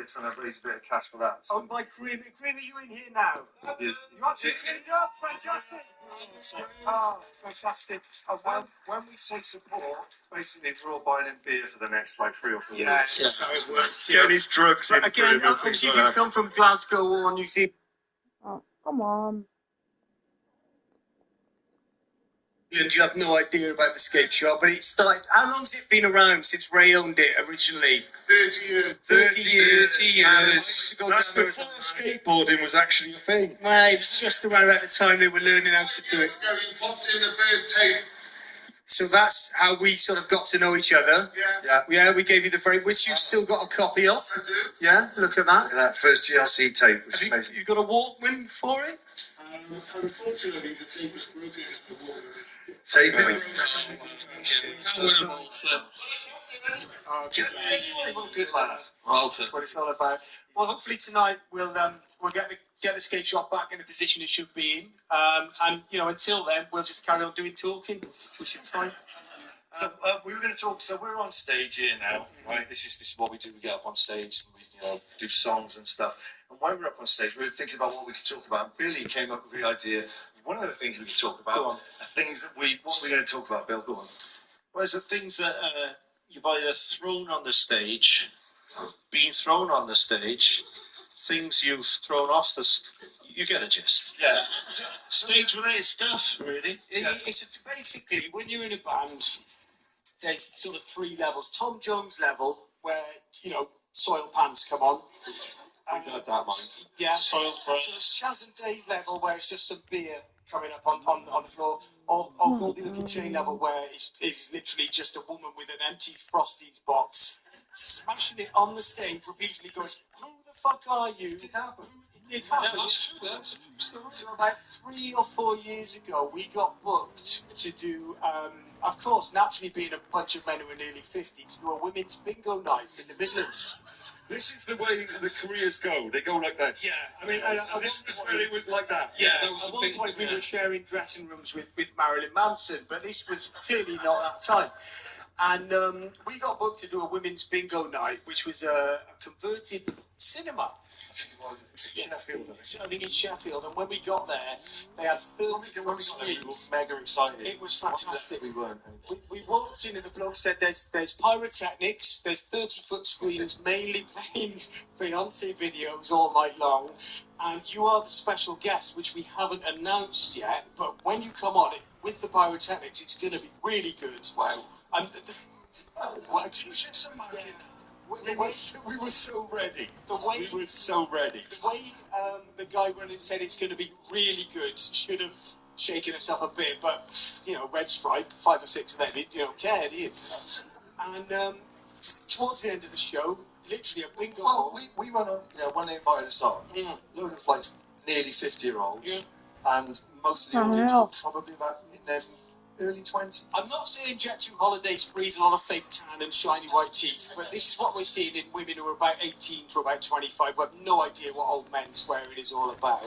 credits and I've raised a bit of cash for that. So. Oh, my Grim, are you in here now? Yes. You actually tuned up, fantastic. Oh, fantastic. When we say support, basically we're all buying in beer for the next like 3 or 4 weeks. Yeah, that's how it works. Getting his drugs in. Again, obviously, if you come from Glasgow or New Zealand. Oh, come on. You have no idea about the skate shop, but it started. How long's it been around since Ray owned it originally? 30 years. 30 years. That's before skateboarding was actually a thing. Well, it was just around at the time they were learning how to do it. We popped in the first tape. So that's how we sort of got to know each other. Yeah, we gave you the frame, which you've still got a copy of. I do. Yeah, look at that. That first GLC tape was amazing. You got a Walkman for it? Unfortunately, the tape was broken as the water. Tape it. Good lad. Walter. That's what it's all about. Well, hopefully tonight we'll get the skate shop back in the position it should be in. And until then, we'll just carry on doing talking, which is fine. So we were going to talk. So we're on stage here now, right? This is what we do. We get up on stage and we do songs and stuff. And when we're up on stage, we were thinking about what we could talk about. Billy came up with the idea. One of the things we could talk about, things that what we're going to talk about, Bill. Go on. Well, the things that you've either thrown on the stage, been thrown on the stage, things you've thrown off the. You get the gist. Yeah. Stage-related stuff, really. It's basically when you're in a band, there's sort of 3 levels. Tom Jones level, where soil pants come on. We had that mind. Yeah. Soil pants. Chaz and Dave level, where it's just some beer coming up on the floor, or Goldie Little Chain level, where it's literally just a woman with an empty Frosties box, smashing it on the stage repeatedly, goes, "Who the fuck are you?" It did happen. It happened. Yeah, that's true. That's So about 3 or 4 years ago, we got booked to do, of course, naturally being a bunch of men who are nearly 50, to do a women's bingo night in the Midlands. This is the way the careers go. They go like that. Yeah, I mean, this was where they went like that. Yeah, that was at one point we were sharing dressing rooms with Marilyn Manson, but this was clearly not that time. And we got booked to do a women's bingo night, which was a converted cinema. Sheffield. I think in Sheffield, and when we got there, they had 30 screens. Mega excited. It was fantastic. We weren't. We walked in and the bloke said there's pyrotechnics, there's 30-foot screens mainly playing Beyonce videos all night long, and you are the special guest, which we haven't announced yet, but when you come on it with the pyrotechnics, it's going to be really good. Wow. And Why can you shed some magic? We were so ready. The way the guy running said it's going to be really good. Should have shaken us up a bit, but Red Stripe, 5 or 6 of them, you don't care, do you? And towards the end of the show, literally a bingo. Well, we run on. When they invited us on, load of like nearly 50-year-olds, and most of the audience were probably about in their early 20s. I'm not saying Jet2 holidays breed a lot of fake tan and shiny white teeth, but this is what we're seeing in women who are about 18 to about 25 who have no idea what old men swearing is all about.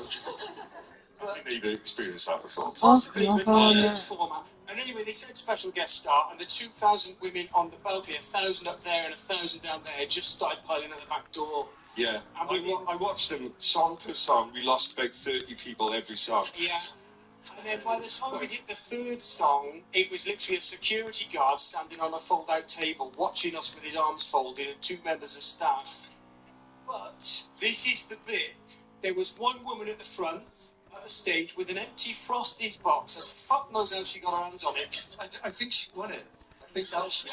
I think they've experienced that before. Possibly, but not in this format. And anyway, they said special guest star, and the 2,000 women on the balcony, 1,000 up there and 1,000 down there, just started piling at the back door. Yeah, And I watched them song per song. We lost about 30 people every song. Yeah. And then by the time we hit the 3rd song, it was literally a security guard standing on a fold-out table watching us with his arms folded and 2 members of staff. But this is the bit. There was one woman at the front at the stage with an empty Frosties box, and fuck knows how she got her hands on it. I think she won it. I think that was the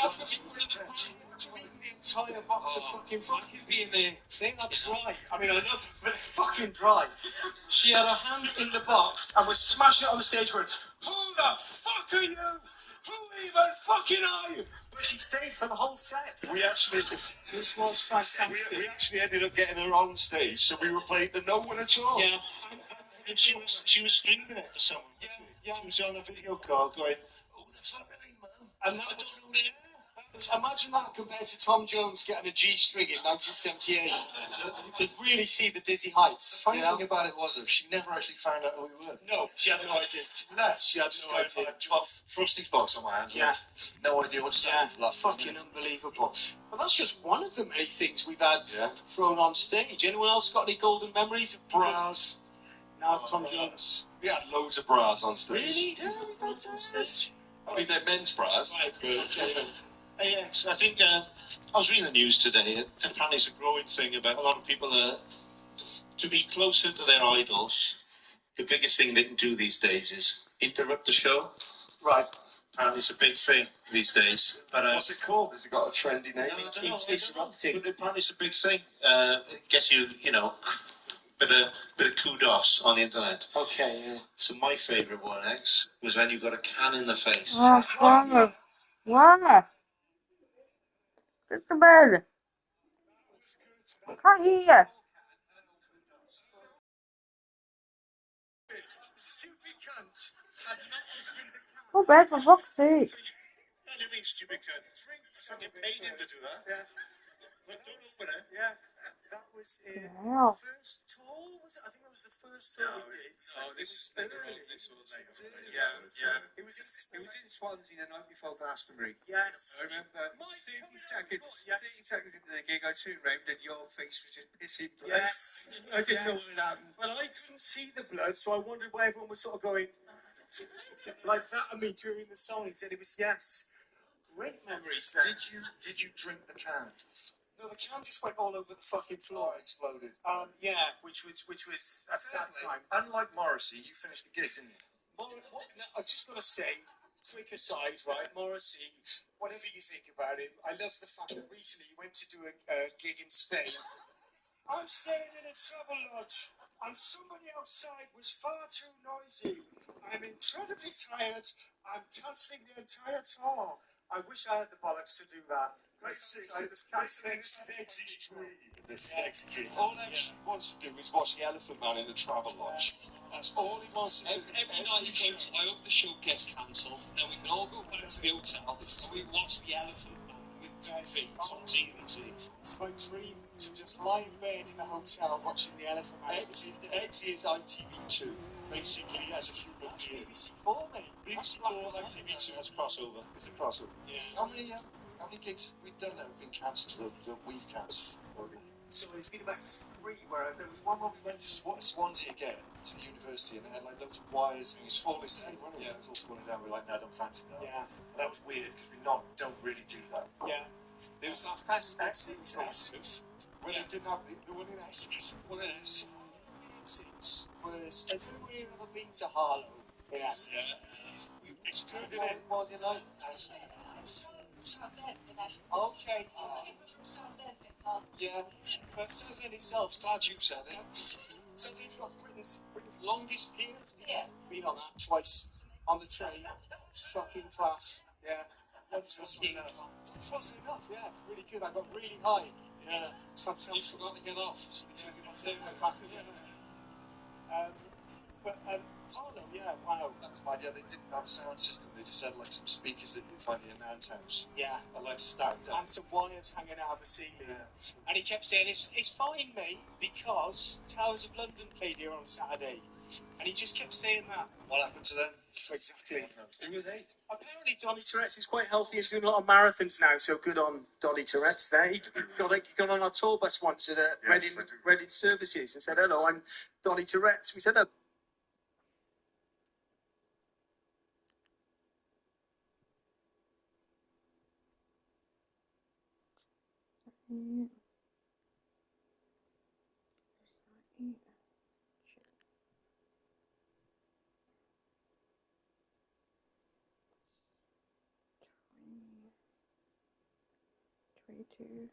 entire box of fucking Frosties being there. They're not dry. I mean, I love them, but they're fucking dry. She had her hand in the box and was smashing it on the stage going, "Who the fuck are you? Who even fucking are you?" But she stayed for the whole set. We actually, Which was fantastic. we actually ended up getting her on stage, so we were playing to no one at all. Yeah. And she was screaming it to someone. Yeah. She was on a video call going, "Oh, the fuck are they, man?" And that was Imagine that compared to Tom Jones getting a G-string in 1978. You could really see the dizzy heights. The funny thing about it was, though, she never actually found out who we were. No, she had no idea. She left. She had no idea. Frosty box on my hand. Yeah. No idea what to say. Yeah, fucking unbelievable. But that's just one of the many things we've had thrown on stage. Anyone else got any golden memories of Bras. Now, Tom Jones. We had loads of bras on stage. Really? Yeah, we've had on stage. I mean, they're men's bras. Right, okay. AX, I think I was reading the news today, and apparently it's a growing thing about a lot of people to be closer to their idols. The biggest thing they can do these days is interrupt the show. Right. Apparently it's a big thing these days. But What's it called? Has it got a trendy name? No, I don't know. Interrupting. But apparently it's a big thing. It gets you, bit of kudos on the internet. Okay, yeah. So my favourite one, X, was when you got a can in the face. Oh, bummer. Why? Get to bed. I can't hear. Stupid cunt had not opened the can. Go bed for fuck's sake. What do you mean, stupid cunt? Drinks. You paid him to do that. Yeah. But don't open it. Yeah. That was in Hell. the first tour, was it? I think it was the first tour we did. No, this is later on. This was It was in Swansea the night before Glastonbury. Yes. I remember 30 seconds into the gig, I turned round and your face was just pissing blood. Yes. I didn't know what had happened. But I couldn't see the blood, so I wondered why everyone was sort of going like that at me during the songs, and it was great memories. Did you drink the can? No, the can just went all over the fucking floor. Exploded. Yeah, which was a sad time. Unlike Morrissey, you finished the gig, didn't you? I've just got to say, quick aside, right? Morrissey, whatever you think about him, I love the fact that recently he went to do a gig in Spain. I'm staying in a travel lodge, and somebody outside was far too noisy. I'm incredibly tired. I'm cancelling the entire tour. I wish I had the bollocks to do that. I was cancelling This extreme. All X wants to do is watch the Elephant Man in the Travel Lodge. That's all he wants to do. Every night he comes, I hope the show gets cancelled, and we can all go back to the hotel and we watch the Elephant Man with 2 feet on TV. It's my dream to just lie in bed in a hotel watching the Elephant Man. X is ITV2, basically, as a human That's being. BBC4, mate. BBC4, ITV2 has crossover. It's a crossover. Yeah. How many gigs have we done that have been cancelled that we've cancelled? So there's been about 3 where There was one where we went to Swansea again, to the university, and they had like loads of wires and it was falling down, wasn't it? Yeah, it was all falling down. We were like, no, I don't fancy that. Yeah. That was weird because we don't really do that. Yeah. There was that fest Essex when it didn't have the one in Essex. One in Essex. Has anyone here ever been to Harlow in Essex? It's good, isn't it? Was it like? Okay. Yeah. But Southend itself, glad you said it. Southend's got Britain's longest pier. Yeah. Been on that twice on the train. Fucking class. Yeah. That wasn't enough, yeah. It's really good. I got really high. Yeah. It's fantastic. You forgot to get off, so we took it Back again. But Harlow, yeah, wow. That was my idea. They didn't have a sound system. They just had like some speakers that you find in an outhouse. Yeah. And like stacked up. And some wires hanging out of the ceiling. Yeah. And he kept saying, it's fine, mate, because Towers of London played here on Saturday. And he just kept saying that. What happened to them? Exactly. Who were they? Apparently, Donny Tourette's is quite healthy. He's doing a lot of marathons now, so good on Donny Tourette's there. He got on our tour bus once at Reading Services and said, hello, I'm Donny Tourette's. We said, hello. Mm. 22.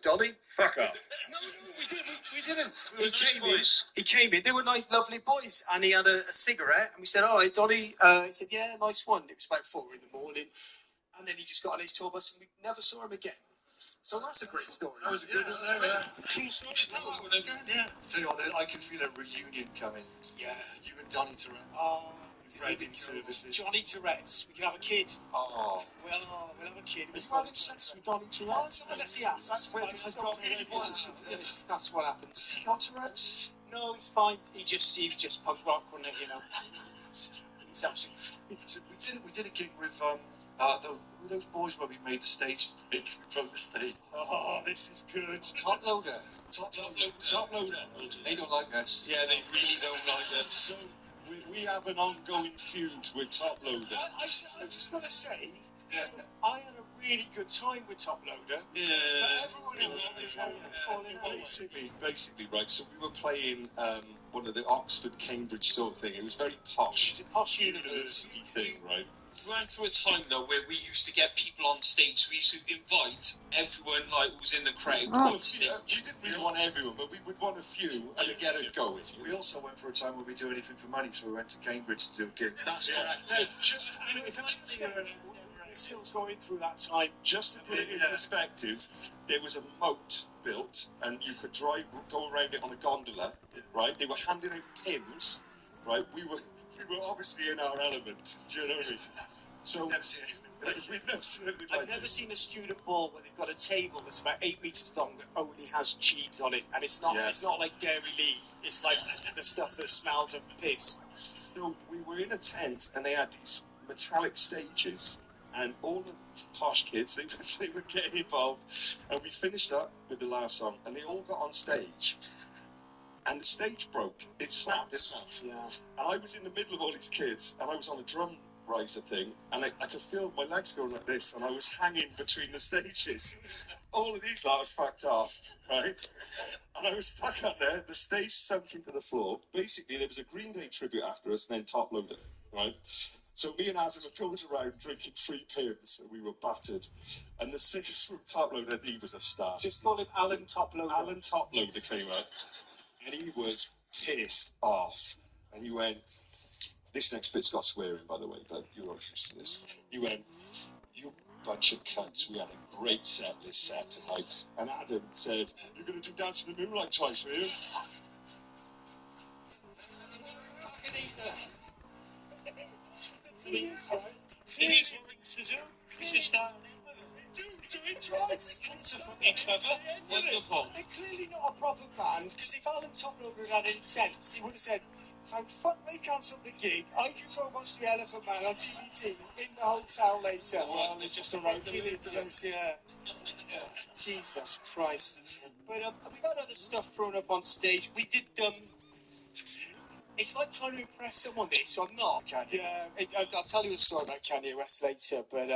Donny? Fuck up. No, we didn't. He came in. They were nice, lovely boys. And he had a cigarette. And we said, all right, Donny. He said, yeah, nice one. It was about 4 in the morning. And then he just got on his tour bus and we never saw him again. So that's a great story. That was a good one. Yeah. Tell you what, I can feel a reunion coming. Yeah. You and Donny Tourette. Oh, Fred in services. Johnny Tourette's. We can have a kid. Oh. We'll have a kid. Are you having sex with Donny Tourette? Oh, so let's see. That's where this has got really want. That's what happens. He got Tourette's? No, it's fine. He just punk rock, wasn't it? You know. He's absolutely. We did a gig with those boys where we made the stage big from the stage. Oh, this is good. Top loader. Top loader. They don't like us. Yeah, they really don't like us. So we have an ongoing feud with Top Loader. I just want to say, I had a really good time with Top Loader. Yeah. But everyone else is falling out. Basically, right, so we were playing one of the Oxford, Cambridge sort of thing. It was very posh. It's a posh University thing, right? We went through a time though where we used to get people on stage. So we used to invite everyone like who was in the crowd. Oh. We didn't really want everyone, but we would want a few and get a go with you. We also went for a time when we do anything for money, so we went to Cambridge to do a gig. That's correct. Can I think we're still going through that time? Just to put it in perspective, there was a moat built, and you could go around it on a gondola, right? They were handing out pins, right? We were obviously in our element. Do you know what I mean? So Never seen it. we've never seen anything I've like never this. seen a student ball where they've got a table that's about 8 meters long that only has cheese on it, and it's not like Dairy Lee. It's like the stuff that smells of piss. So we were in a tent, and they had these metallic stages, and all the posh kids, they were getting involved, and we finished up with the last song, and they all got on stage, and the stage broke. It snapped itself. Yeah. And I was in the middle of all these kids, and I was on a drum riser thing, and I could feel my legs going like this, and I was hanging between the stages. All of these lot had fucked off, right? And I was stuck up there. The stage sunk into the floor. Basically, there was a Green Day tribute after us, and then Top Loader, right? So me and Adam were going around drinking free pins, and we were battered. And the singer from Top Loader, he was a star. Just call him Alan Top Loader. Alan Top Loader came out, and he was pissed off. And he went, this next bit's got swearing, by the way, but you're not used to this. He went, you bunch of cunts, we had a great set this set tonight. And Adam said, you're going to do Dance in the Moonlight twice, are you? It is what to do. It's a style. Do it right. It's a fucking cover. Wonderful. They're clearly not a proper band, because if Alan Top Loader had any sense, he would have said, thank fuck they cancelled the gig. I can go watch The Elephant Man on DVD in the hotel later. Well, they just arrived a minute ago. Yeah. Jesus Christ. But we've had other stuff thrown up on stage. We did, it's like trying to impress someone, this, or not. Yeah, I'll tell you a story about Kanye West later, but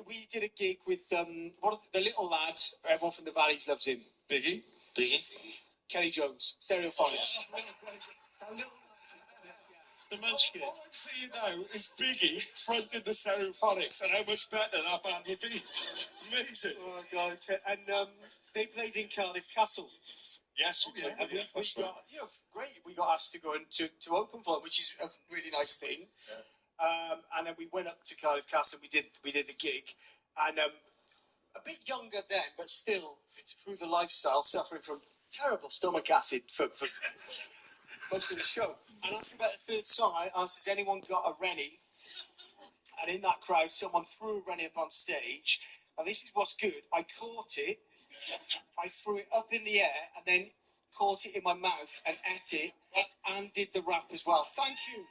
we did a gig with the little lad, everyone from the Valleys loves him. Biggie? Kenny Jones, Stereophonics. The munchkin. All I'm seeing now is Biggie fronting the Stereophonics, and how much better that band would be. Amazing. Oh, God. And they played in Cardiff Castle. Yes, we And we got, great. We got asked to go and to open for them, which is a really nice thing. Yeah. And then we went up to Cardiff Castle. We did the gig, and a bit younger then, but still through the lifestyle, suffering from terrible stomach acid for most of the show. And after about the third song, I asked, "Has anyone got a Rennie?" And in that crowd, someone threw a Rennie up on stage. And this is what's good. I caught it. I threw it up in the air and then caught it in my mouth and ate it and did the rap as well. Thank you.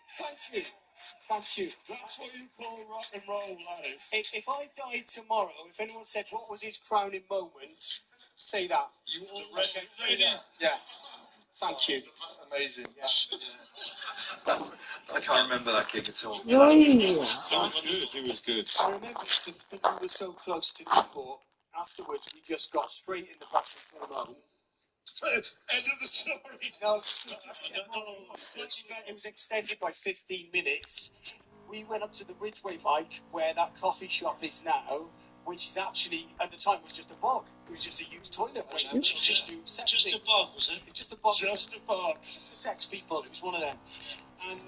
That's what you call rock and roll, that is. If I died tomorrow, if anyone said what was his crowning moment, say that. You already say that. Yeah. Thank you. Amazing. Yeah. I can't remember that gig at all. Yeah. It was good. I remember because we were so close to Newport. Afterwards, we just got straight in the bus and came home. End of the story. No, it was extended by 15 minutes. We went up to the Ridgeway mic, where that coffee shop is now, which is actually, at the time, was just a bog. It was just a used toilet. Just a bog, was it? It's just a bog. Just a bog. Just for sex people. It was one of them. And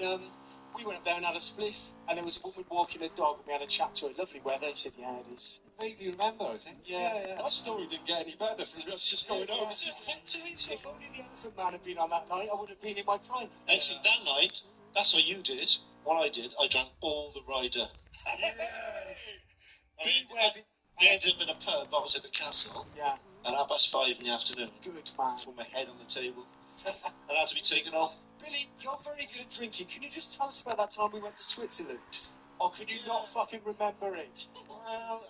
we went up there and had a spliff, and there was a woman walking a dog, and we had a chat to her. Lovely weather. She said, yeah, it is. Vaguely remember, I think. Yeah. That story didn't get any better from us just going home. Is it? If only the Elephant Man had been on that night, I would have been in my prime. Actually, that night, that's what you did. What I did, I drank all the rider. I ended up in a pub. I was at the castle. Yeah. At 5:30 in the afternoon. Good man. With my head on the table. And I had to be taken home. Billy, you're very good at drinking. Can you just tell us about that time we went to Switzerland? Or can you not fucking remember it? Well,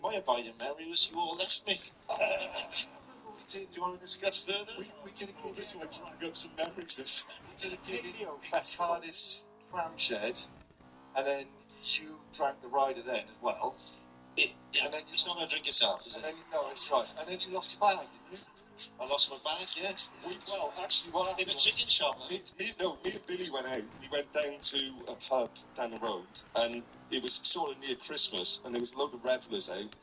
my abiding memory was you all left me. Do you want to discuss further? We did a gig. This one to bring up some memories of. We did a gig in Cardiff's Cram Shed, and then you drank the rider then as well. And then it's not going to drink yourself, is it? No, it's right. And then you lost your bag, didn't you? I lost my bag, yeah. Actually, what happened in a chicken shop. Me and Billy went out. We went down to a pub down the road, and it was sort of near Christmas, and there was a load of revellers out,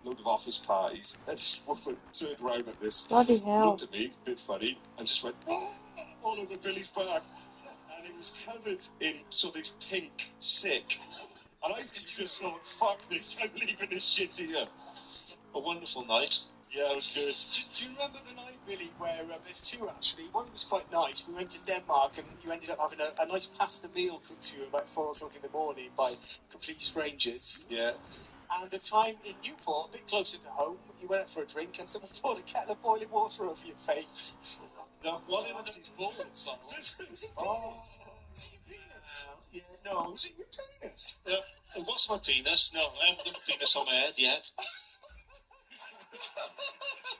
a load of office parties, and this woman turned around at this, Bloody hell. looked at me, a bit funny, and just went, "Ah," all over Billy's bag. And it was covered in sort of this pink sick. And I just thought, fuck this, I'm leaving this shit here. A wonderful night. Yeah, it was good. Do you remember the night, Billy, where there's two actually? One was quite nice. We went to Denmark and you ended up having a nice pasta meal cooked to you about 4 o'clock in the morning by complete strangers. Yeah. And the time in Newport, a bit closer to home, you went out for a drink and someone poured a kettle of boiling water over your face. No, one of those balls. Was it peanuts? Yeah, no. Was it your penis? It wasn't my penis. No, I haven't got a penis on my head yet.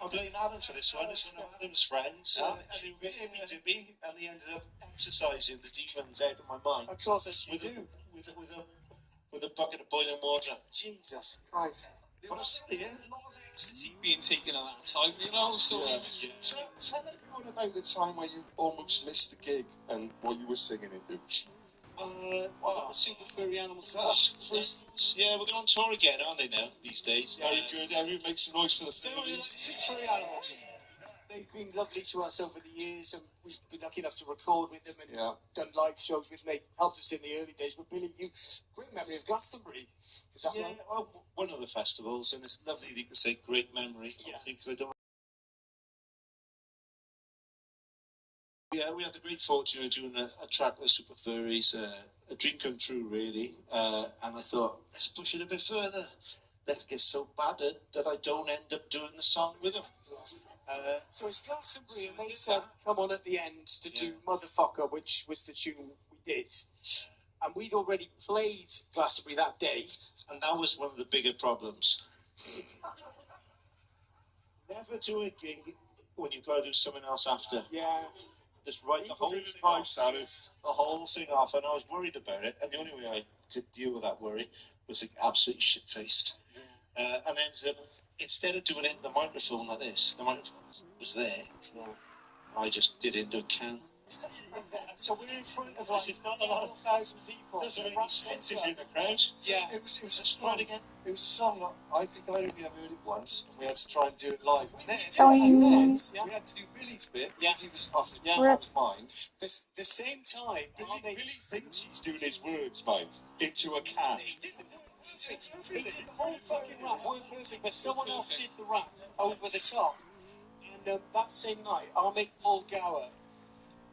I'm blaming Adam for this one. It's one of Adam's friends. And they were getting me to me, and they ended up exercising the demons out of my mind. Of course, as you do. With a bucket of boiling water. Jesus Christ. There was a lot of ecstasy being taken at that time, you know, so Yeah. it was... Tell everyone about the time where you almost missed the gig and what you were singing into. The super furry animals. For instance, yeah, well, they're on tour again, aren't they now, these days? Very good. Everyone make some noise for the The furries. super furry animals. They've been lovely to us over the years, and we've been lucky enough to record with them and done live shows with them. They helped us in the early days. But Billy, you great memory of Glastonbury. Is that right? Well, one of the festivals, and it's lovely that you can say great memory. Yeah. I think I don't. Yeah, we had the great fortune of doing a track with Super Furries, a dream come true, really. And I thought, let's push it a bit further. Let's get so bad that I don't end up doing the song with them. So it's Glastonbury, and they said, come on at the end to do Motherfucker, which was the tune we did. And we'd already played Glastonbury that day. And that was one of the bigger problems. Never do a gig when you've got to do something else after. Yeah. Just write the whole thing off. The whole thing off, and I was worried about it. And the only way I could deal with that worry was like absolutely shit-faced. And ended up, instead of doing it in the microphone like this, the microphone was there. I just did it into a can. So we're in front of like not a lot of 1,000 people. There's an expensive in the crowd. Yeah. It was a song. It was a song that I think I only ever heard it once, and we had to try and do it live. Oh, We had to do Billy's bit because he was off his mind. The same time, Billy thinks he's doing his words, mate, into a can. he did the whole fucking rap, weren't perfect, but someone else did the rap over the top. And that same night, our mate Paul Gower,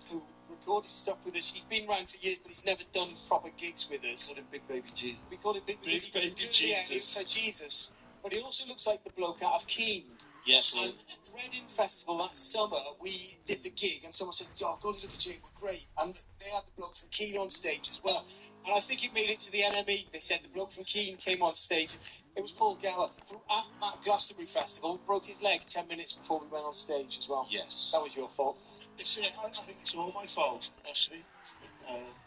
who recorded stuff with us, he's been around for years, but he's never done proper gigs with us. Called him Big Baby Jesus. We call him Big Baby Jesus. Jesus. Yeah, Jesus. But he also looks like the bloke out of Keane. Yes, And Reading Festival that summer, we did the gig, and someone said, "Oh, God, look at you, we're great." And they had the bloke from Keane on stage as well. And I think it made it to the NME. They said the bloke from Keane came on stage. It was Paul Gower, who at that Glastonbury Festival broke his leg 10 minutes before we went on stage as well. Yes. That was your fault. I think it's all my fault, actually.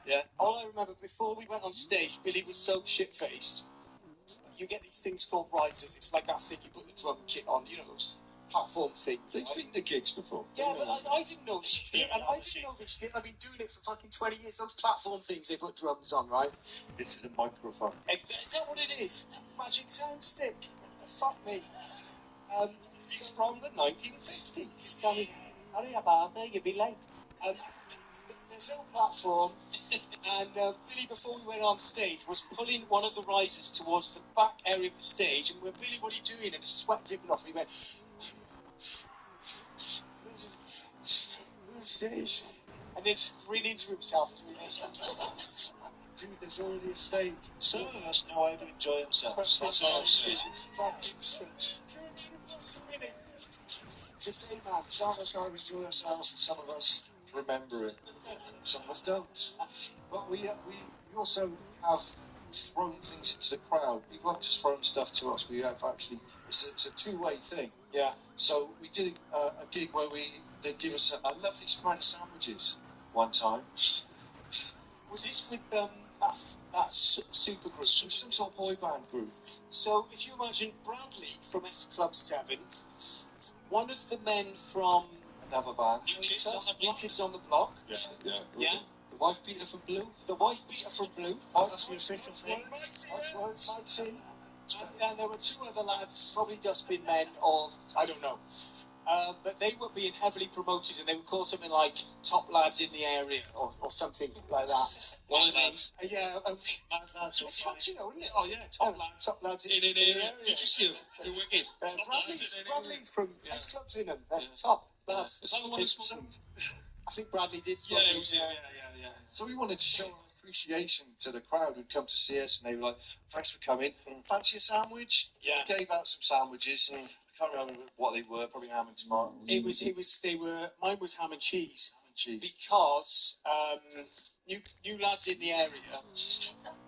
Yeah. All I remember, before we went on stage, Billy was so shit-faced. You get these things called risers. It's like that thing you put the drum kit on, you know, those platform things. They've been to gigs before. Yeah, but I didn't know this shit. And I didn't know this shit. I've been doing it for fucking 20 years. Those platform things they put drums on, right? This is a microphone. Is that what it is? Magic Soundstick. Fuck me. It's from the 1950s. Tell me, hurry up, Arthur, you'll be late. there's no platform, and Billy, before we went on stage, was pulling one of the risers towards the back area of the stage, and we're, Billy, what are you doing? And the sweat dripping off, and he went, stage, and then just grinning to himself. Dude, there's already a stage. So that's no way to enjoy himself. That's all I'm saying. Some of us know enjoy ourselves, and some of us remember it. Some of us don't. But we also have thrown things into the crowd. People haven't just thrown stuff to us. We have actually. It's a two-way thing. Yeah. So we did a gig where they give us a lovely spread of sandwiches one time. Was this with that super group? Some sort of boy band group. So if you imagine Bradley from S Club 7, one of the men from Another band. New Kids on the Block. Yeah. Yeah. The wife beater from Blue. The wife beater from Blue. That's the official thing. And there were two other lads, probably dustbin men, or I don't know. But they were being heavily promoted, and they were called something like top lads in the area, or something like that. One lads. Yeah, Mad lads. it's catchy though, isn't it? Oh yeah, top lads. Top lads In an area. Did you see them? They're wicked. Top lads in an Bradley area. from S Club's in them. Top lads. Is that the one who smoked? I think Bradley did. Yeah, it was. Yeah. So we wanted to show our appreciation to the crowd who'd come to see us, and they were like, "Thanks for coming. Fancy a sandwich?" Yeah. We gave out some sandwiches. I can't remember what they were. Probably ham and tomato. It was. They were. Mine was ham and cheese. Cheese. Because new lads in the area,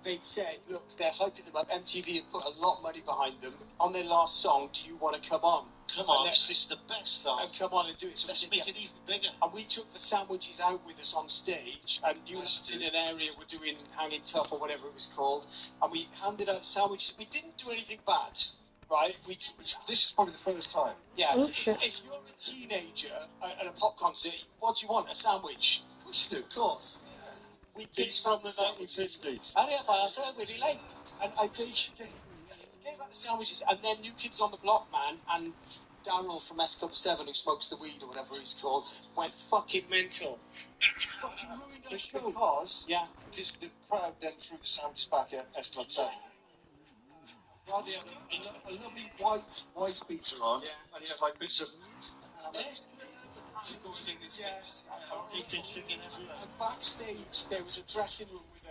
they said, look, they're hyping them up. MTV have put a lot of money behind them. On their last song, do you want to come on? Come on, this is the best song. And come on and do it. So Let's make it even bigger. And we took the sandwiches out with us on stage, and new lads in an area were doing Hanging Tough or whatever it was called, and we handed out sandwiches. We didn't do anything bad, right? This is probably the first time. Yeah. Oh, If shit. you're a teenager at a pop concert, what do you want? A sandwich? Of course you do. Of course. We Kids from the 1950s. really late. And I gave out the sandwiches, and then New Kids on the Block, man, and Daryl from S Club 7, who smokes the weed or whatever he's called, went fucking mental. Fucking ruined our It's show. because the crowd then threw the sandwiches back at S Club 7. Well, they had a lovely white beater on, and you have like bits of. And backstage, there was a dressing room with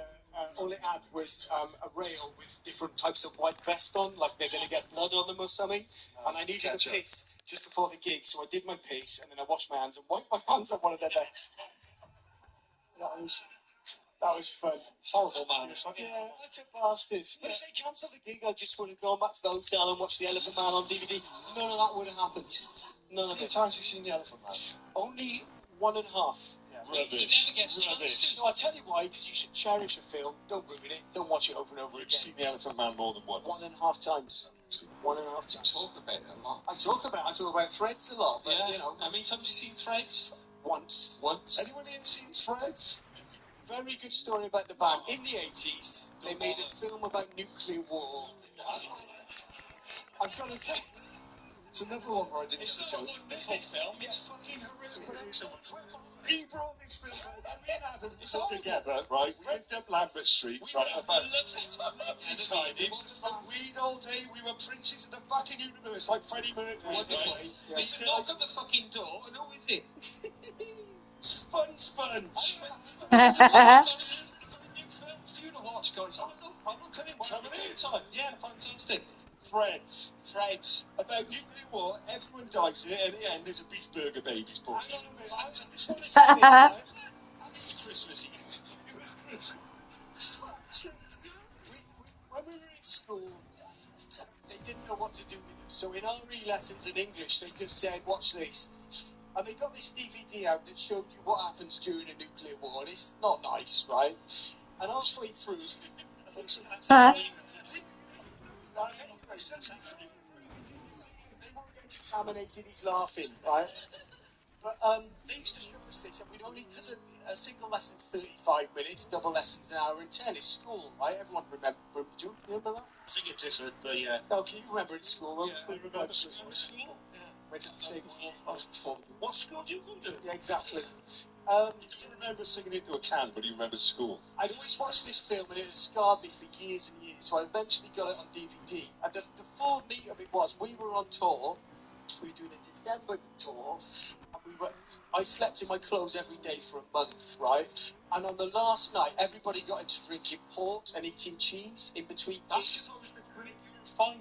all it had was a rail with different types of white vest on, like they're going to get blood on them or something. And I needed a piss just before the gig, so I did my piss, and then I washed my hands and wiped my hands on one of their vests. That was fun. Horrible man. Yeah, that's a bastard. But if they cancelled the gig, I just would have gone back to the hotel and watched The Elephant Man on DVD. None of that would have happened. None How of many it. times have you seen The Elephant Man? Only 1.5. Rubbish. Rubbish. No, I'll tell you why, because you should cherish a film. Don't ruin it. Don't watch it over and over You've again. seen The Elephant Man more than once. 1.5 times. 1.5 times. Talk about it a lot. I talk about Threads a lot, but you know. How many times have you seen Threads? Once. Anyone here seen Threads? Very good story about the band. In the 80s, they made a film about nuclear war. I've got to tell you. It's another one where I didn't It's see not a Joe. wonderful film. It's fucking horrific. He brought this film out. Me and Adam put together, right? We lived up Lambert Street, We right? were About lovely time. we smoked weed all day. We were princes of the fucking universe, like Freddie Mercury. Wonderfully. Right? He's to knock at the fucking door and who with him? Fun sponge. I've got a new film, funeral watch going. Oh, no problem. Come in time. Yeah, fantastic. Threads. About nuclear war, everyone dies in it, and at the end there's a beef burger baby's born. Hang on a minute. I just want to say this, right? It was Christmas Eve. It was Christmas. When we were in school, they didn't know what to do with us. So in RE lessons in English, they just said, watch this. And they got this DVD out that showed you what happens during a nuclear war. And it's not nice, right? And halfway through, they won't get contaminated, he's laughing, right? But they used to show us this, and we'd only, because a single lesson's 35 minutes, double lesson's an hour and 10 is school, right? Everyone do you remember that? I think it differed, but yeah. No, can you remember in school? I remember school. Went to the same Before. What school do you go to? Yeah, exactly. You can remember singing into a can, but you remember school. I'd always watched this film and it has scarred me for years and years, so I eventually got it on DVD. And the full meat of it was, we were on tour, we were doing a December tour, and I slept in my clothes every day for a month, right? And on the last night, everybody got into drinking port and eating cheese in between. That's because I was recruiting you were fine.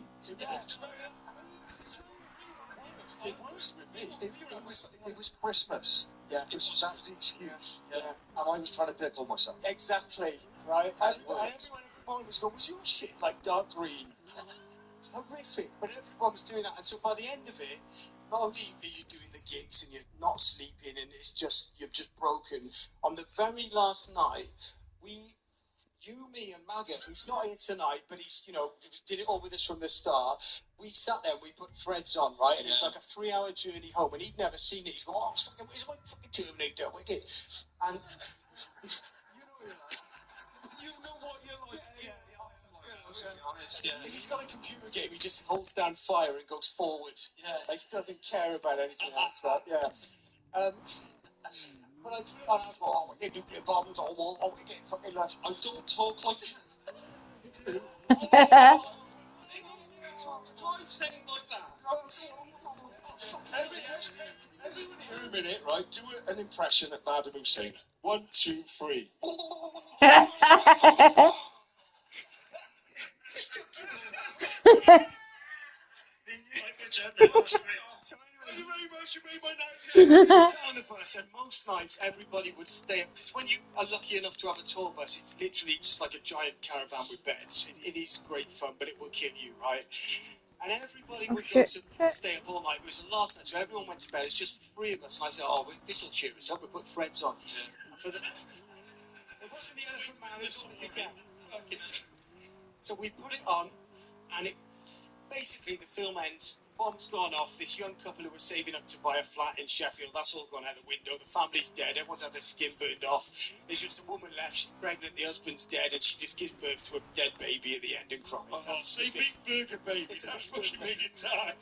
It was Christmas. Yeah. That's the excuse. Yeah. And I was trying to pickle myself. Exactly, right? And everyone every morning was going, was your shit like dark green? It's horrific, but everyone was doing that. And so by the end of it, not only are you doing the gigs and you're not sleeping and you're just broken, on the very last night, you, me, and Maggot, who's not here tonight, but he did it all with us from the start. We sat there and we put Threads on, right? And it was like a 3-hour journey home, and he'd never seen it. He's going, it's like fucking Terminator, wicked. And you know what you're like. If he's got a computer game, he just holds down fire and goes forward. Yeah. Like, he doesn't care about anything else. Yeah. But I put it on, I was going, we're getting nuclear bombs, we're getting fucking lunch. I don't talk like that. Try saying like that. Everyone here a minute, right? Do an impression of Madam Hussein. 1, 2, 3. Thank you very much. You made my night. Sat on the bus, and most nights everybody would stay up, because when you are lucky enough to have a tour bus, it's literally just like a giant caravan with beds. It is great fun, but it will kill you, right? And everybody would go to stay up all night. It was the last night, so everyone went to bed. It's just the 3 of us. And I said, this will cheer us up. We'll put Threads on. Yeah. It wasn't the Elephant Man, it was the gang. So we put it on, and basically the film ends. Bomb's gone off. This young couple who were saving up to buy a flat in Sheffield, that's all gone out the window. The family's dead. Everyone's had their skin burned off. There's just a woman left. She's pregnant. The husband's dead, and she just gives birth to a dead baby at the end and cries. Say big burger baby. That's what you make it die.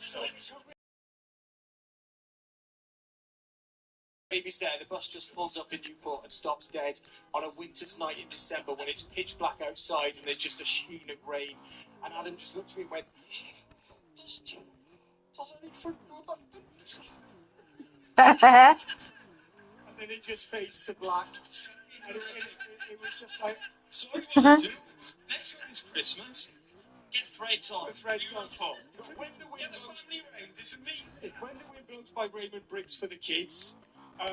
Baby's there. The bus just pulls up in Newport and stops dead on a winter's night in December when it's pitch black outside and there's just a sheen of rain. And Adam just looked at me and went, and then it just fades to black. And it was just like, so what do you want to do? Next time it's Christmas, get Threads on. Beautiful. When the wind get the family round, it's amazing. When the Wind Blows by Raymond Briggs for the kids.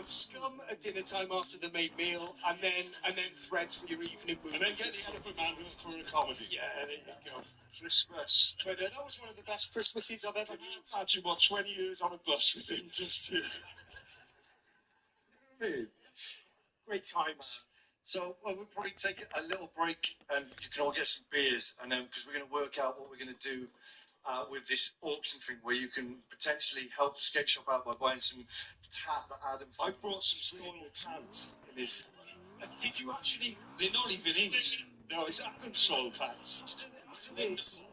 Scum at dinner time after the main meal, and then Threads for your evening movie. And then get the Elephant Man for a comedy. Yeah, there you go. Christmas. But that was one of the best Christmases I've ever had. Imagine what 20 years on a bus with him just here. Great times. So we'll probably take a little break, and you can all get some beers, and then because we're going to work out what we're going to do with this auction thing, where you can potentially help the skate shop out by buying some tat that Adam. I brought some soiled tats in his. Did you actually? They're not even in. No, it's Adam's soiled tats. After this,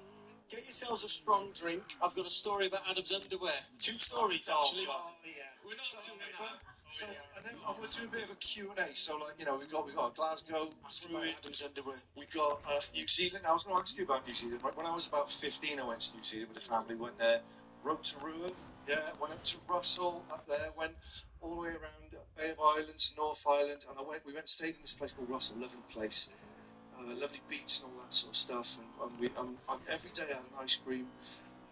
get yourselves a strong drink. I've got a story about Adam's underwear. 2 stories actually. We're not doing that. So, and then I'm going to do a bit of a Q&A. So, like, we've got Glasgow, Adam's underwear. we got New Zealand. I was going to ask you about New Zealand. When I was about 15, I went to New Zealand with a family. Went there, Rotorua, went up to Russell, up there, went all the way around Bay of Islands, North Island, and we went and stayed in this place called Russell. Lovely place, lovely beach and all that sort of stuff. And every day I had an ice cream.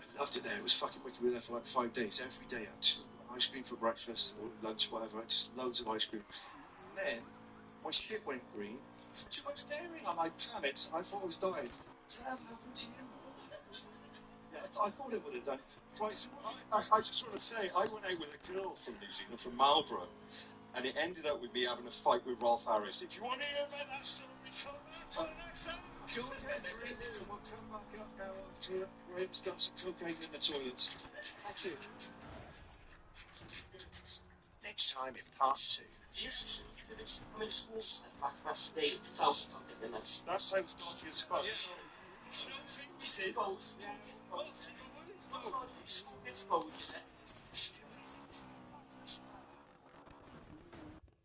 I loved it there. It was fucking wicked. We were there for like 5 days. Every day I had ice cream for breakfast or lunch, whatever. Just loads of ice cream. And then my shit went green. Too much dairy, and I panicked. I thought I was dying. What's happened to you? Yeah, I thought it would have done. I just want to say, I went out with a girl from New Zealand, from Marlborough, and it ended up with me having a fight with Rolf Harris. If you want to hear about that story, come back for the next time. Go and get a drink, and we'll come back up now after Graham's done some cocaine in the toilets. Thank you. Next time in part 2. That sounds dodgy as fuck.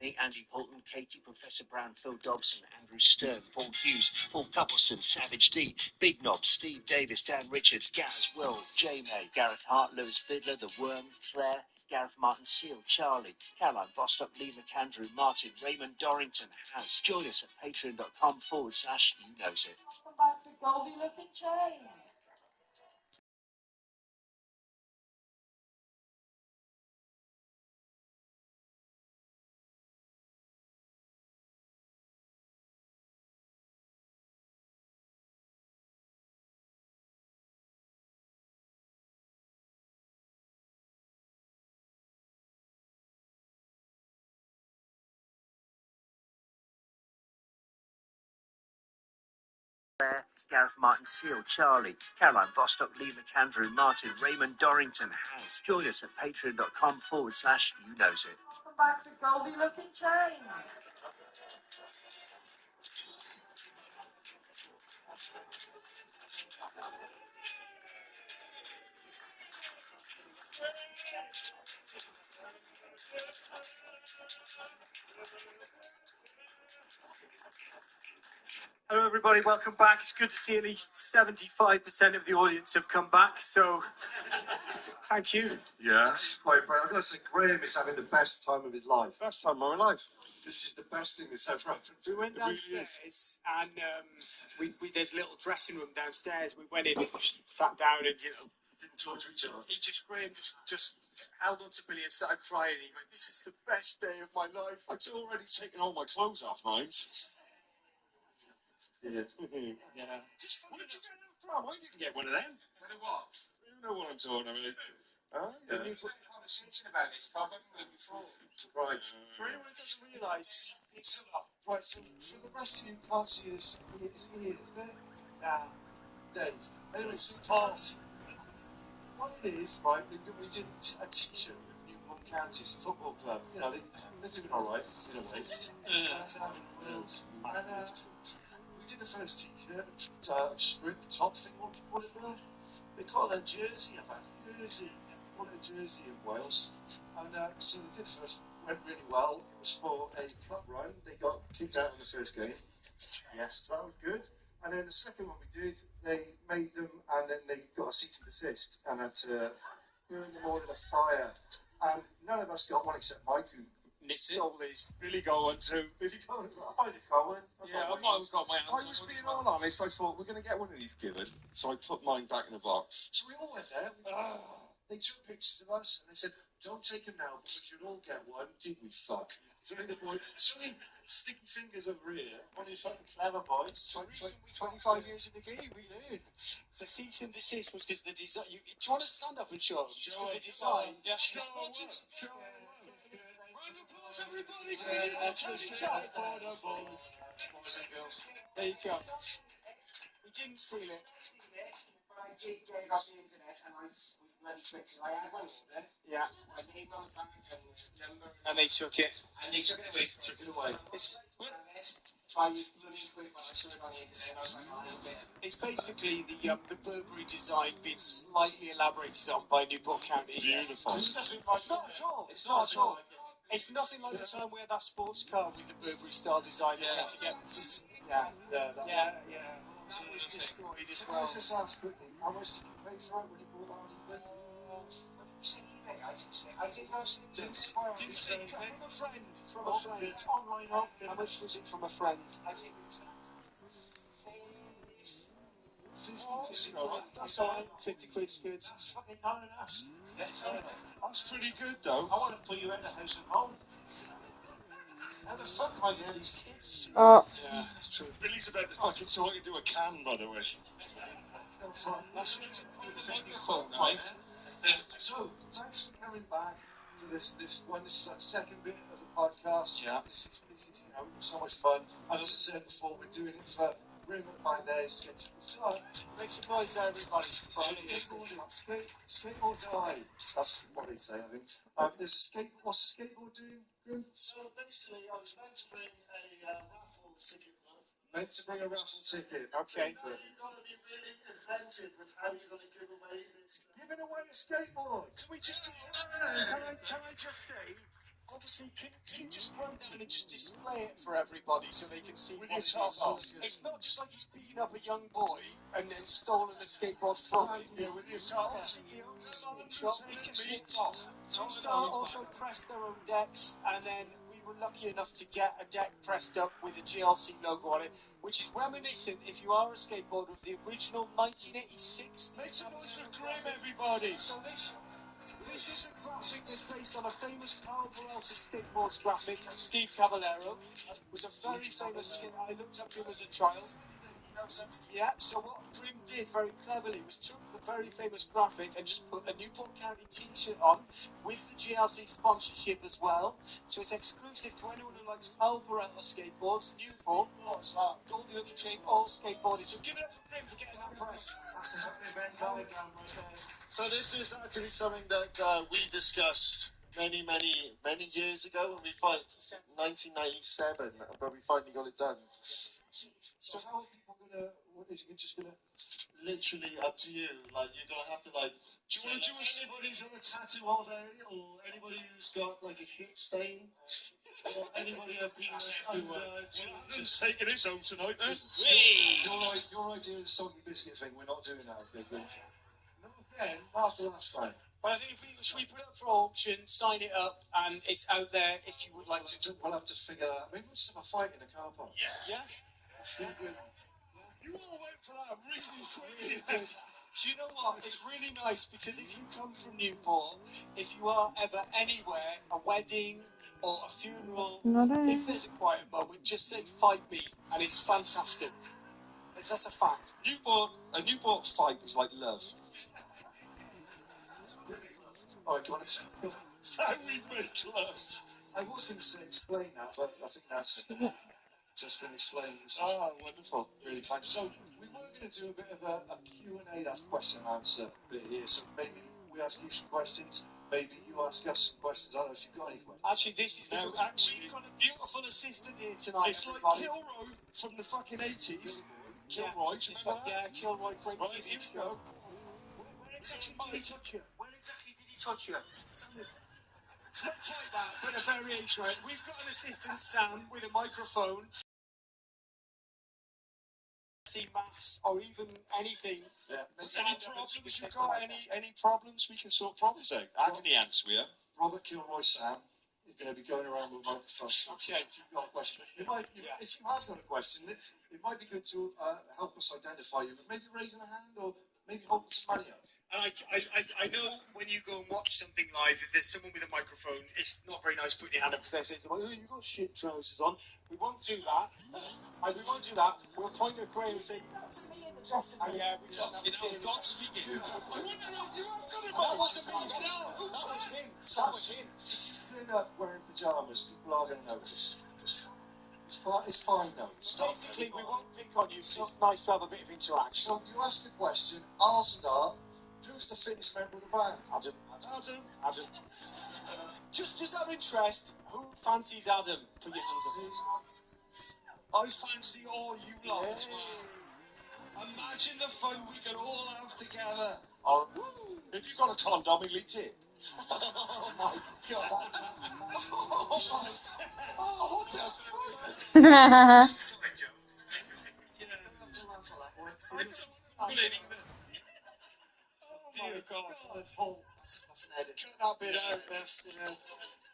Nick, Andy Poulton, Katie, Professor Brown, Phil Dobson, Andrew Stern, Paul Hughes, Paul Coppleston, Savage D, Big Knob, Steve Davis, Dan Richards, Gaz, Will, J May, Gareth Hart, Lewis Fiddler, The Worm, Claire, Gareth Martin Seal, Charlie, Caroline Bostock, Lee McAndrew, Martin, Raymond Dorrington, Has. Join us at patreon.com/you knows it. Welcome back to Goldie Looking Chain. Claire, Gareth Martin Seal, Charlie, Caroline Bostock, Lee McAndrew, Martin, Raymond Dorrington, Has. Join us at patreon.com/you knows it. Welcome back to Goldie Looking Chain. Hello, everybody. Welcome back. It's good to see at least 75% of the audience have come back. So, thank you. Yes, quite brave. I've got to say, Graham is having the best time of his life. Best time of my life. This is the best thing that's ever happened. We went downstairs and there's a little dressing room downstairs. We went in and just sat down and, Didn't talk to each other. Graham just held on to Billy and started crying. He went, "This is the best day of my life." I'd already taken all my clothes off, mate. Yeah. Yeah. Where did you get them from? I didn't get one of them. What it was? You know what I'm talking about. Oh, We yeah. had a conversation about this, Bob, haven't we, before? Right. For anyone who doesn't realise, it's right. So the rest of you can't see this. It's here, isn't it? Dave. Anyway, so Carl, what it is, right, we did a t-shirt with Newport County's football club. You know, they're doing all right, in a way. We did the first t-shirt, strip top thing, what do you call it now? They call it a jersey, about jersey. Call it a jersey in Wales. And so they did the first, went really well. It was for a club run. They got kicked out in the first game. Yes, so that was good. And then the second one we did, they made them, and then they got a cease and desist, and had to burn them all in a fire. And none of us got one except Mike, who stole his. Billy got one too. Billy Cohen. I did Cohen. Yeah, I might have got my hands on one. I was being all honest. I thought, we're going to get one of these given. So I put mine back in the box. So we all went there. They took pictures of us, and they said, "Don't take them now, but we should all get one." Did we fuck? It's only the boy. It's only sticky fingers over here. One of you fucking clever boys. 25 years in the game, we learned. The cease and desist was because the design. Do you want to stand up and show them? Just for the design. Yeah. Show them. Round of applause, everybody, for the Newport County Chap. There you go. We didn't steal it. I did get off the internet and I was bloody quick. So I had one order. Yeah. I gave them back and number. And they took it. And they took it away. Took it away. So I was bloody quick when I saw it on the internet. I was like, oh, a bit. It's basically the Burberry design being slightly elaborated on by Newport County. Beautiful. It's not at all. It's not at all. It's nothing like the time where that sports car with the Burberry style design had to get just Yeah. That was destroyed as Can I well. just ask quickly, how much did you pay for it when you bought that? I did not see Didn't see it from a friend. From a friend. Online auction. How much was it from a friend? I think it was 50 quid. That's all right. 50 quid's good. That's fucking not enough. That's pretty good, though. I want to put you in the house at home. How the fuck am I getting these kids? Oh, Yeah, that's true. Billy's about to fucking talking to a can, by the way. That's right. So, thanks for coming back to this one. This is our second bit of the podcast. Yeah. This is so much fun. And as I said before, we're doing it for Grim by Les. Make some noise there, everybody. Skate or die. That's what they say, I think. There's a skate. What's the skateboard doing, Grim? So basically, I was meant to bring a raffle ticket. Meant to bring a raffle ticket. Okay. You've got to be really inventive with how you're going to give away this. Giving away a skateboard. Can I just say, Obviously, can you just run down and just display it for everybody so they can see what it is? It's not just like he's beating up a young boy and then stolen a skateboard from him. Yeah, with your top. Freestyle also pressed their own decks, and then we were lucky enough to get a deck pressed up with a GLC logo on it, which is reminiscent, if you are a skateboarder, of the original 1986. Make some noise for Grim, everybody. So this is a graphic that's based on a famous Carl Peralta skateboards graphic. Steve Caballero was a very famous skate. I looked up to him as a child. Yeah, so what Grim did very cleverly was took the very famous graphic and just put a Newport County t-shirt on with the GLC sponsorship as well. So it's exclusive to anyone who likes Carl Peralta skateboards, Newport, Goldie Looking Chain, all skateboarding. So give it up for Grim for getting that press. So this is actually something that we discussed many years ago when we 1997, but we finally got it done. So how are people gonna? Is it just gonna? Literally up to you. Like you're gonna have to like. Do you want to do anybody who's got a tattoo holiday, or anybody who's got like a shit stain, or anybody a penis under? Just taking this home tonight, then. Your idea of the soggy biscuit thing. We're not doing that. Okay, not again. After last time. But I think should we put it up for auction, sign it up, and it's out there if you would like to. We'll have to figure that out. Maybe we'll just have a fight in a car park. Yeah? You all went for that really quickly. Do you know what? It's really nice because if you come from Newport, if you are ever anywhere, a wedding or a funeral, if there's a quiet moment, just say "fight me," and it's fantastic. That's a fact. A Newport fight is like love. Alright, do you want to say that's how we make love? I was going to say explain that, but I think that's just been explained. Oh, wonderful. Really kind. So we were going to do a bit of a Q&A, that's question and answer bit here. So maybe we ask you some questions, maybe you ask us some questions. I don't know if you've got any questions. Actually, this is we've got a beautiful assistant here tonight. It's like Kilroy from the fucking 80s. Kilroy, Kilroy, great right, TV here we show. go. Where exactly did he touch you? Where exactly did he touch you? Not quite that, but a variation of it. We've got an assistant, Sam, with a microphone. See maths or even anything. Yeah. Any problems you got? Any problems? We can sort problems out. Agony ants, we are. Robert Kilroy Sam is going to be going around with a microphone. Okay, if you've got a question. If you have got a question, it might be good to help us identify you. Maybe raising a hand or maybe holding some money up. And I know when you go and watch something live, if there's someone with a microphone, it's not very nice putting your hand up because they're saying, "Oh, you've got shit trousers on." We won't do that. We won't do that. We'll point at Graham and say, "That's me in the dressing room." Yeah, we've done that. God speaking. That wasn't me. No, that was him. That was him. If you're not wearing pyjamas, people are going to notice. It's fine though. Basically, we won't pick on you, so it's nice to have a bit of interaction. So you ask a question, I'll start. Who's the fittest member of the band? Adam. Just out of interest, who fancies Adam? Put your hands up. I fancy all you lot as well. Imagine the fun we could all have together. Oh, if you've got a condom, he'll eat it. Oh my God. Oh, what the fuck? Inside joke. Dear God, that's an edit. cut that bit out, best.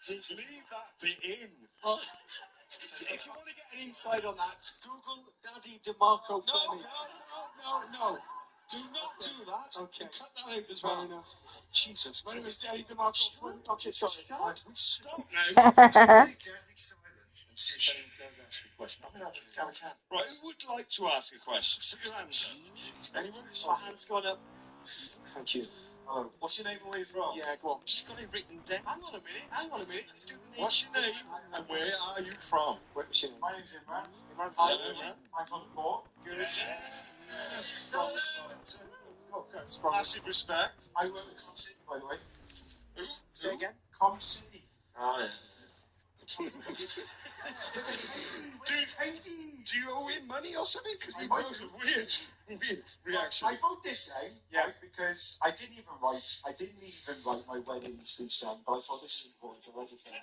Leave that bit in. If you want to get an insight on that, Google Daddy DeMarco Fleming. No. Do not do that. Okay. Cut that out as well. Fair enough. Jesus My name is Christ. Daddy DeMarco Fleming. Okay, sorry. Stop now. Deadly silent and see if anyone can ask a question. I'm going to have a count. Right, who would like to ask a question? Put your hands up. Anyone? My hand's gone up. Thank you. Hello. What's your name and where you from? Yeah, go on. She's got it written down. Hang on a minute. Let's do the name. What's your name and where are you from? What's your name? My name's Imran. Imran. I'm from the port. Good. Massive respect. I work at Com City, by the way. Who? Say again. Com City. Oh, yeah. Do you owe him money or something? Because he knows a weird reaction. I wrote this down, right, because I didn't even write my wedding speech down, but I thought this is important to write it down.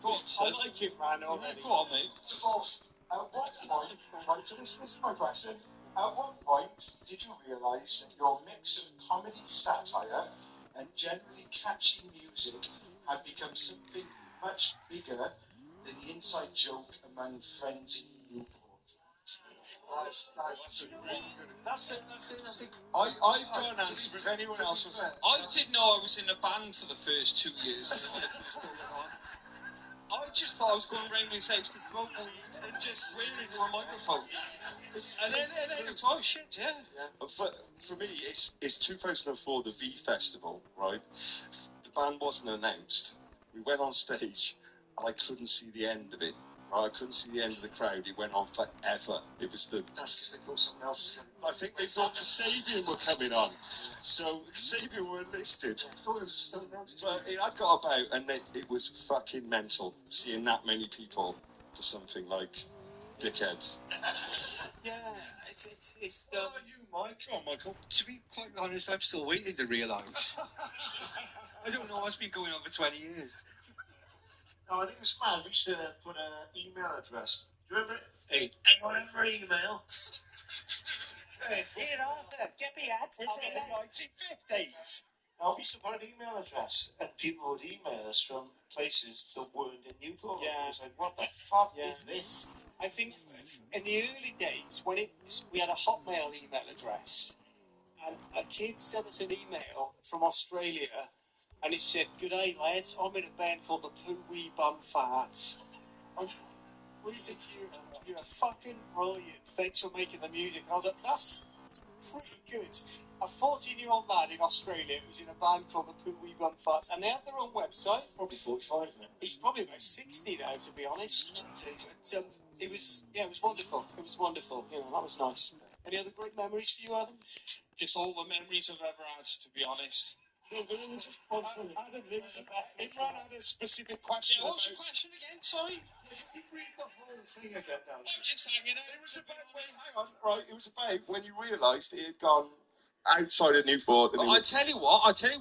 Go on, I like it, man. Already. Go on, mate. Divorce. At what point, right, so this is my question. At what point did you realise that your mix of comedy, satire, and generally catchy music had become something much bigger than the inside joke among friends in Newport? That's a really good. That's it. I've got an answer if anyone else was. I didn't know I was in a band for the first 2 years. I just thought I was going around with sex to smoke weed and just swearing to a microphone. And then it was, oh shit, yeah. For me, it's 2004, the V Festival, right? The band wasn't announced. We went on stage, and I couldn't see the end of it. Right? I couldn't see the end of the crowd. It went on forever. It was the. That's because they thought something else was going to. I think they thought Kasabian were coming on, so Kasabian were enlisted. I thought it was Stone Roses. But I got about, and it was fucking mental seeing that many people for something like dickheads. Yeah, it's What about you, Mike? Come on, Michael. To be quite honest, I'm still waiting to realise. I don't know what's been going on for 20 years. No, I think it's mad. We should put an email address. Do you remember? Hey, anyone ever email? Here, Arthur, get me out. It's in the 1950s. No, we used to put an email address, and people would email us from places that weren't in Newport. Yeah. It was like, what the fuck Yeah. is this? I think in the early days, when we had a Hotmail email address, and a kid sent us an email from Australia, and it said, "Good day, lads. I'm in a band called the Poo Wee Bum Farts. We think you're fucking brilliant. Thanks for making the music." And I was like, that's pretty good. A 14-year-old lad in Australia who's in a band called the Poo Wee Bum Farts, and they have their own website. Probably 45 now. He's probably about 60 now, to be honest. But it was wonderful. It was wonderful. You know, that was nice. Any other great memories for you, Adam? Just all the memories I've ever had, to be honest. No, but it was just fun. Adam, Imran had a specific question. Yeah, what was your question again? Sorry? You read the whole thing again now. I'm just hanging out. It was about, it was about when you realised it had gone outside of Newport. But I tell you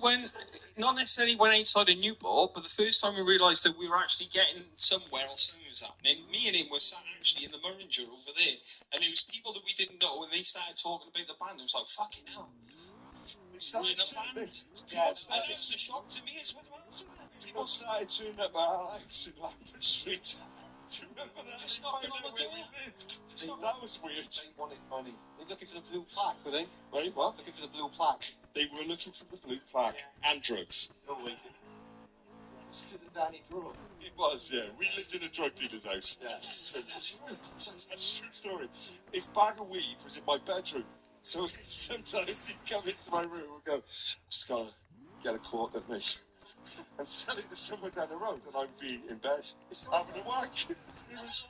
when, not necessarily when outside of Newport, but the first time we realised that we were actually getting somewhere or something was happening, me and him were sat actually in the Murringer over there, and there was people that we didn't know, and they started talking about the band. It was like, fucking hell. We're in a band. Yeah, And it was a shock to me as well. People started turning up our house in Lambert Street. Do you remember that? Just knocking on the Where door. we lived. That was weird. They wanted money. they're looking for the blue plaque, were they? Wait, what? Looking for the blue plaque. They were looking for the blue plaque and drugs. No waiting. This is the Danny Draw. It was, yeah. We lived in a drug dealer's house. Yeah, It's true. That's a true story. His bag of weed was in my bedroom. So sometimes he'd come into my room and go, just gotta get a quart of this and sell it to someone down the road, and I'd be in bed having a wank. It was,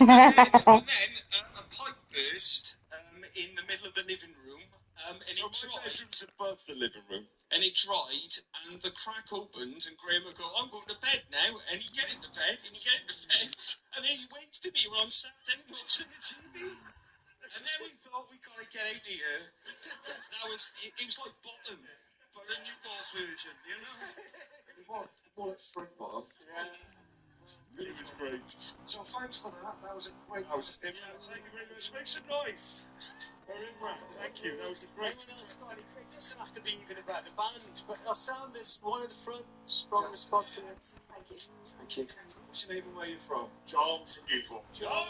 And then a pipe burst in the middle of the living room, and so it my dried. bedroom's above the living room. And it dried, and the crack opened, and Graham would go, "I'm going to bed now," and he'd get into bed, and then he waves to me when I'm sat down watching the TV. And then we thought, we got to get out of here. It was like Bottom, but a Newport version, you know? More like Frank Bottom. Yeah. It was great. So thanks for that. That was a great. That was thank you very much. Make some noise. Thank you. That was a great. Everyone else got it. It doesn't have to be even about the band, but our sound is one at the front. Strong response to it. Thank you. Thank you. What's your name and where you're from? John from Newport. John.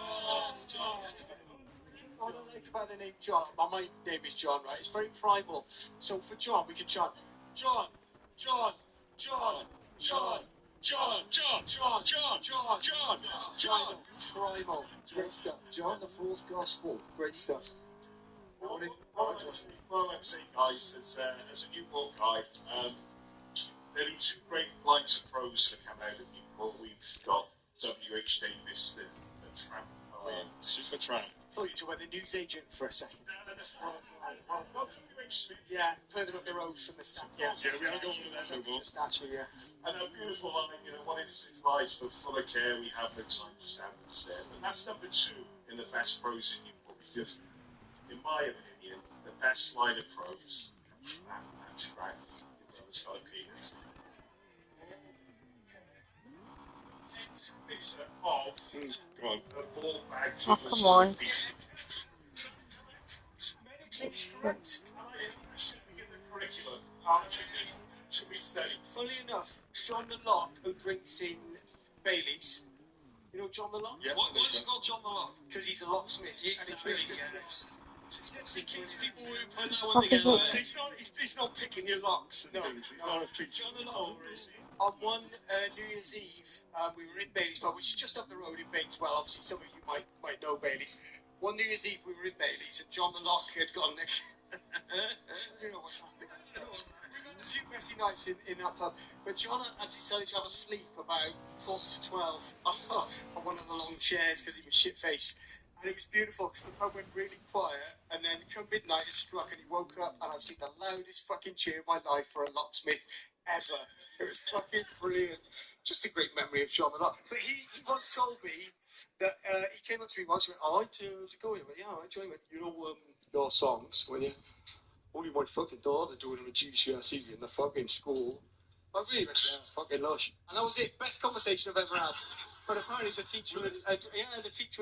What I like about the name John, my name is John, right? It's very primal. So for John, we can chant John, John, John, John, John, John, John, John, John, John, John. Primal. Great stuff. John, the fourth gospel. Great stuff. What I'd say, guys, as a Newport guy, nearly 2 great lines of prose that come out of Newport. We've got W.H. Davis, the Tramp poet, Super Tramp. I thought you were the news agent for a second. Not W.H. Smith. Yeah, further up the road from the statue. Yeah, we haven't gone to that no more. The statue, yeah. And a beautiful line, what is his life for full of care, we have no time to stand and stare. And that's number 2 in the best prose in Newport, because, in my opinion, the best line of prose comes from that track. It's got a penis. picture of go on. A ball bag. Oh, come on. Medical's correct. And I think that should be in the curriculum. Oh, I think that should be studied. Funny enough, John the Lock, who drinks in Baileys, you know John the Lock? Yeah. Why is it called John the Lock? Because he's a locksmith. Yeah, exactly. He keeps people who put that one Fucking together. good. He's not picking your locks and No, things. He's not a preacher. John the Lock. On one New Year's Eve, we were in Baileys, but which is just up the road in Baines-Well. Obviously, some of you might know Baileys. One New Year's Eve, we were in Baileys, and John the Lock had gone next. You know what's happening. We've had a few messy nights in that pub, but John had decided to have a sleep about 11:45 on one of the long chairs because he was shit-faced. And it was beautiful because the pub went really quiet, and then come midnight it struck, and he woke up, and I've seen the loudest fucking cheer of my life for a locksmith ever. It was fucking brilliant. Just a great memory of John the Lock. But he once told me that he came up to me once and went, "I like to go in." I went, "Yeah, I enjoy it. You know your songs when you only my fucking daughter doing a GCSE in the fucking school." I really went, "Yeah, fucking lush." And that was it. Best conversation I've ever had. But apparently the teacher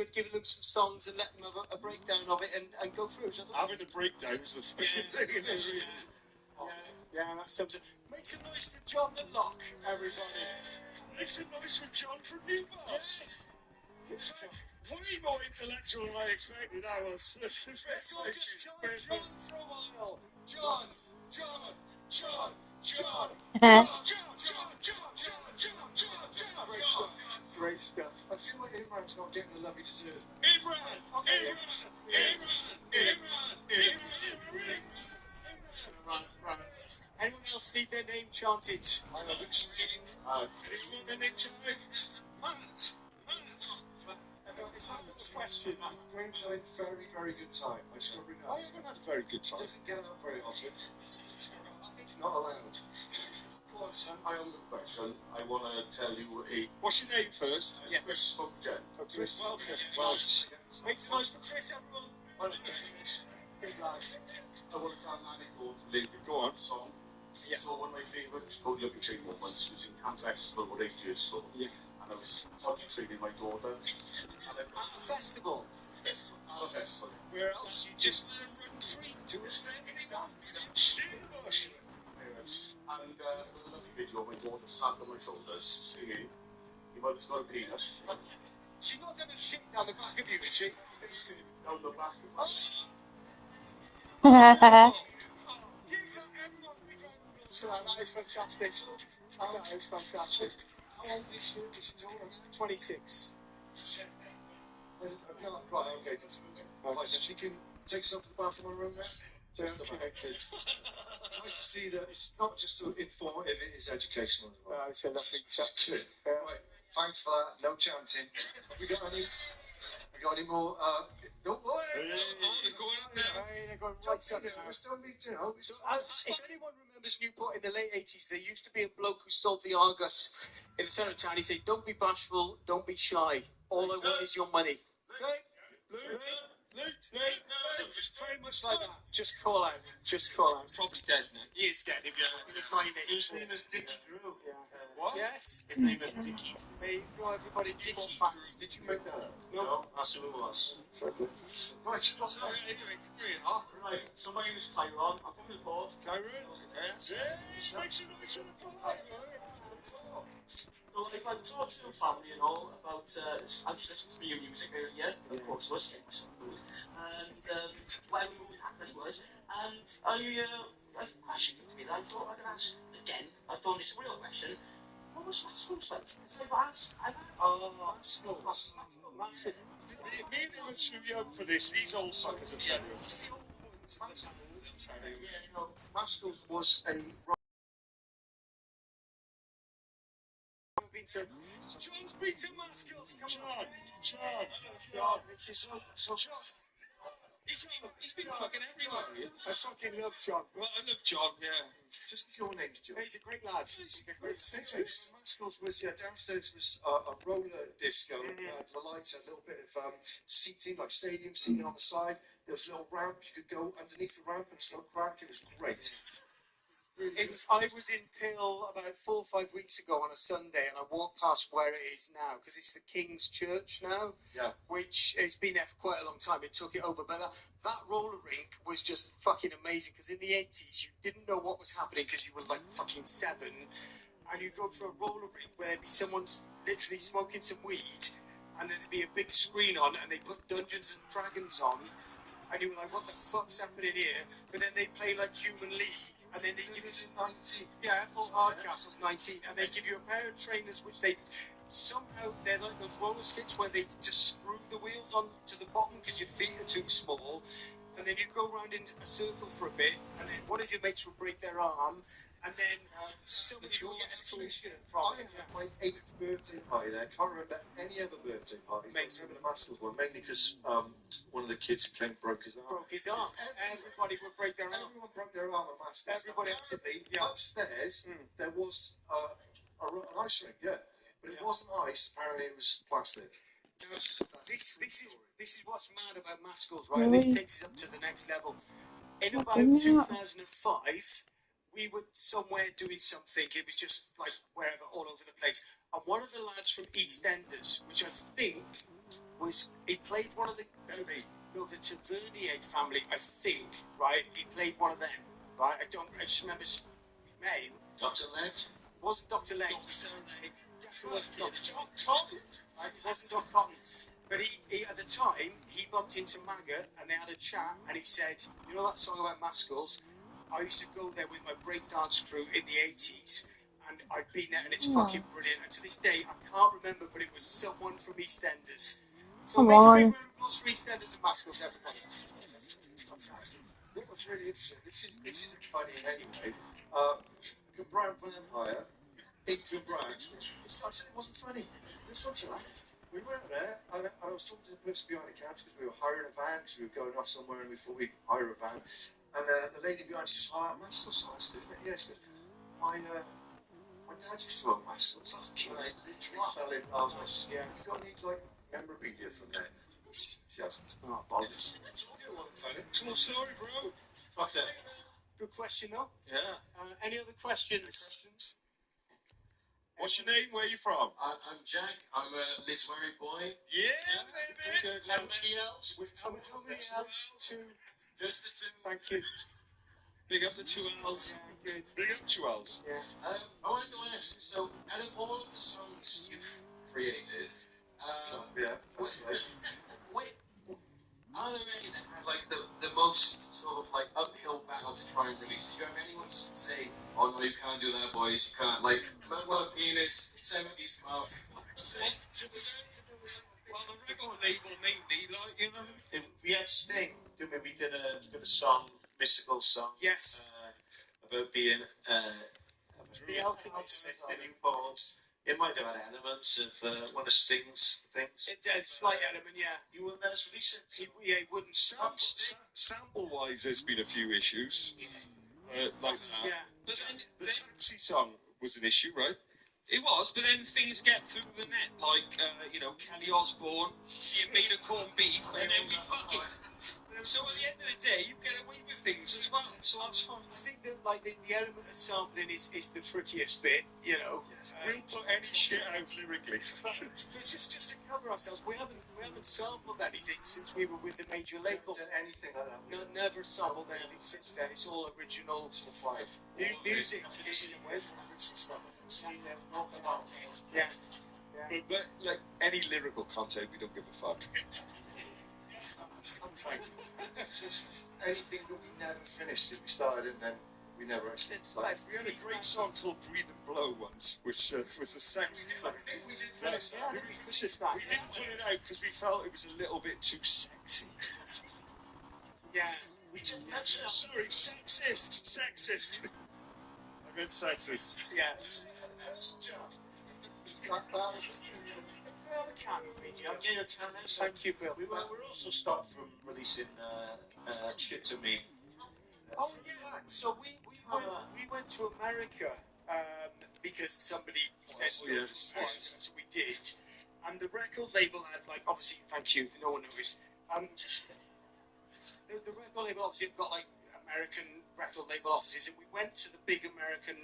had given them some songs and let them have a breakdown of it and go through it. Having a breakdown is the fucking thing, isn't it, really? Yeah, that sums it. Make some noise for John the Lock, everybody. Make some noise for John from Newcastle. Yes. Way more intellectual than I expected. That was. Let's all just John for a while. John. Great stuff. I feel like Imran's not getting the love he deserves. Imran. Right. Anyone else need their name chanted? I love it. Anyone their name chanted? Matt. It's not a question. Graham's had a very, very good time. I discovered I haven't had a very good time. doesn't get out very often. It's not allowed. Go on, son. I am the question. I want to tell you What's your name first? It's Chris from Jen. Chris. Welcome. Make some noise for Chris, everyone. Well, big lad. I want to tell an anecdote related to Go on. song. Yeah. So one of my favourite Cody Up Chain moments was in Camp Festival about 8 years ago. Yeah. And I was potty training my daughter. And At a festival. at a festival. Where else? You just let him run free to his family wants. And with a lovely video, my daughter sat on my shoulders singing, "Your mother's got a penis." She's not done a shit down the back of you, is she? It's down the back of my Give that everyone a big round of applause for that. That is fantastic. That is fantastic. How old is she? Is she older? 26. No, right, okay, that's okay. Right, so she can take herself to the bathroom in her room now? Just about, kid. I like to see that it's not just informative, it is educational as well. It's a lovely touch. Right, thanks for that. No chanting. Have we got any more? Don't worry. They're going up now. They're going right up now. Don't be, you know. If anyone remembers Newport in the late 80s, there used to be a bloke who sold the Argus in the centre of town. He said, "Don't be bashful, don't be shy. All I want is your money." Right? Just very much like that. Just call out. Probably dead now. He is dead. He's not in it. His name is Dickie Drew. Yeah. What? Yes. His name is Dickie. There you go, everybody. Dickie Facts. Drew. Did you make that up? No. That's who it was. Right, stop So, there. anyway, carrying on. Right, so my name is Tyrone. I'm from the port. Kyron? Yeah, make some noise for the port. So if I talk to family and all about, I was listening to your music earlier, of course was, and when we were happening was, and a question to me that I thought I could ask again. I thought it's a real question. What was Matsville's like? Because I've asked. Massive. Me and him are too young for this. These old suckers are telling us. Maskell's was a John's been to Maskell's. Come on. John. This is so John. He's been fucking everywhere. I fucking love John. Well, I love John, yeah. just as your name's John. He's a great lad. Maskell's was downstairs was a roller disco. The lights had a little bit of seating, like stadium seating on the side. There was a little ramp. You could go underneath the ramp and smoke crack. It was great. I was in Pill about 4 or 5 weeks ago on a Sunday, and I walked past where it is now because it's the King's Church now. Yeah. Which has been there for quite a long time. It took it over, but that roller rink was just fucking amazing because in the 80s you didn't know what was happening because you were like fucking 7, and you'd go to a roller rink where there'd be someone literally smoking some weed, and there'd be a big screen on, and they put Dungeons and Dragons on. And you were like, what the fuck's happening here? But then they play like Human League, and then they give you 19. Yeah, Apple Hardcastle's 19, and they give you a pair of trainers which they somehow they're like those roller skates where they just screw the wheels on to the bottom because your feet are too small, and then you go around in a circle for a bit, and then one of your mates will break their arm, and then somebody will get a t-shirt from it. My 8th birthday party there. I can't remember any other birthday party. Makes him the Maskell's one, mainly because one of the kids who came broke his arm. Everybody would break their arm. Everyone broke their arm at Maskell's. Everybody had to be. Yeah. Upstairs, there was an ice rink, yeah. But it wasn't ice, apparently it was plastic. This is what's mad about Maskell's, right? And this takes us up to the next level. In about 2005, we were somewhere doing something. It was just like wherever, all over the place. And one of the lads from EastEnders, which I think was, he played one of the Tavernier family, I think, right? He played one of them, right? I just remember his name. Dr. Leg? It wasn't Dr. Leg. Dr. Leg. Definitely wasn't Dr. Cotton. Right? It wasn't Dr. Cotton. But he at the time, he bumped into Maggot and they had a chat and he said, you know that song about Maskell's? I used to go there with my breakdance crew in the 80s and I've been there and it's fucking brilliant. And to this day, I can't remember, but it was someone from EastEnders. So make a big round of applause for EastEnders and Maskell's, everybody. Fantastic. What was really interesting, this isn't funny in any way. Cabran Van Hire, in Cabran, I said it wasn't funny. This one's right. We went there, and I was talking to the person behind the counter because we were hiring a van, because we were going off somewhere and we thought we'd hire a van. And the lady behind us goes, Maskell's, so that's good, isn't it? Yes, but my dad used to own Maskell's. And I literally fell in love. I said, yeah, you got any, like, memorabilia from there? She hasn't. Oh, bollocks. Cool story, bro. Fuck that. Good question, though. Yeah. Any other questions? What's your name? Where are you from? I'm Jack. I'm a Liswari boy. Yeah, baby. Good. How many else? How many else? 2. Just the 2. Thank you. Big up the 2 L's. Yeah, good. Big up 2 L's. Yeah. I wanted to ask, so out of all of the songs you've created, are there any that had like the most sort of like uphill battle to try and release? Do you have anyone say, oh no, you can't do that, boys, you can't, like, Man Well Penis, 70s Muff? Well, the record label mainly, like, you know, we had Sting, didn't we? We did a song, mystical song. Yes. About being The Alchemist. the new chords. It might have had elements of one of Sting's things. It did, slight element, yeah. You wouldn't let us release it. He wouldn't. Sample-wise, there's been a few issues. Like that. Yeah. But then the Taxi song was an issue, right? It was, but then things get through the net, like, Kelly Osbourne, you made a corned beef, and then we fuck it. So at the end of the day, you get away with things as well, so that's fine. I think that, like, the element of sampling is the trickiest bit, you know. We'll put any shit out lyrically. Just to cover ourselves, we haven't sampled anything since we were with the major label. Anything like that. No, never sampled anything since then. It's all original. Music in a way. Yeah. But like any lyrical content, we don't give a fuck. I'm trying. Anything that we never finished, we started and then we never actually. We had a great song called "Breathe and Blow" once, which was a sexy song. We did finish that. We didn't put it out because we felt it was a little bit too sexy. Yeah. We didn't. Sorry, sexist. I meant sexist. Yeah. Thank you, Bill. We were also stopped from releasing Shit to Me. Oh yeah. So we went to America because somebody said yes. once, so we did. And the record label had, like, obviously, thank you, no one knows. The record label obviously got like American record label offices, and we went to the big American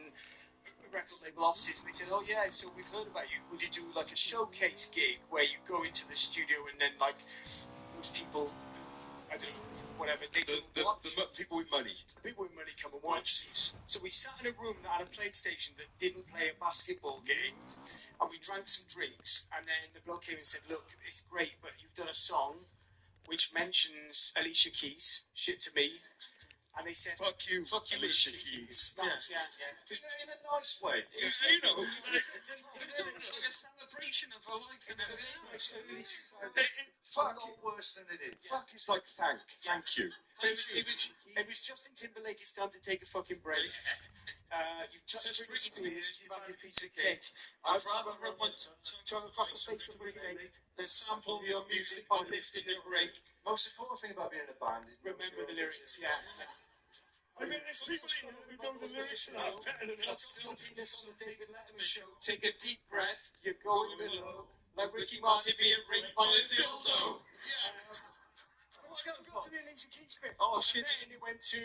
record label offices, and they said, "Oh yeah, so we've heard about you. Would you do like a showcase gig where you go into the studio and then like those people, I don't know, whatever, they The people with money. people with money come and watch these." So we sat in a room that had a PlayStation that didn't play a basketball game, and we drank some drinks, and then the bloke came and said, "Look, it's great, but you've done a song which mentions Alicia Keys, Shit to Me." And they said, Fuck you, Alicia Keys. Yeah. In a nice way. It's like a celebration of her life and everything else. It's a lot worse than it is. Fuck is like thank you. It was Justin Timberlake. It's time to take a fucking break. You've touched Britney Spears. You've had your piece of cake. I'd rather rub my tongue across the face of Britney than sample your music by lifting the rake. Most important thing about being in a band is Remember the lyrics, yeah. I mean, there's people here who know the lyrics to that better than us. Silkiness on the David Letterman show. Take a deep breath. You're going below. Like Ricky Martin being raped by a dildo. So go to the Alicia Keys bit. Oh shit! And it went to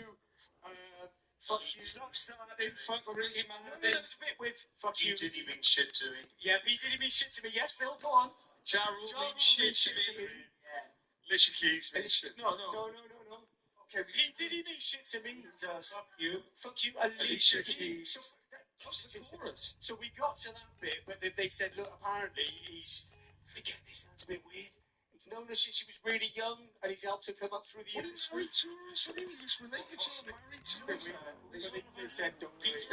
fuck you. Stop starting. Fuck Ricky Martin. There was a bit with fuck you. P. Diddy mean shit to me. Yeah, P. Diddy mean shit to me. Yes, Bill, go on. Ja Rule means shit to me. Alicia Keys means shit. No. Okay, P. Diddy mean shit to me. He does. Fuck you, Alicia Keys. That's the chorus. So we got to that bit, but they said, look, apparently he's. Again, this sounds a bit weird. He's known her since she was really young, and he's helped her come up through the industry. He was related to her, married to her. They said, don't do it.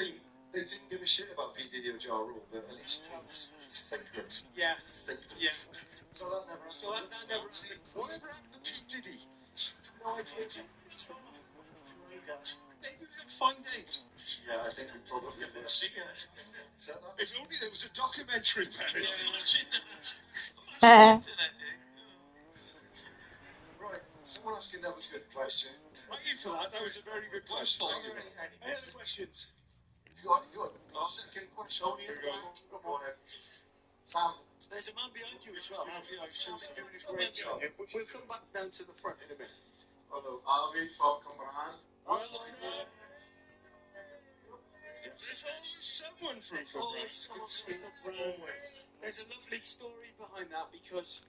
They didn't give a shit about P. Diddy or Ja Rule, but Alicia Keys sacred. Yeah. So that never happened. Whatever happened to P. Diddy? No idea. Maybe we could find out. Yeah, I think we probably will see it. Is that If only there was a documentary about it. Imagine Uh, Right, someone asking that was a good question. Thank you for that. That was a very good question. Any other questions? You got a second question. Come on, Sam. There's a man behind you as well. Sam's doing a great job. We'll come back down to the front in a minute. Hello, Alvin from Cumberland. There's always someone from Cumberland. There's a lovely story behind that because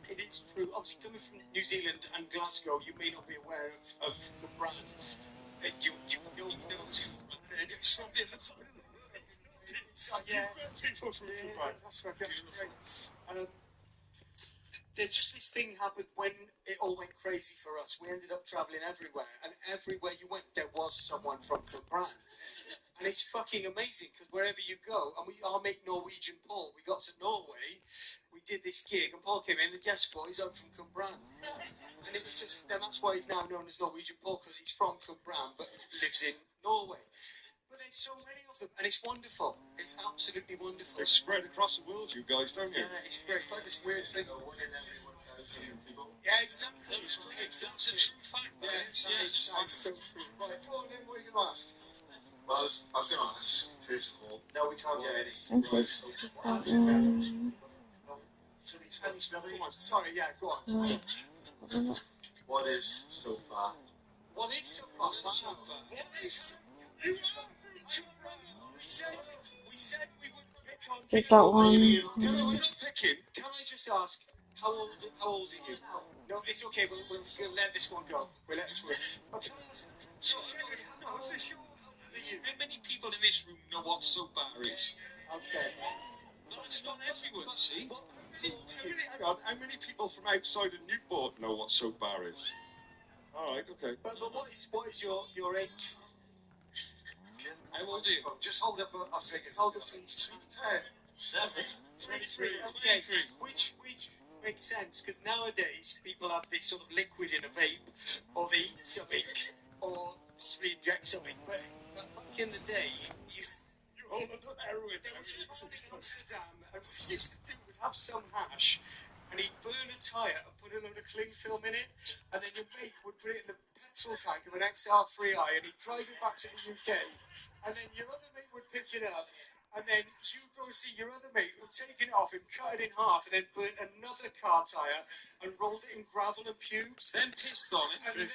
it is true. Obviously, coming from New Zealand and Glasgow, you may not be aware of the brand. You know, it's from the other side of the world. Yeah, People from Cumberland. that's right. That's great. There's just this thing happened when it all went crazy for us. We ended up travelling everywhere, and everywhere you went, there was someone from Cumberland. And it's fucking amazing because wherever you go, and our mate Norwegian Paul, we got to Norway, we did this gig, and Paul came in, and guess what? He's up from Cumberland. And it was just, and that's why he's now known as Norwegian Paul, because he's from Cumberland but lives in Norway. But there's so many of them, and it's wonderful. It's absolutely wonderful. They spread across the world, you guys, don't you? Yeah, it's great. It's like this weird thing. One in every 1,000 people. Yeah, exactly. That's a true fact. Yeah, it's so true. Right, go on then, what are you going to ask? Well, I was going to ask, first of all, No, we can't get any. Come on, sorry, yeah, go on. what is so far? What is so far? What is we said we would pick on Just that one. Can I just ask, how old are you? No, it's okay, we'll let this one go. We'll let this one go. Okay. How many people in this room know what soap bar is? Okay. That's not everyone, see? Hang on, how many people from outside of Newport know what soap bar is? Alright, okay. But what is your age? How old are you? Just hold up a figure. Hold up 10. 7. 23. Okay. Which makes sense, because nowadays people have this sort of liquid in a vape, or they eat something, or possibly inject something. But back in the day, you hold up heroin. There was a man in Amsterdam, and what he used to do was have some hash, and he'd burn a tyre and put a load of cling film in it, and then your mate would put it in the petrol tank of an XR3i, and he'd drive it back to the UK, and then your other mate would pick it up, And then you go and see your other mate who'd taken it off him, cut it in half, and then burnt another car tyre and rolled it in gravel and pubes. Then pissed on it. And then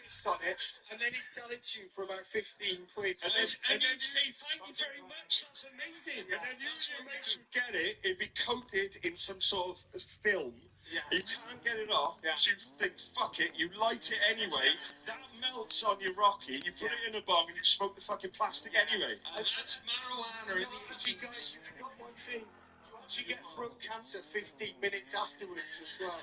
pissed on it. And then he'd sell it to you for about 15 quid. And then you'd say, thank you very much, that's amazing. And then you and your mates would get it, it'd be coated in some sort of film. Yeah. You can't get it off, Yeah. so you think, fuck it, you light it anyway, that melts on your rocky, you put it in a bong and you smoke the fucking plastic anyway. And that's marijuana in the You 80s. got one thing. You actually get throat cancer 15 minutes afterwards as well.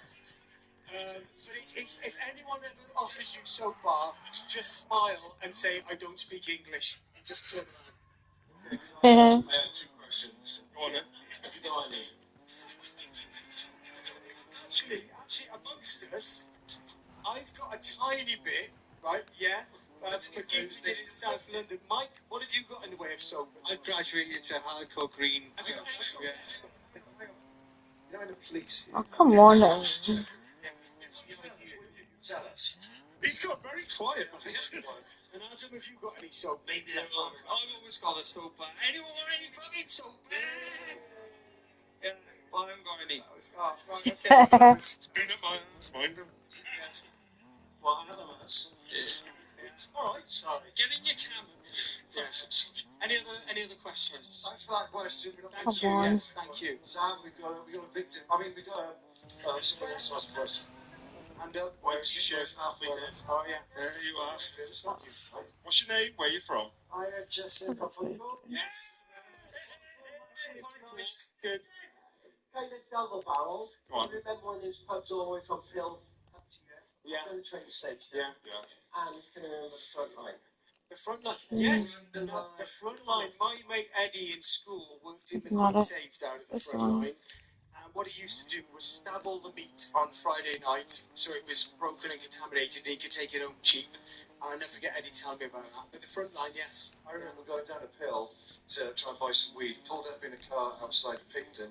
But it's, if anyone ever offers you soap bar, just smile and say, I don't speak English. Just turn around. Yeah. I have 2 questions. Go on then. Have you got any? Actually, amongst us, I've got a tiny bit, right? Yeah. But you did it in South London. Mike, what have you got in the way of soap? I graduated to hardcore green. Have you got any soap? Yeah. You know, the police. Oh, come on. Then. Tell us. He's got very quiet, man. And Adam, have you got any soap? Maybe that's not. I've always got a soap bar. Anyone want any fucking soap bar? Yeah, well, I haven't got any. Oh, right, okay. It's peanut miles, mind them. Well, another one. All right, sorry. Get in your camp. Yes. Any other questions? Thanks for that question. Thank you. on. Yes, thank you. Sam, we've got a victim. I mean, we've got a somebody else asked a question. And Wait, shares halfway there. oh yeah. There you are. It's not you. What's your name? Where are you from? I just said football. Yes. Good. Kind of double barreled. Go on. Remember when there's pubs all the way from Hill up to here? Yeah. Go to the train station. Yeah. Yeah. And can you remember the front line? The front line. Yes. The front line. My mate Eddie in school worked in the Not coin a- safe down at the this front one. line. And what he used to do was stab all the meat on Friday night so it was broken and contaminated and he could take it home cheap. I'll never forget Eddie telling me about that. But the front line, yes. I remember going down a hill to try and buy some weed. Pulled up in a car outside Picton,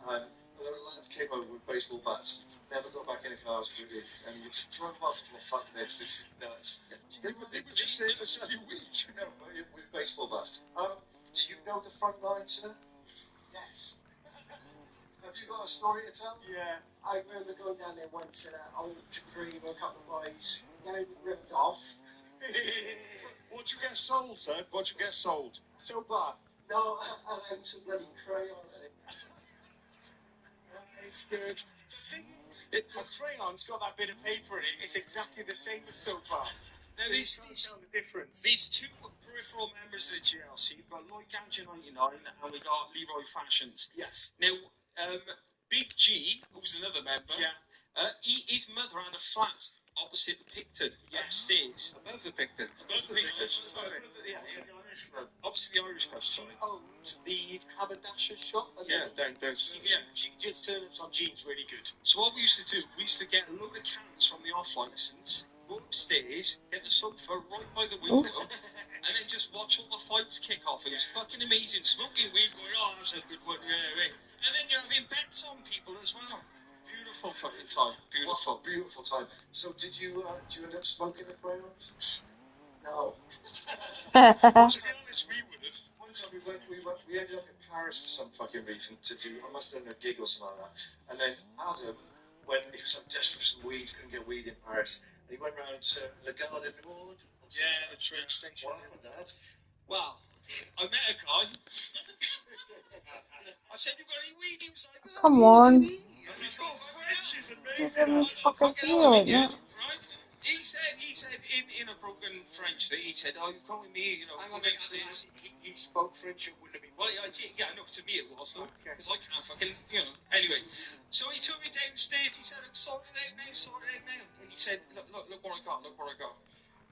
and a lot of lads came over with baseball bats. Never got back in a car, and you just drove off and thought, fucking this is nuts. They were just there to sell you weed. No, with baseball bats. Do you know the front line, sir? Yes. Have you got a story to tell? Yeah. I remember going down there once and old Capri with a couple of boys getting ripped off. What'd you get sold, sir? What'd you get sold? So bar. No, I had some bloody crayon. It's good. The thing is, a crayon's got that bit of paper in it. It's exactly the same as soap bar. Now, So you these, can't tell the difference. these 2 peripheral members of the GLC, we've got Lloyd Gadget 99 and we got Leroy Fashions. Yes. Now, Big G, who's another member, Yeah. his mother had a flat opposite the Picton, upstairs, above the Picton. Above the Picton. Yeah, opposite the Irish Club, sorry. Owned the haberdasher's shop. Yeah, down. Yeah. She turnips on jeans really good. So what we used to do, we used to get a load of cans from the off license, go upstairs, get the sofa right by the window, and then just watch all the fights kick off. It was fucking amazing. Smoking weed, going, oh, that's a good one, yeah. And then you're having bets on people as well. Beautiful fucking time. Beautiful. What a beautiful time. So did you end up smoking the crayons? No. To be honest, we would have. One time we ended up in Paris for some fucking reason to do, I must have done a gig or something like that. And then Adam, when he was desperate for some weed, couldn't get weed in Paris, and he went round to Le Garde in New Orleans. Yeah, the train station. What happened, Dad? Well, I met a guy. I said, you got any weed? He was like, oh, Come on. She's He's amazing. in fucking feeling it. Right? He said in a broken French that he said, oh, you come with me, you know, Hang come on a minute. upstairs. He spoke French. It wouldn't have been. Well, I did, yeah, no, to me it was, Okay. because I can't fucking, you know. Anyway, so he took me downstairs, he said, I'm sorting it out now. And he said, look what I got.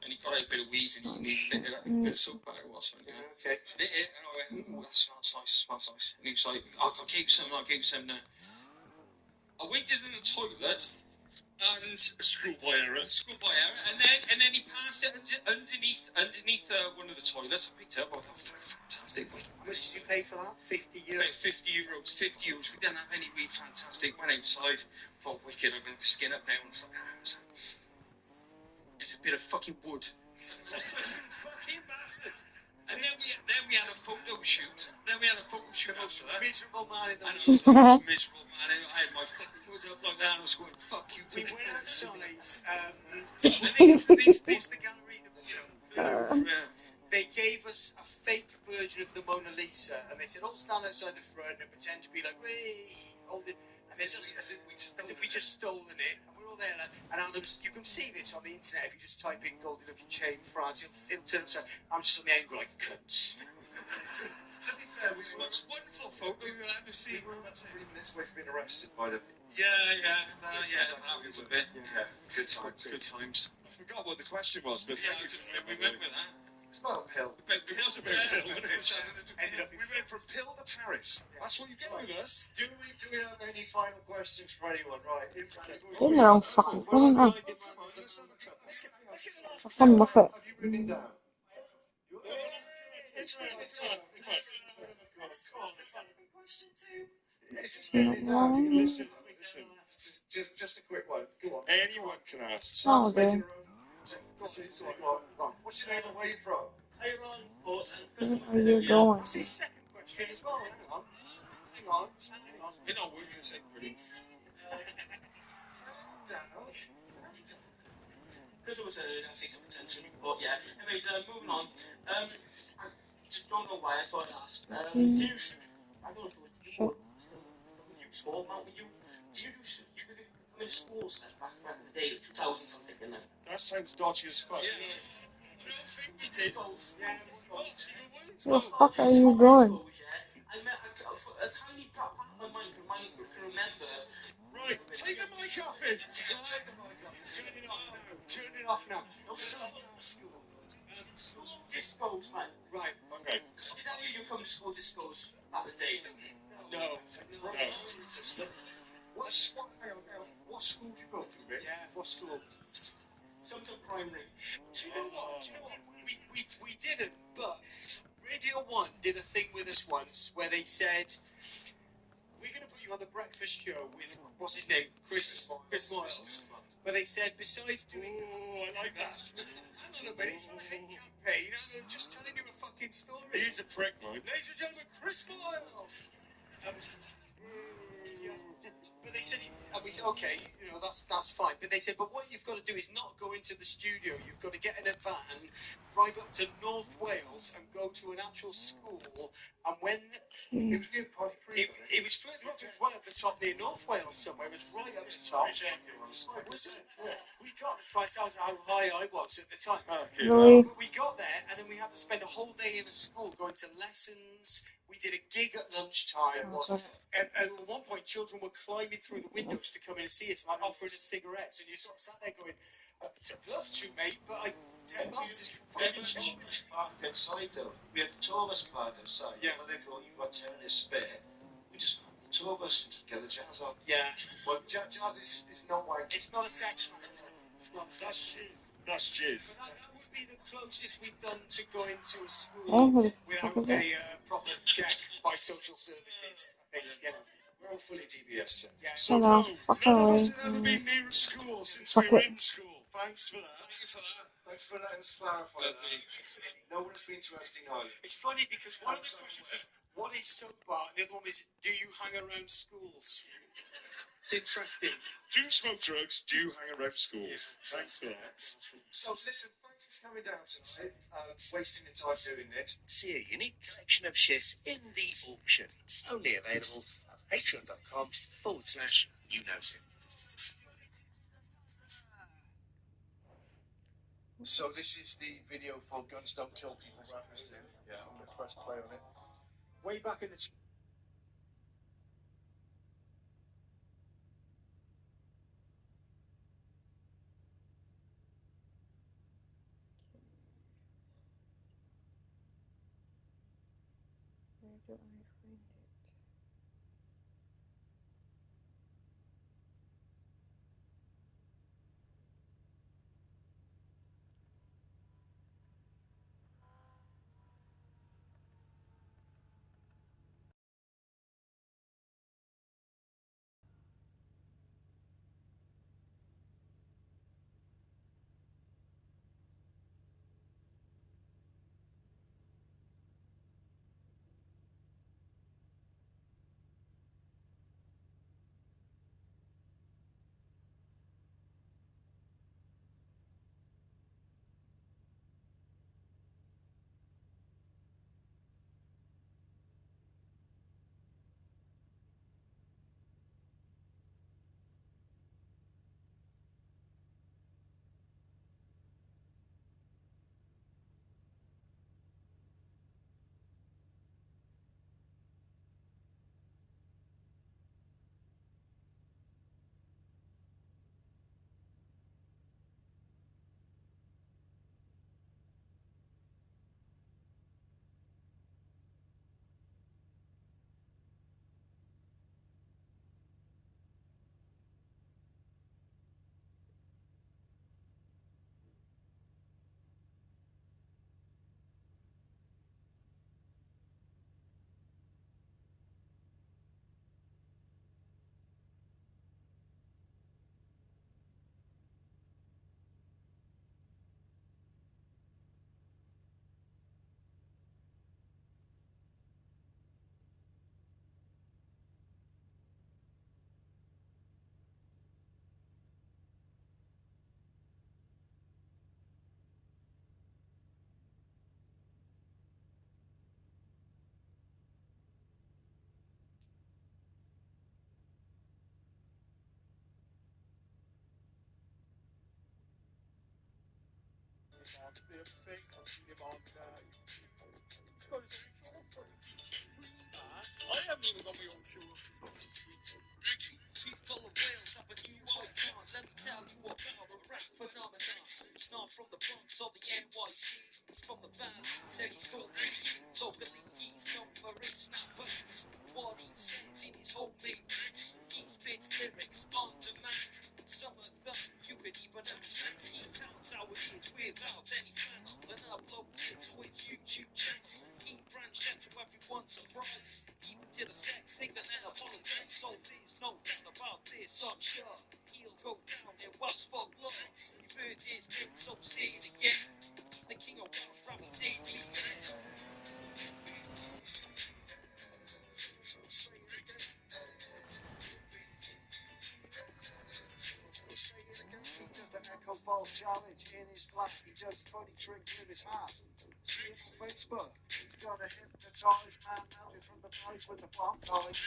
And he got out a bit of weed and he lit it up, a bit of soap batter or something, you know. Okay. Lit it, and I went, ooh, that smells nice. And he was like, I'll keep some now. I waited in the toilet, and School by error. and then he passed it underneath one of the toilets. I picked it up. I thought, fantastic. How much did you pay for that? 50 About euros. 50 euros. 50 euros. We didn't have any weed. Fantastic. Went outside. Thought, wicked. I'm going to skin up now. I was like, it's a bit of fucking wood. Fucking bastard. And then we had a photo shoot. Then we had a photo shoot after that. Miserable man in the And I was the most miserable man. I had my fucking hood up like that. And I was going, fuck you. We went outside, and These the gallery, you know, the Louvre. They gave us a fake version of the Mona Lisa, and they said, all stand outside the front and pretend to be like, wee, hold it. And as if we just stolen it, and we're all there. And Adam's, you can see this on the internet if you just type in Golden Looking Chain France, it'll turn up. I'm just on the angle like, cunts. To be fair, It's the most wonderful photo you'll ever see. we were about 3 minutes away from being arrested by the. That was a bit. Yeah, good times. Good times. I forgot what the question was, but Yeah, we went with that. It's about uphill. It was a bit hill, wasn't it? Ended up We went from Pill to Paris. That's what you get with us. Do we have any final questions for anyone? Right. Leave me alone, fucking thing. Let's get the last Fucking muff it. Have you written it down? Listen. Just a quick one. Go on. Anyone can ask. Oh, dear. What's your name and where you from? Iran, Port, Where and are you going? That's his second question as well. Hang on. You're not working the same really. Because it was an emergency, but yeah. Anyways, moving on. I just don't know why I thought I'd ask. I don't know if it was you or school, Matt, you could come into schools back in the day, 2000 something, didn't it? That sounds dodgy as fuck. Yeah. I don't think we did. Where the fuck are you going? I met a tiny part of my mind can remember. Right, take the mic off him. Turn it off now. Discos, man. Right. Okay. Did any of you come to school discos at the day? No. What school did you go to, Rick? Yeah, what school? Something primary. Do you know what? We didn't, but Radio 1 did a thing with us once where they said, we're going to put you on the breakfast show with, what's his name? Chris Moyles. But they said, besides doing... Oh, I like that. Hang on a minute, it's not a hate campaign. I'm just telling you a fucking story. He's a prick, mate. Ladies and gentlemen, Chris Moyles. But they said, and we said, okay, you know, that's fine. But they said, but what you've got to do is not go into the studio. You've got to get in a van, drive up to North Wales, and go to an actual school. And when it was further up as well at the top near North Wales somewhere. It was right up the top. Was it? Yeah. We got the price. That was how high I was at the time. Really? But we got there, and then we had to spend a whole day in a school going to lessons. We did a gig at lunchtime. And at one point, children were climbing through the windows to come in and see us, like offering us cigarettes. And you sort of sat there going, "I'd love to, mate, but I 10 minutes is fucking killing me." Parked outside though. We had the tour bus parked outside. Yeah. When they go, you've got 10 minutes spare. We just tour bus to get the jazz on. Yeah. But jazz is not like. It's not a sex. It's not a sex. That's jizz. But that would be the closest we've done to going to a school Oh, without what is it? a proper check by social services. I think, you know. We're all fully DBS checked. Yeah. So Hello, no, fuck none of away. us have ever been near a school since Fuck we were it. in school. Thanks for that. Thanks for letting us clarify that. No one's been to empty either. It's funny because one of the questions is, what is soap bar? And the other one is, do you hang around schools? It's interesting. Do smoke drugs, do hang around schools. Thanks for that. So listen, thanks for coming down tonight. Wasting your time doing this. See a unique collection of shifts in the auction. Only available at patreon.com/YouKnowHim. So this is the video for Guns Don't Kill People rappers. Yeah, I'm going to press play on it. Way back in the... Where do I find it? I haven't even got my own show. She's full of whales up a new icon. Let me tell you about a rap phenomenon. He's not from the Bronx or the NYC. He's from the valley. Said he's called Ricky. Locally, he's known for his snappers. What he says in his homemade lyrics. He spits lyrics on demand. Some of them you could even understand. He tells how it is without any flannel and uploads it to his YouTube channel. He branched out to everyone's surprise. Even did a sex thing that then apologized. So there's no doubt about this, I'm sure. He'll go down in Welsh folklore. You've heard his name, so say it again. He's the king of Welsh rap, he's ABN. He does the Echo Ball challenge in his flat. He does a funny trick with his hat. See him on Facebook. He's gonna hypnotize man mounted from the valleys with the bomb toys.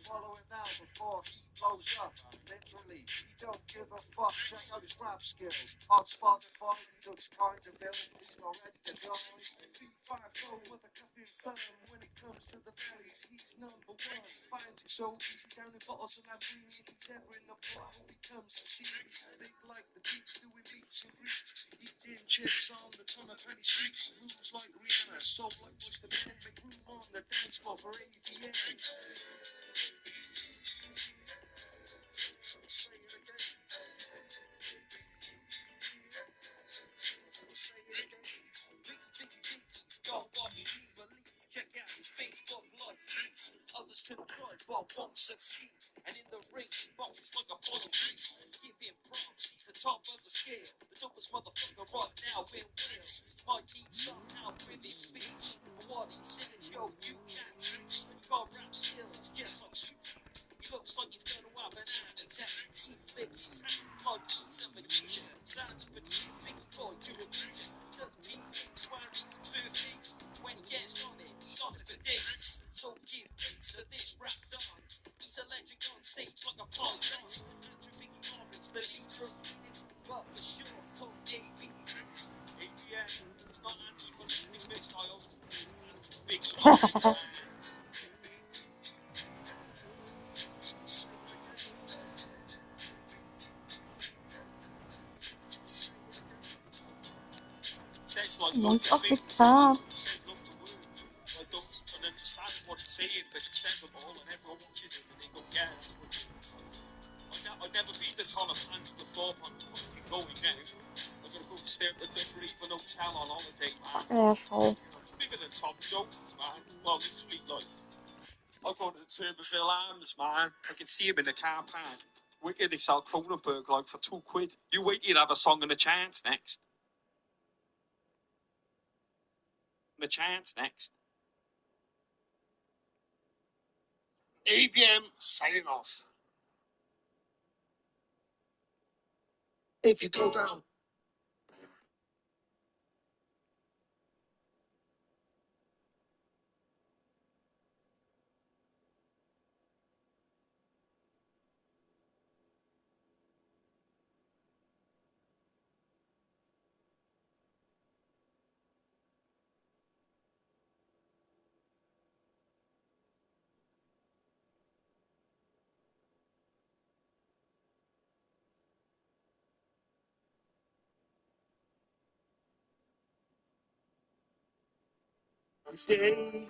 Follow him now before he blows up. Literally, he don't give a fuck. Check out his rap skills. On Spotify, he looks kind of ill. He's not ready to die. B5 flow with a cuffing firm. When it comes to the valleys, he's number one. Finds it so easy down in bottles and Lamborghini. He's ever in the pot when he comes to see me. Big like the beats, doing beats and greets. Eating chips on the ton of penny streets. Moves like Rihanna, soul like Mr. Men. Make room on the dance floor for ABN. Check out his Facebook live feeds. Others can try but won't succeed. And in the ring, he boxes like Apollo Creed. Give him props, he's the top of the scale. The dopest motherfucker right now in Wales. Might need some help with his speech. But what he says, yo, you can't teach. You got rap skills just like Suki. He looks like he's gonna have an heart attack. He flips his hat like he's a magician. Sandy Petit, Biggie Boy, you're a legion. Does beatniks, where he's perfect. When he gets on it, he's on it for days. So give thanks to this rap don. He's a legend on stage like a python. Andrew Biggie Morris, the leader of Phoenix. But for sure, called AB. ABN, it's not Andy for listening missiles. Andrew Biggie Morris. Says like Want off the top. I don't understand what he's saying, but he says it all, and everyone watches it, and they go, yeah, that's what I've never been the ton of fans before, but I'm going now. I'm going to go stay at the River Hotel on holiday, man. Asshole. It's bigger than Tom Jones, man. Well, literally, like, I'll go to the Tuberville Arms, man. I can see him in the car park. Wicked, they sell Cronenberg, like, for £2. You wait, you'll have a song and a chance next. And a chance next. ABM signing off. If you go down Today,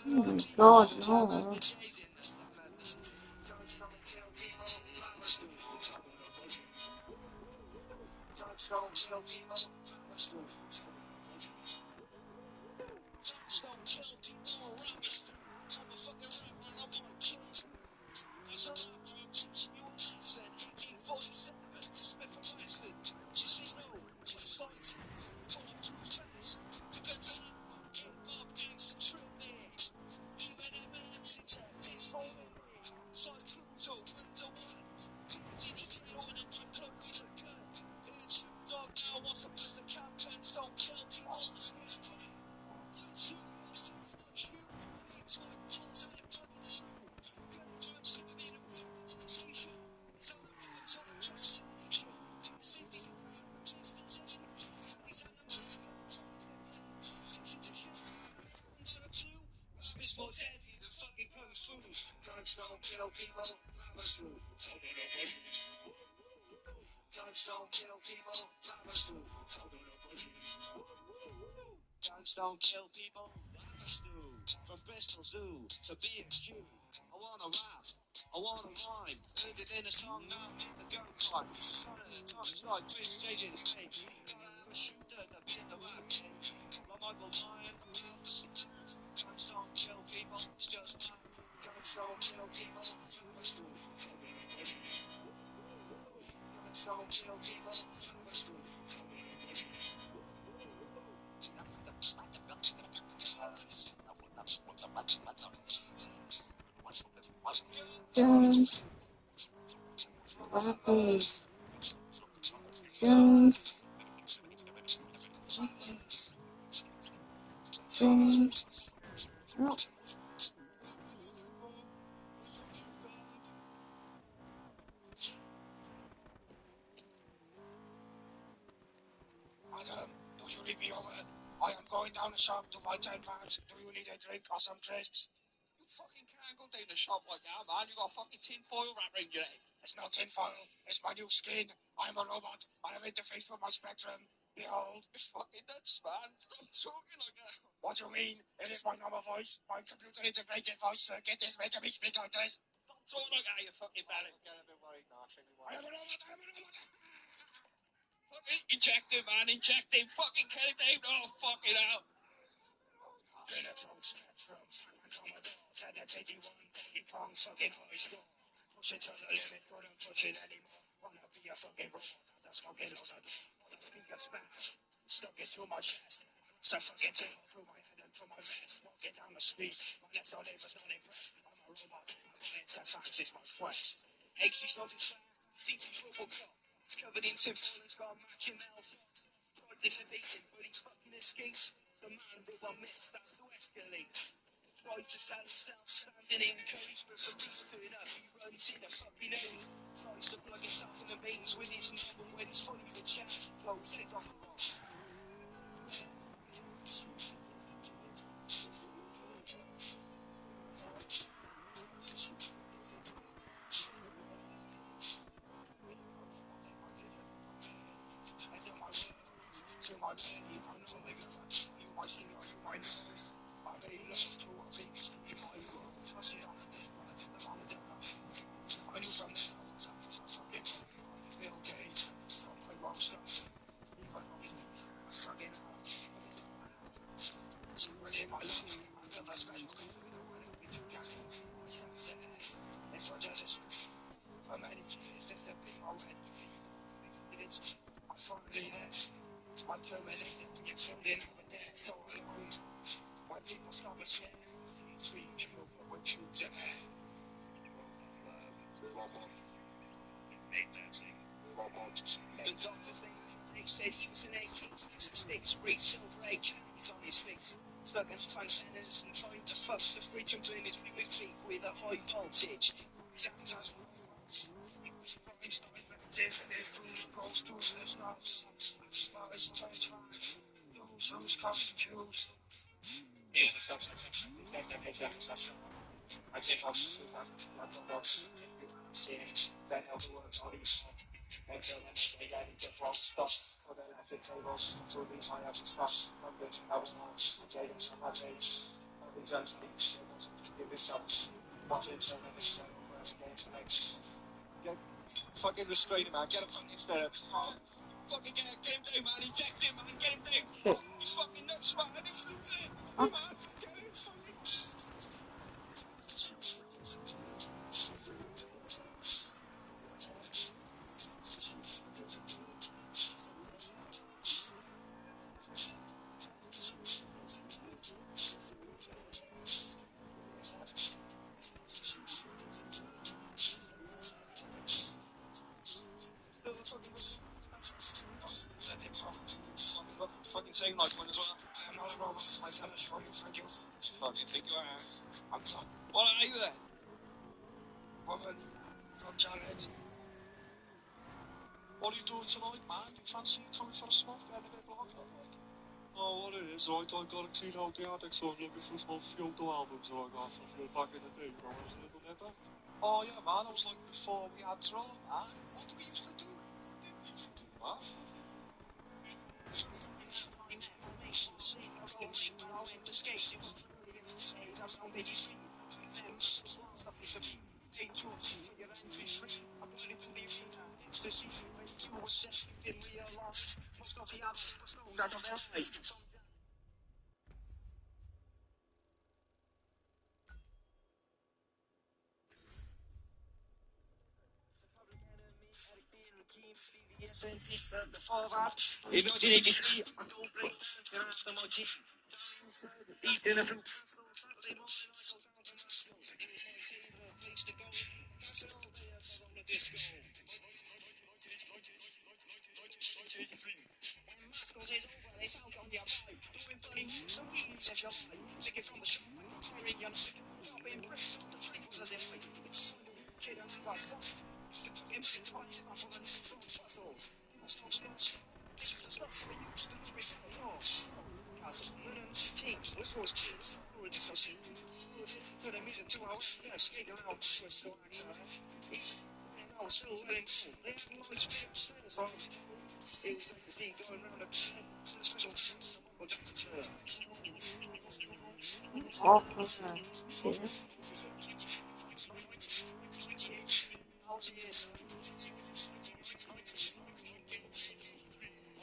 Oh my god, no. Don't kill people, rappers. I'm a fucking rapper and I might kill you. As a rapper, I'm teaching you a lesson. AK-47 to Smith and Wesson. Just say no, West Side. Bulletproof vest. To guns and ammo. Hip-hop gangster trip me. Even Eminem's in there. Bitch for winning. Side Pluto, window one. PTD train on and nightclub we look good. It's Snoop Dogg now. What's the best of campaigns? Don't kill people. It's more deadly than fucking kung fu. Drugs don't kill people, rappers do. Drugs don't kill people, rappers do. Drugs don't kill people, rappers do. From Bristol Zoo to B&Q. I wanna rap, I wanna rhyme. Heard it in a song now in the go-kart. Son of the times like Chris JJ the Snake. Gotta have a shooter to be in the rap game. Like Michael Ryan, about the sea. Drugs don't kill people, it's just rap. Drugs don't kill people, rappers do. Drugs don't kill people, rappers do. Jones, rappers, Jones, Jones. Oh. Madam, do you leave me over? I am going down the shop to buy 10 pounds. Do you need a drink or some crisps? You fucking can't go down the shop like that, man. You got a fucking tin foil wrap around your head. It's not tin foil. It's my new skin. I'm a robot. I have interface with my spectrum. Behold. You're fucking nuts, man. Stop talking like that. What do you mean? It is my normal voice. My computer integrated voice circuit is making me speak like this. Stop talking like that, you fucking ballad. Get a bit worried now. I am a robot. I am a robot. Fucking inject him, man. Inject him. Fucking kill him. Oh, fucking hell. Electron spectrum. Commodore. ZX81. Doggy Kong. Fucking high score. Push it to the limit. Couldn't push it anymore. Wanna be a fucking robot. That's fucking loaded. Wanna finger smack. Stuck it to my chest. So fucking take through my head and through my vest. Walking down the street. My next door neighbor's not impressed. I'm a robot. My clients and fans is my quest. Exit not his fair. Thinks he's awful cop. It's covered in tinfoil and it's got a matching mouth. God is a beating, but he's fucking escapes. The man with one miss, that's to escalate. Tries to sell himself, standing in curries, but the police turn up, he runs in a fucking alley. Tries to plug himself in the veins with his knob, and when he's fully the chat, he blows it off the rock. The doctors they said he was an 18th, sticks, read silver egg candies on his feet. Stuck in containers and trying to fuck the fridge and burn his with beak with a high voltage. I take off until they get into wrong stuff. For the electric tables, through these high ups and stuff. Numbers, I was not, Jadon, some of my mates. These unspeaks, give this up. Watching some of the seven first games makes. Fucking restrain him, man. Get him fucking stirrups. Fucking get him down, man. He decked him, man. Get him down. Shit. He's fucking nuts, man. He's losing. Huh? Man, get him. Fucking saying like one as well. I am not a robot. I can assure you, thank you. Fucking think you are. I'm not. What are you then? Woman from Janet. What are you doing tonight, man? You fancy coming for a smoke? Getting a bit blocked up, like? Oh, what it is, right? I got to clean out the attic, so I'm looking for some photo albums that I got from back in the day, you know, when I was a little nipper. Oh, yeah, man, I was like before we had draw, man. What do we used to do? We used to do that. In 1983, I don't break after my team. Eating a fruit. Saturday morning, I go down to National. Place to go. That's an all day on the disco. When Moscow is over, they sound on your vibe. Doing bloody moves and wheelies if you like. Take it from the shop, firing your knife. Dropping bricks off the trees as if like. It's a kid and never fucked. Just a fucking bit twice off on the next road hustles. Stop. This is the stuff we used to do before draw. Teams, whistles, kids, we're discussing. To the music 2 hours, yeah, skate around, twist the wax out. No, still letting go. They have no experience, so it was like the scene going around the bend. So the special friends, Michael Jackson.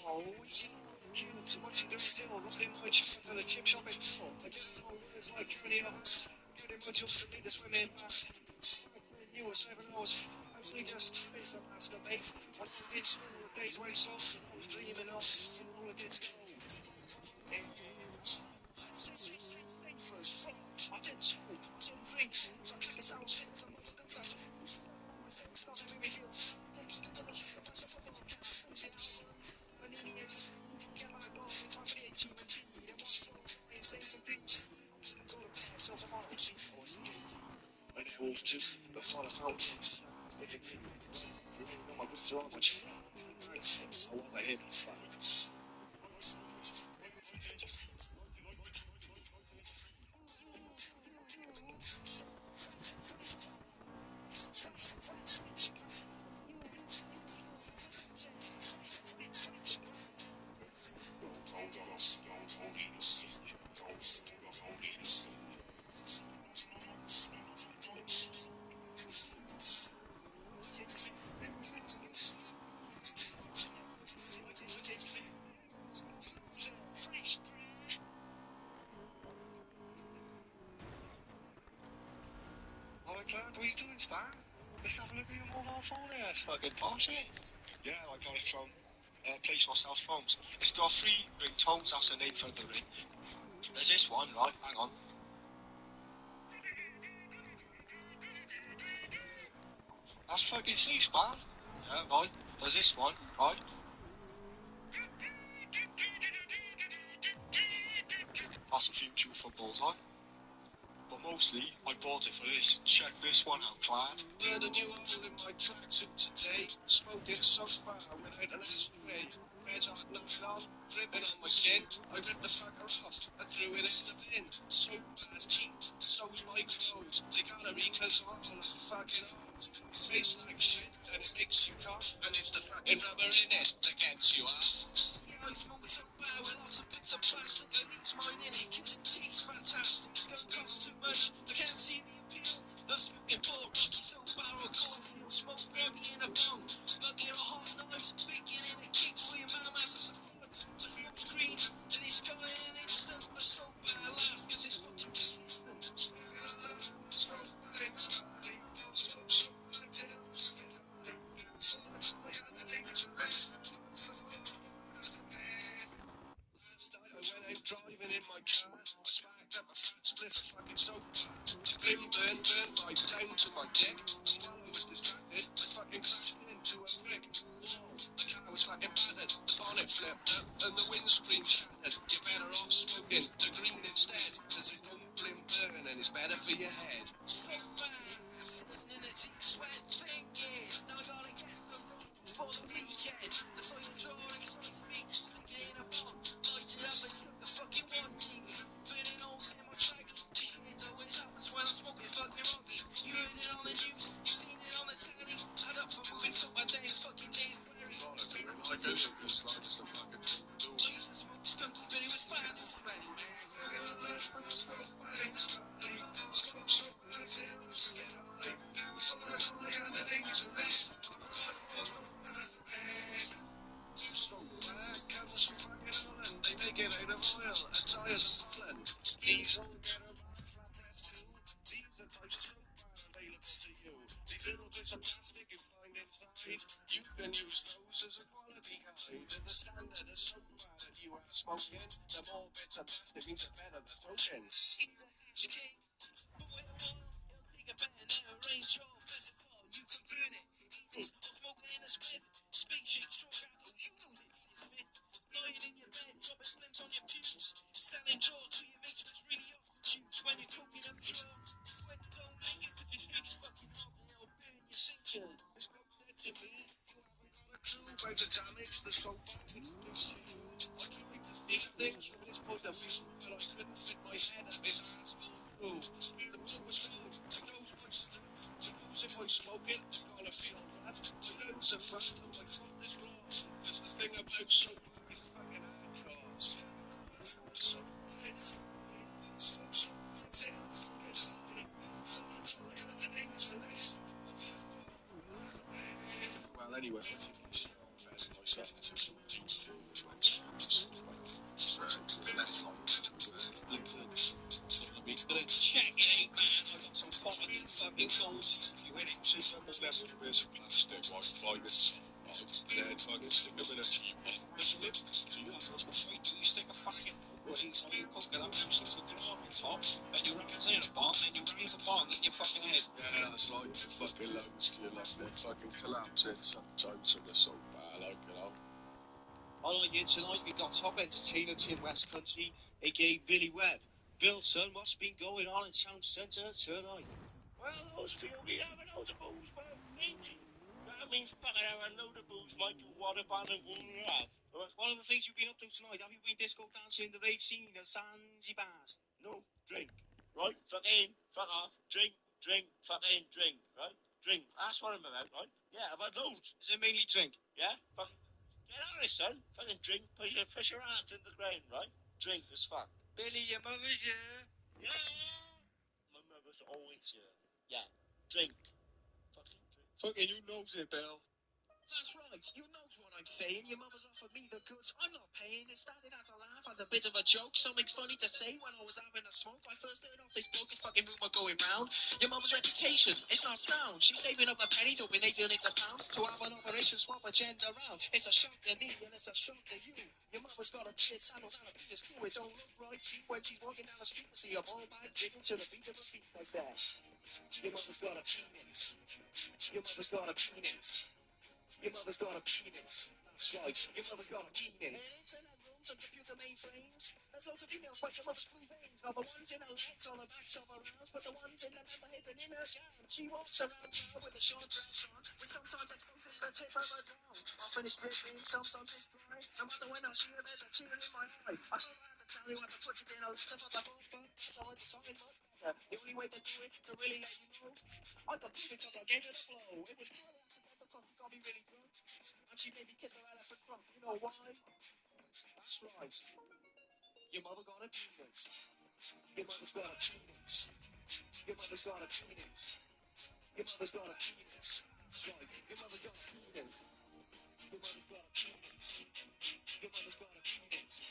Oh, shit. Oh, cute. What's he doing still? Riding my chip to the chip shop at Hill. I didn't know words like any of us. Getting much up to me to swim in back. You were 7 hours. Actually, just space and masturbate. I did school the days where I saw I was dreaming of. All of this go. I didn't smoke. I didn't drink. So I like a sound shit. So much of that. Started to make me feel. Move to the front of house. My boots are on, which I was ahead. What are you doing, Span? Let's have a look at your mobile phone there. It's fucking posh, eh? Yeah, I got it from Place Myself Phones. It's got 3 ringtones, that's the name for the ring. There's this one, right? Hang on. That's fucking safe, Span. Yeah, right. There's this one, right? That's a few tunes for bullseye. But mostly, I bought it for this. Check this one out, Clyde. Wear the new oil in my tracksuit today. Smoking so far without an ash away. Red hot, no flaws, dripping on my skin. I ripped the fucker off and threw it in the bin. So bad, so's my clothes. They got me cause all I'm fucking old. Tastes like shit and it makes you cough. And it's the fucking rubber in it that gets you off. Yeah, I smoke so bad with lots of bits of plastic. I need mine in it, cause it tastes fantastic. It's gonna cost too much, I can't see the appeal. The fucking poor Rockies don't borrow cornfield. Smoke grabby in a bone, bucket of hot knives, bacon in a cake for your burn right down to my dick. And while I was distracted, I fucking crashed into a brick wall. The car was fucking battered, the bonnet flipped up, and the windscreen shattered. You're better off smoking the green instead, cause it don't blim burn and it's better for your head. So fast, in a deep sweat thinking, now I gotta get some rock for the weekend. The soil drawing excites me, sticking in a bomb, light it up and took the fucking 1D. Burning holes in my track, this shit always happens when I'm smoking fucking rocky. You heard it on the news, you seen it on the telly. Add up for moving so my day fucking days blurry. I do it because like it's a fucking thing to do. I used to smoke skunky, but it was fine, it was ready. They make it out of oil and tires and pollen. Diesel, these are types of smoke available to you. These little bits of plastic you find inside, you can use those as a quality guide. And the standard of smoke that you are smoking, the more bits of plastic means the better the token. Standing jaw to your mates was really off shoots when you're cooking them drunk. Quick, don't link it to the streets, fucking hot and it'll burn your cincher. It's not dead to me, you haven't got a clue about the damage the soap packets do to you. I tried to steal things from his point of view, but I couldn't fit my head up his asshole through. The book was full, it goes much it goes if I'm smoking, I'm gonna feel that. My lungs are fat and my throat is raw. Cause the thing about soap is fucking hardcore. Well, anyway, I think it's better myself to do Gonna check it out, man. I got some fucking gold if you in it. See some of them little bits of plastic, like fibers, and then fucking stick them in a teapot. There's a lip to you. That's what we do. You stick a fucking wood inside your cooker, that moves the door on top, and you ram it in a bomb, and you ram the bomb in your fucking head. Yeah, that's like the fucking lungs feel like they're fucking collapsing sometimes from the soap bar, like, you know. All right, here tonight we got top entertainer Tim West Country, aka Billy Webb. Bill, son, what's been going on in Town Centre tonight? Well, those people be having loads of booze, but that means fucking have a load of booze, Michael. What about it? What are the things you've been up to tonight? Have you been disco dancing in the rave scene at Zanzibar? No, drink. Right? Fuck off. Drink, fucking drink, right? Drink. That's what I'm about, right? Yeah, I've had loads. Is it mainly drink? Yeah? Fucking get on it, son. Fucking drink, push your ass in the ground, right? Drink as fuck. Billy, your mother's here. Yeah! My mother's always here. Yeah. Drink. Fucking drink. Fucking you knows it, Bill. That's right, you know what I'm saying. Your mother's offered me the goods. I'm not paying. It started as a laugh, as a bit of a joke, something funny to say when I was having a smoke. I first heard of this bogus fucking rumor going round. Your mother's reputation, it's not sound. She's saving up her pennies, hoping they turn into pounds to have an operation swap agenda round. It's a shock to me and it's a shock to you. Your mother's got a beard, sandals and a beat school. It don't look right. See when she's walking down the street and see a ball bag jiggle to the beat of her feet like that. Your mother's got a penis. Your mother's got a penis. Your mother's got a penis. That's right. Your mother's got a penis. Internet rooms and computer mainframes. There's loads of females like your mother's blue veins. Not the ones in her legs or the backs of her arms, but the ones in the member hip and in her gown. She walks around now with a short dress on, with sometimes exposes the tip of her gown. Often it's dripping, sometimes it's dry. No matter when I see her, there's a tear in my eye. I don't have to tell you what to put it in a letter, but I thought so it's something much better. The only way to do it is to really let you know. I got blue because I gave it a blow. It was pure accidental, you got me really drunk. And she made me kiss her elephant trunk. You know why? That's right. Your mother got a penis. Your mother's got a penis. Your mother's got a penis. Your mother's got a penis. That's right. Your mother's got a penis. Your mother's got a penis. Your mother's got a penis.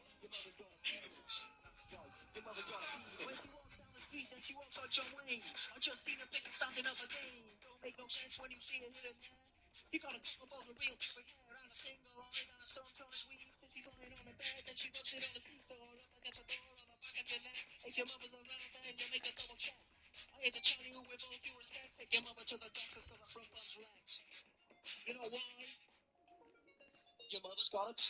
Your mother's got a penis. That's right. Your mother's got a penis. When she walks down the street, then she walks like John Wayne. I just seen her bitch standing up again. Don't make no sense when you see her here and there. You got a couple balls of real pubic hair and a single eye that sometimes weep. Then she's lying on the bed, then she rubs it on the seesaw up against the door on the back of your neck. If your mother's around, then you make a double check. I ain't got a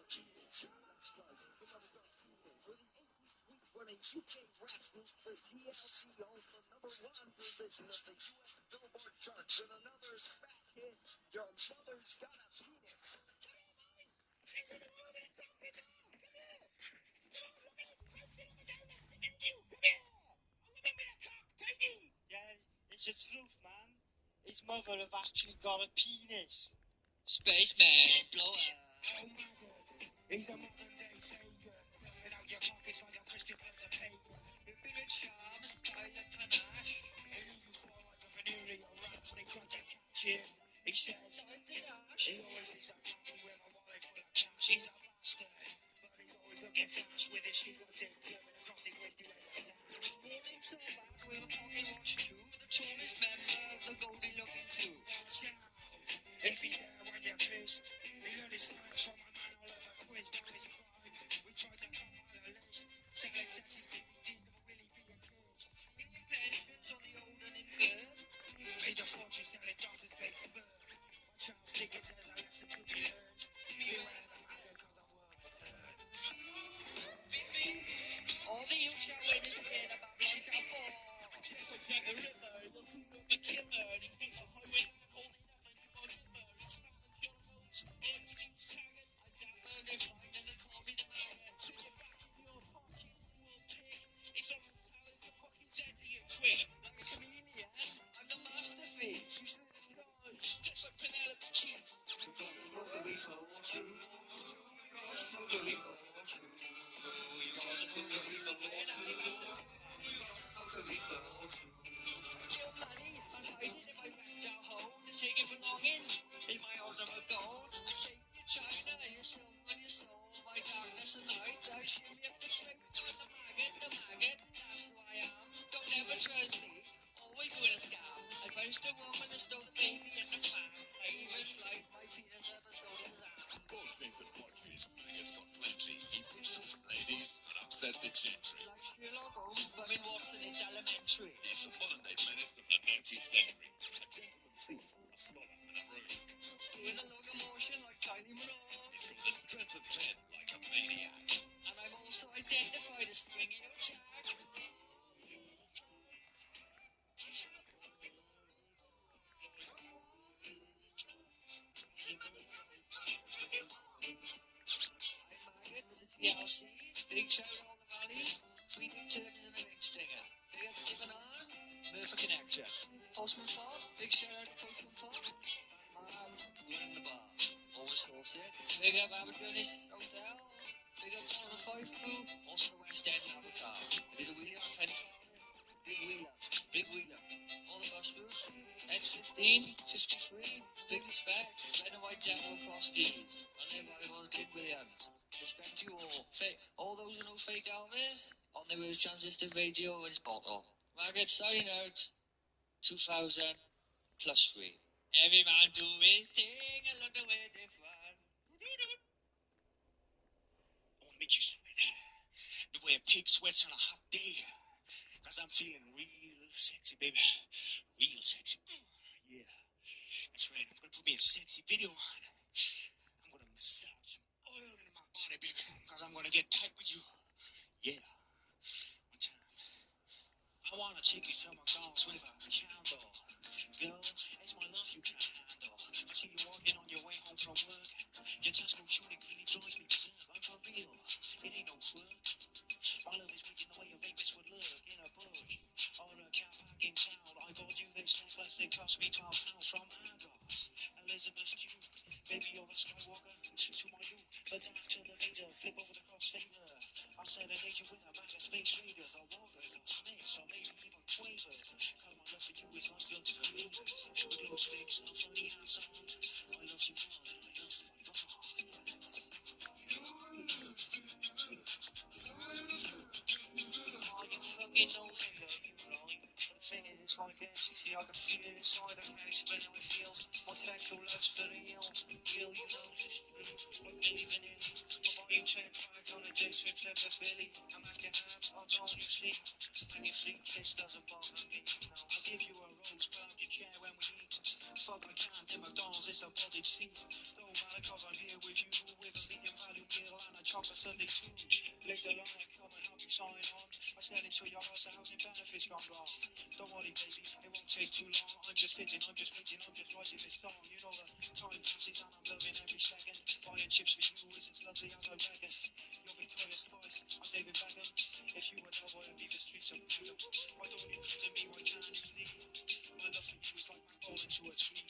penis. Running UK rap group for GLC on the #1 position of the US Billboard charts, and another's fat hit. Your mother's got a penis. Yeah, it's the truth, man. His mother have actually got a penis. Spaceman, blow up. Oh my God. He's a modern day faker. Filling out your pockets like a Christian birds of paper. Ripping a charm, style and panache. And you fall like a venereal rat when they try to catch him. He says, he always is a party with a wallet full of cash. He's a bastard. But he's always looking flash with his shoe up to German across his waist. He wears a dash. Rolling so back with a pocket watch too. The tallest member of the Goldie looking crew. If he's there when you're pissed, he learned his French from my man Oliver Twist. Down his crime, we tried to compile a list. Selling sexy DVD of Willie being kissed. Pensions on the old and infirm. Paid a fortune selling doctors' face for bird. Charles Dickens has a lesson to be learned. Beware the maggot of the world was heard. All the youth shall witness again about life shall fall. Just like Jack the Ripper, look who got the killer. He takes a highway and holding up and come on himmer. He's not on kill votes. All you need target. I dapper, they find and they call me the maggot. Sit your back in your pocket, you will pick. It's all how it's a fucking dead to you quick. Like a chameleon, I'm the master thief. You should have guys, just like Penelope Keith. We got a rotary phone too. We got a rotary phone too. We got a rotary phone too. Kill money, and hide it in my rectal hole. To take it belongings in my ultimate goal. I take your china, your silver, and your soul. My darkness and light, I shimmy up the strength. I'm the maggot, that's who I am. Don't ever trust me, always doing a scam. I punched a woman and stole the baby and the fam. I even sliced my penis up and stole his ass. God thinks that countries, it's got plenty. He pushed them from ladies and upset the gentry. Like Sherlock Holmes, but in Watson, it's elementary. He's the modern-day menace of the 19th century. A gentleman thief, a scholar, and a rogue. Doing the locomotion like Kylie Minogue. He's got the strength of 10 like a maniac. And I'm also identified as Springy O'Jack. TLC, Big Shout on the Valley, Sweeping Turkeys and the Big Stinger. Big up Tipping On, Murphy Connector. Postman Pop, Big shout out to Postman Pop. Mom, running the bar, always sauce it. Big up Aberjourneys Hotel. Big up all the Five Crew, also the West End Avatar. I did a wheelie on Penny Farm. Big wheeler. All the bus routes, X15, 53, big respect, red and white devil across E's. And their rivals, Dick Williams. Respect you all those who know fake Elvis, on their way with transistor radio in his bottle. Maggot signing out, 2000 plus 3. Every man do his thing, and look the way they fun. I want to make you sweat the way a pig sweats on a hot day. Cause I'm feeling real sexy, baby. Real sexy. Yeah, that's right. I'm gonna put me a sexy video on. I'm gonna massage some oil into my body, baby. Cause I'm gonna get tight with you. Yeah. One time. I wanna take you to McDonald's with a candle. Girl, it's my love you can't handle. I see you walking on your way home from work. Your Tesco tuning really drives me berserk. I'm for real. It ain't no twerk. My love is reaching the way a rapist would lurk in a bush or a car park in town. I bought you this necklace, it cost me £12 from Argos. Elizabeth Duke, baby you're a Skywalker to my youth. The Darth to the Vader, flip over the crossfader. I said an agent with a bag of space raiders or walkers or snakes or maybe even quavers. Cause my love for you is like drugs for losers. With glow sticks and funny hand sound. I love you more than I love my God. Fucking no finger, you know. The thing is, it's like ecstasy, I can feel it inside, I can't explain how it feels. My sexual love's for real, you know it's true. I'm believing in you, my You take 5 on a day trip to the Philly. I'm acting out on you sleep. When you sleep, this doesn't bother me. No, I'll give you a roast, but I'll chair when we eat. Fuck, I can't in McDonald's, it's a bodied seat. Don't matter cause I'm here with you, with a medium value meal and a chocolate sundae too. Later on, I come and help you sign on. I said it to your house, the housing benefits gone wrong. Don't worry, baby, it won't take too long. I'm just fitting, I'm just waiting, I'm just writing this song. You know the time passes and I'm loving every second. Buying chips for you is as lovely as I reckon. You're Victoria Spice, I'm David Beckham. If you were there, I'd be the streets of Beckham. Why don't you come to me, why can't you sleep? My love for you is like my bowling to a tree.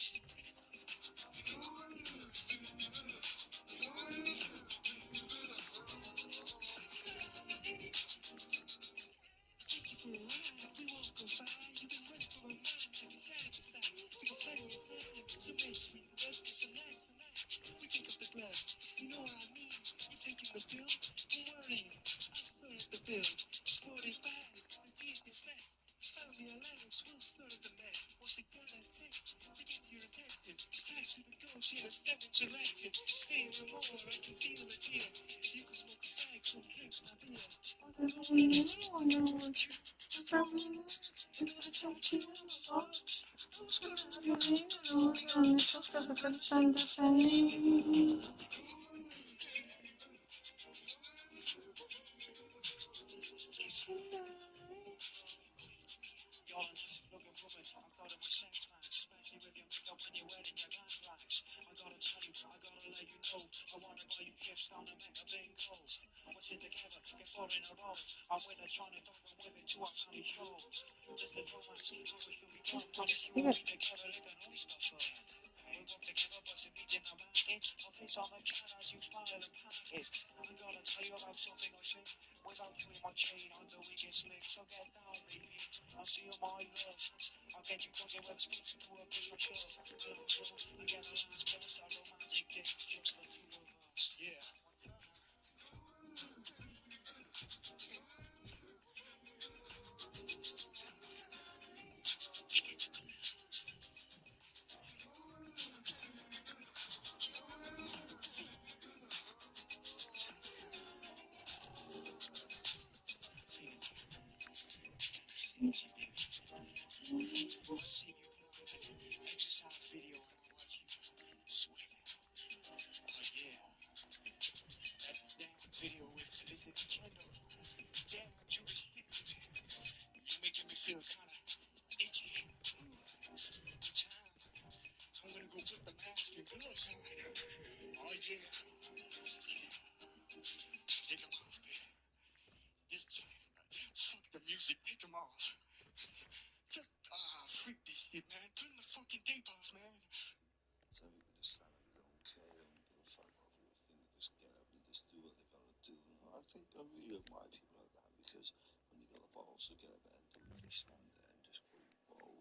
I really admire people like that because when you got the balls to get up there and don't really stand there and just go, whoa,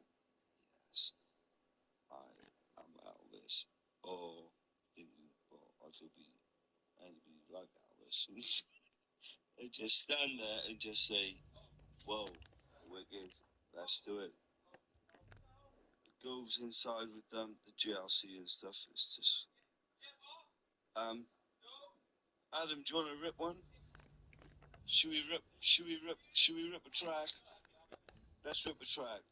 yes, I am Elvis. Or thinking, well, I could be anybody like Elvis. They just stand there and just say, whoa, wicked, let's do it. It goes inside with the GLC and stuff. It's just, Adam, do you want to rip one? Should we rip a track? Let's rip a track.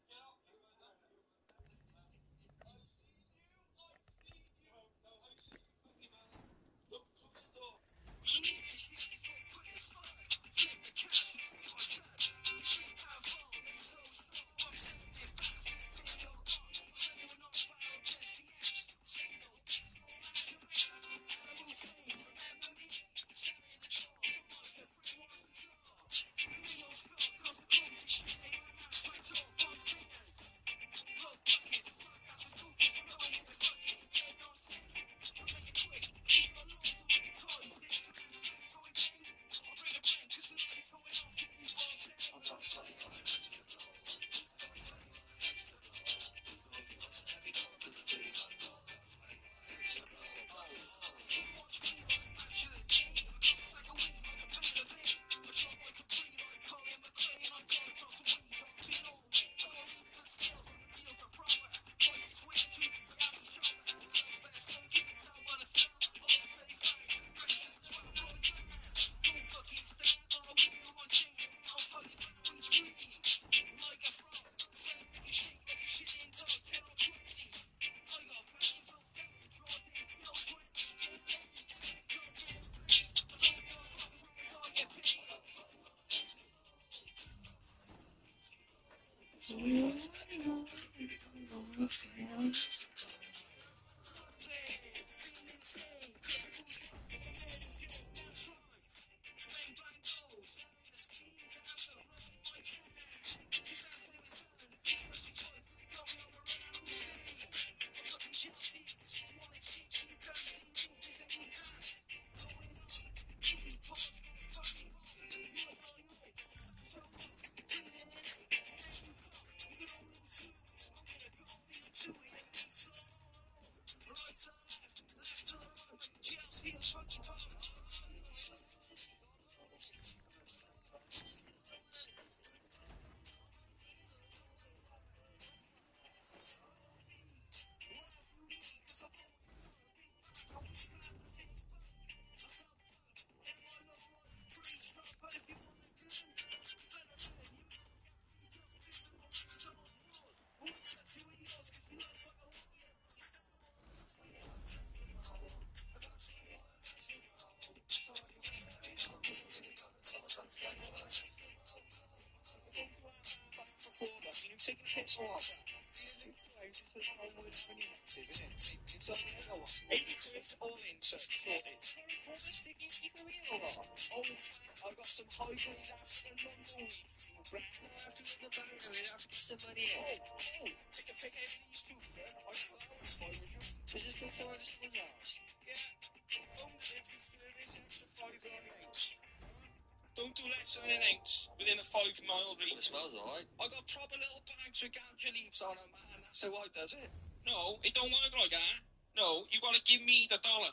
Don't do less than an ounce within a 5 mile reach. That smells alright. I got proper little bags with ganja leaves on them, man. That's how I does it. No, it don't work like that. No, you gotta give me the dollar.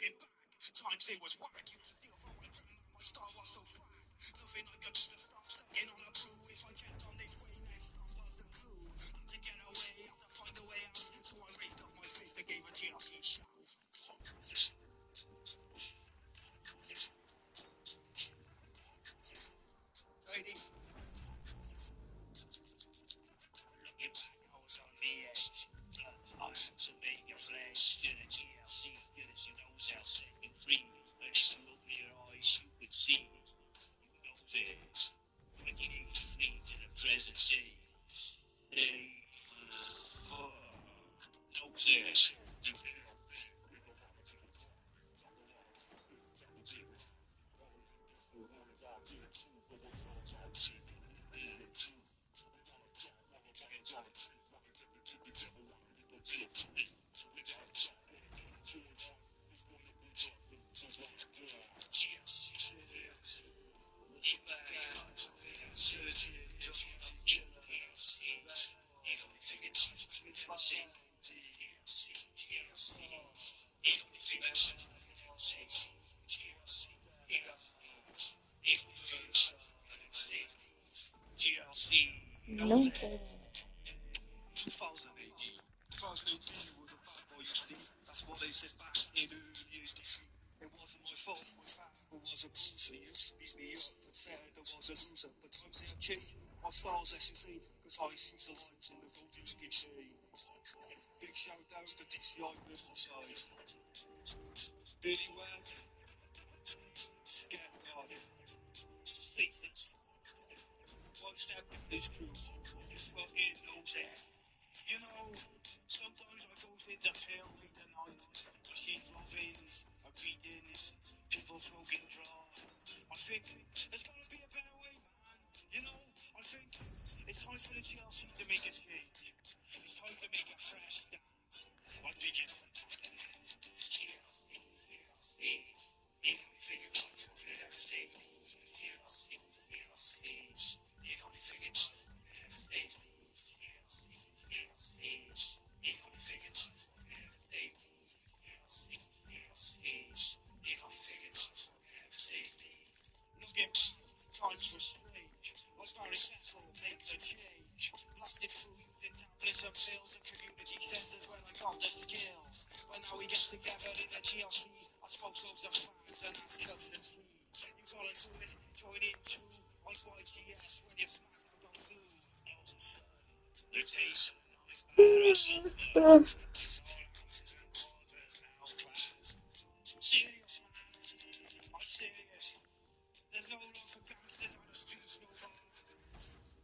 Looking back, times it was whack. Used to steal from my grandma, my style was so swag. Nothing I could do to stop stuck in on a brew. If I kept on this way, next stop was the clue. Had to get away, had to find a way out. So I raised up my fist and gave a TLC shout. Lady. Looking back, I was on the edge. I had to make a flash to the TLC, because you know I'll set you free. And if you open your eyes, you could see. You know this. 1983 to the present day. Hey, fuck. No this. No. 2018 was a bad boy's thing. That's what they said back in early years. It wasn't my fault. My father was a bruiser. He used to beat me up and said I was a loser. But times they have changed. My style's SSC because I see the lights in the golden skin chain. Big shout out to DCI business side. Dirty word. Scared God. One step in this crew. Fucking knows it. You know, sometimes I go into hell late at night. Machine robins, I'm beatings, people smoking draw. I think there's gotta be a better way, man. You know, I think it's time for the TLC to make its change. It's time to make a fresh start. I'm digging. Looking back, times were strange. I started settle, make the change. Blasted through using tablets and pills and community centers when I got the skills. But now we get together in the TLC. I smoke loads of fags and ask cousins. You gotta one's always join in too. On 5CS when you're smacked out on blue. Elsa rotation. Serious man, I'm serious. There's no love for gangsters on the streets no more.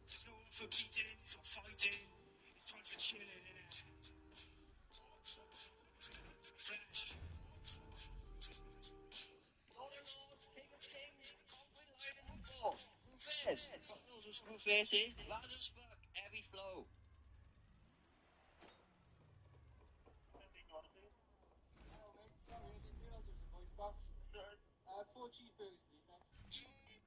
There's no love for beatings or fighting. It's time for chilling, innit? Fresh. Lord of Lords, King of Kings, conquering light in the core. Rufus, got those with screw faces, loud as fuck, heavy flow. Sorry, I didn't realise it was a voice box. 4 cheeseburgers, please, mate.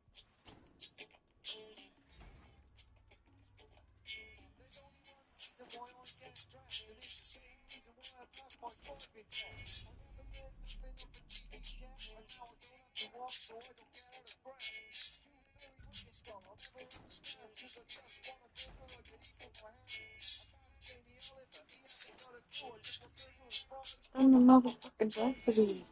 There's only one reason why I get stressed, and it's the same reason why I pass my driving test. I never learned nothing off a TV chef, and now I don't have to walk, so I don't get out of breath. You very wicked style, I'll never understand, cause I just want a burger I can eat with my hand. I found Jamie Oliver, he hasn't got a clue, I just want burger and fries. I'm the motherfucking drive for these.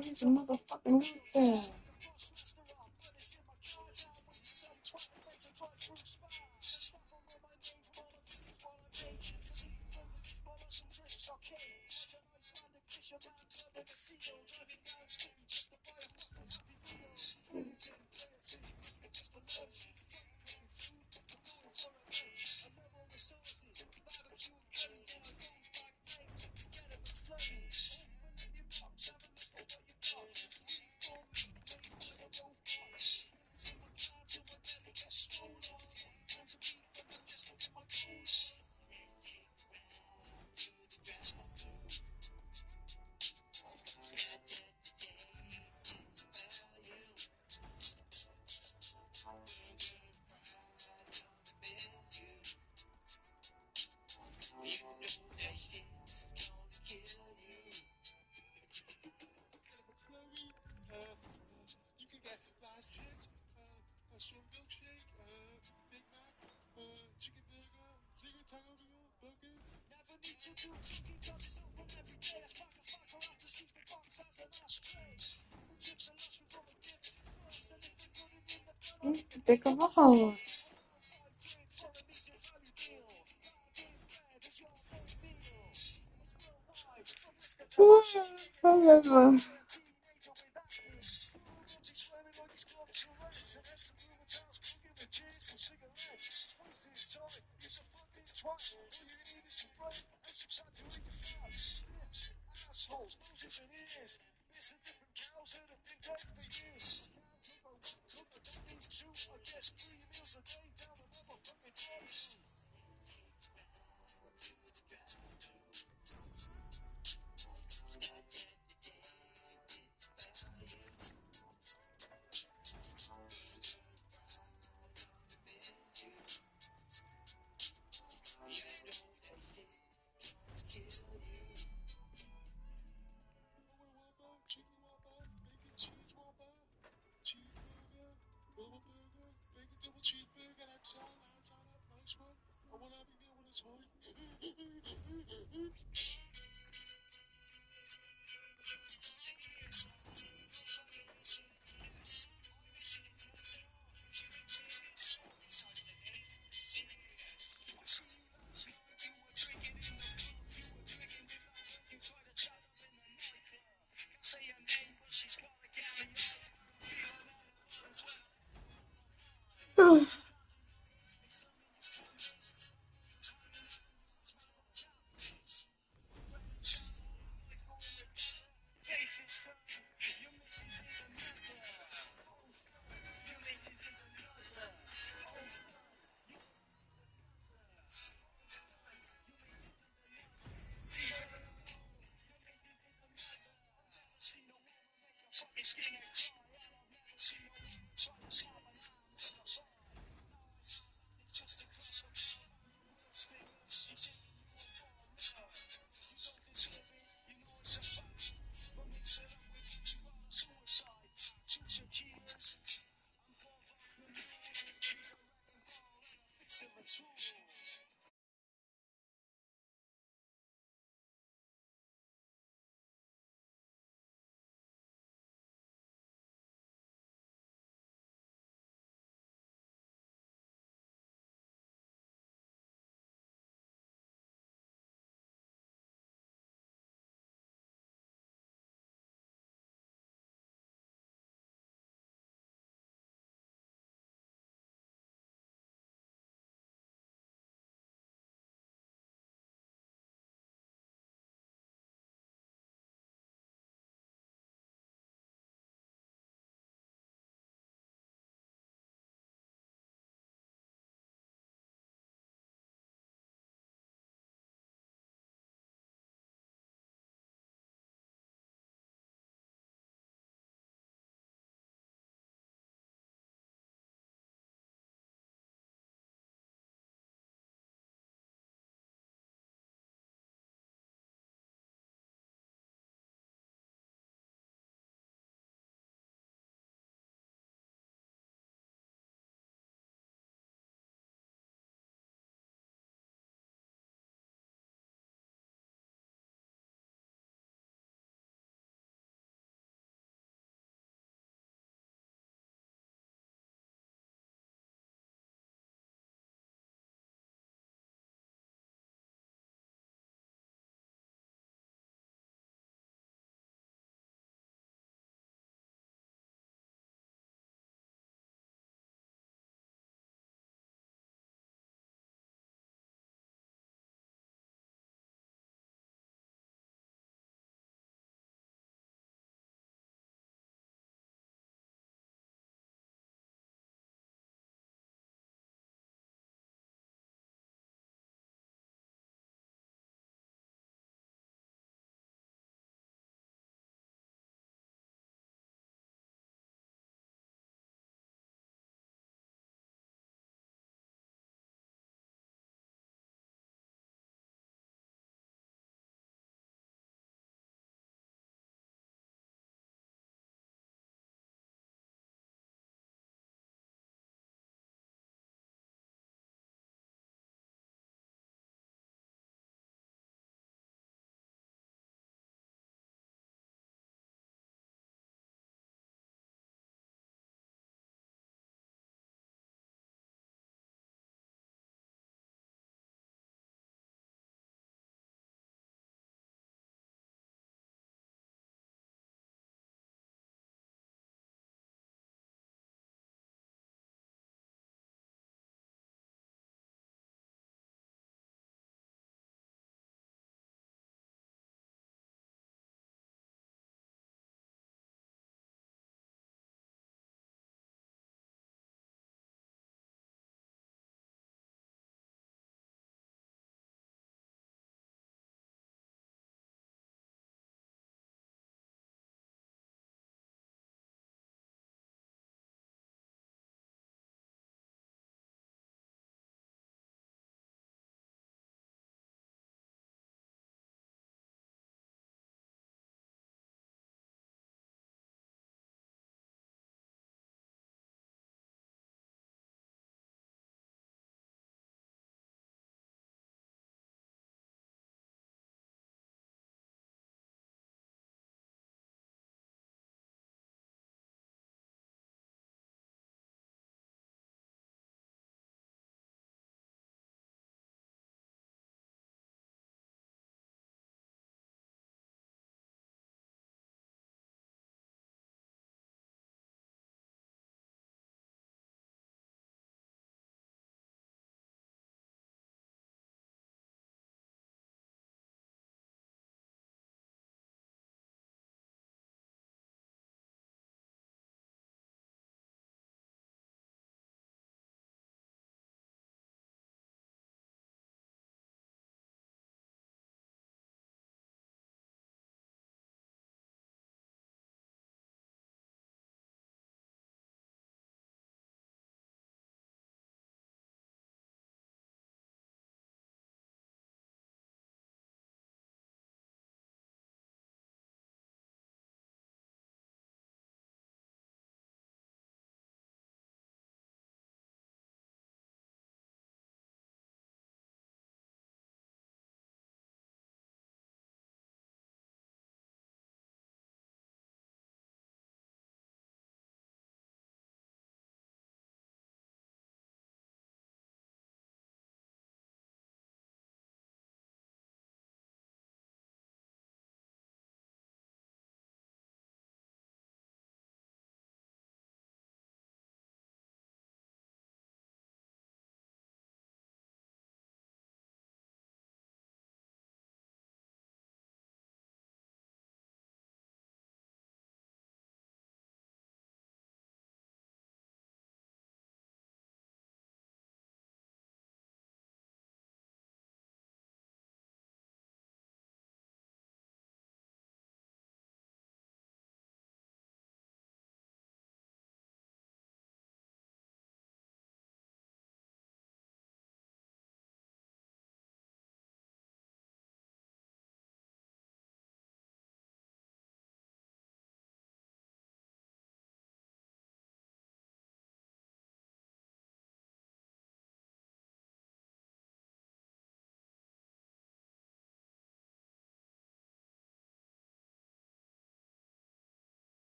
Use a motherfucking wheelchair. You can get large chips, a strawberry milkshake, Big Mac, chicken burger, chicken taco burger. Never need to do cooking cause it's not one every day. Let's pack a fucker after sweep the box as an ashtray. The chips are lost with all the dips. First, and if they're good in the front, Take a walk. Whatever. Chicken Whopper, bacon cheese Whopper, cheeseburger, double burger, bacon double cheeseburger, that's all, nice one. I want to have a meal with a toy.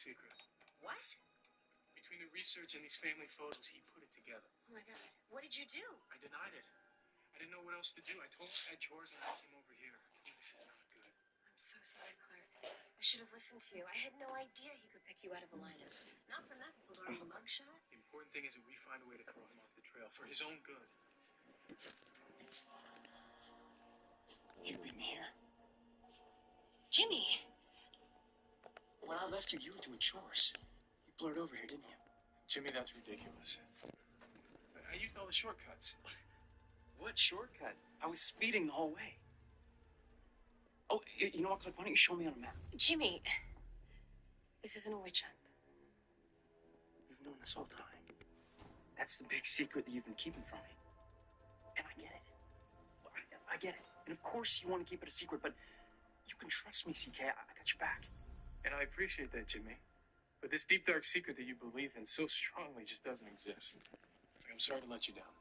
secret. What? Between the research and these family photos, he put it together. Oh my God. What did you do? I denied it. I didn't know what else to do. I told him I had chores and I came over here. This is not good. I'm so sorry, Clark. I should have listened to you. I had no idea he could pick you out of a lineup. Not for nothing. Was already a mugshot. The important thing is that we find a way to throw him off the trail for his own good. You leave me here. Jimmy! When I left you, you were doing chores. You blurred over here, didn't you? Jimmy, that's ridiculous. I used all the shortcuts. What shortcut? I was speeding the whole way. Oh, you know what, Clark? Why don't you show me on a map? Jimmy, this isn't a witch hunt. You've known this whole time. That's the big secret that you've been keeping from me. And I get it. I get it. And of course you want to keep it a secret, but you can trust me, CK. I got your back. And I appreciate that, Jimmy. But this deep, dark secret that you believe in so strongly just doesn't exist. I'm sorry to let you down.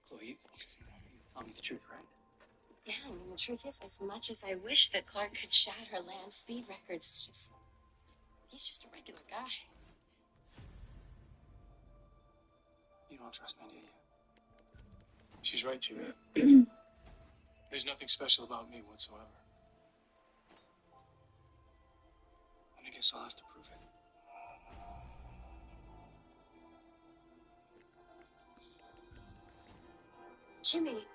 Chloe, you tell me the truth, right? Yeah, I mean, the truth is, as much as I wish that Clark could shatter land speed records, he's just a regular guy. You don't trust me, do you? She's right, Jimmy. There's nothing special about me whatsoever. And I guess I'll have to prove it. Jimmy.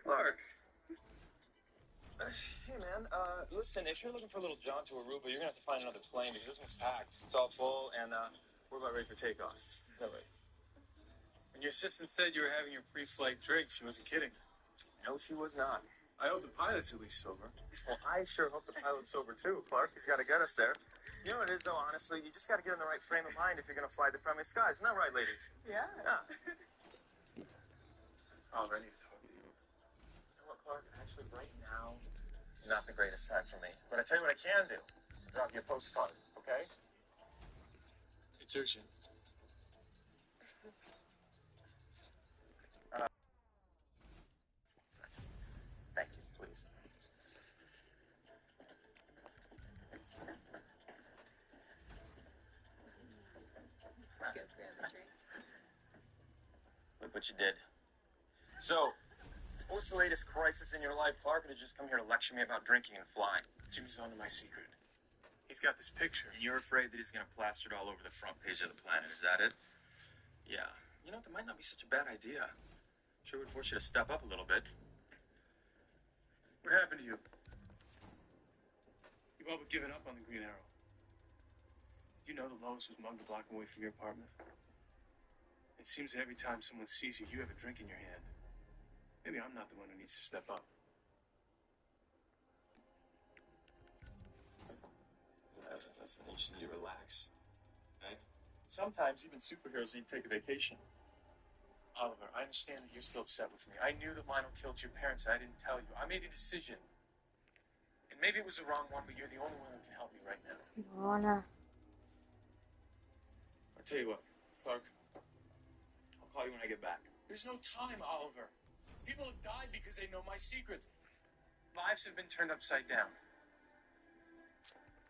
Clark. Hey, man, listen, if you're looking for a little jaunt to Aruba, you're gonna have to find another plane because this one's packed. It's all full, and we're about ready for takeoff. No, wait. When your assistant said you were having your pre-flight drink, she wasn't kidding. No, she was not. I hope the pilot's at least sober. Well, I sure hope the pilot's sober, too, Clark. He's got to get us there. You know what it is, though, honestly? You just got to get in the right frame of mind if you're going to fly the friendly skies. Isn't that right, ladies? Yeah. Already talking to you. You know what, Clark? Actually, right now, not the greatest time for me. But I tell you what I can do. I'll drop you a postcard, okay? It's urgent. Thank you, please. Look what you did. So, what's the latest crisis in your life, Clark? Or did you just come here to lecture me about drinking and flying? Jimmy's onto my secret. He's got this picture. And you're afraid that he's going to plaster it all over the front page of the Planet, is that it? Yeah. You know, that might not be such a bad idea. Sure would force you to step up a little bit. What happened to you? You've all but given up on the Green Arrow. You know the Lowe's was mugged a block away from your apartment. It seems that every time someone sees you, you have a drink in your hand. Maybe I'm not the one who needs to step up. I just need to relax. Right? Sometimes even superheroes need to take a vacation. Oliver, I understand that you're still upset with me. I knew that Lionel killed your parents and I didn't tell you. I made a decision. And maybe it was the wrong one, but you're the only one who can help me right now. Wanna. I'll tell you what, Clark. I'll call you when I get back. There's no time, Oliver. People have died because they know my secret. Lives have been turned upside down.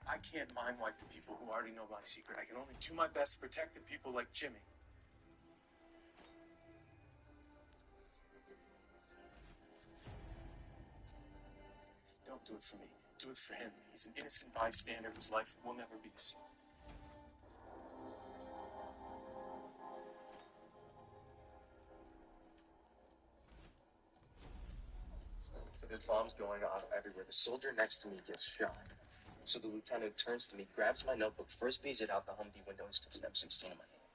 I can't mind wipe the people who already know my secret. I can only do my best to protect the people like Jimmy. Don't do it for me. Do it for him. He's an innocent bystander whose life will never be the same. So there's bombs going on everywhere. The soldier next to me gets shot. So the lieutenant turns to me, grabs my notebook, first pays it out the Humvee window, and sticks an M16 in my hand.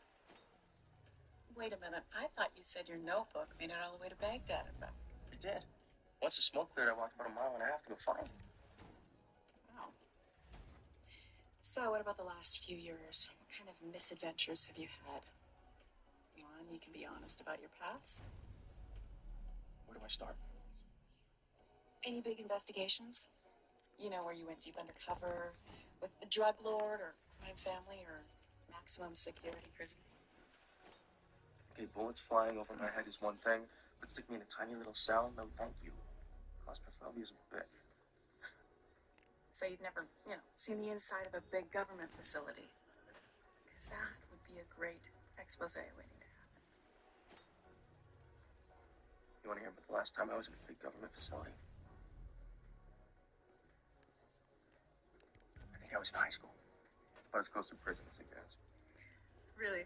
Wait a minute. I thought you said your notebook made it all the way to Baghdad. It did. Once the smoke cleared, I walked about a mile and a half to go find it. Wow. So, what about the last few years? What kind of misadventures have you had? Come on, you can be honest about your past. Where do I start? Any big investigations? You know, where you went deep undercover with a drug lord or crime family or maximum security prison? Okay, bullets flying over my head is one thing, but stick me in a tiny little cell? No, thank you. Claustrophobia is a bitch. So you've never, seen the inside of a big government facility? Because that would be a great expose waiting to happen. You want to hear about the last time I was in a big government facility? I think I was in high school. About as close to prison as it gets. Really?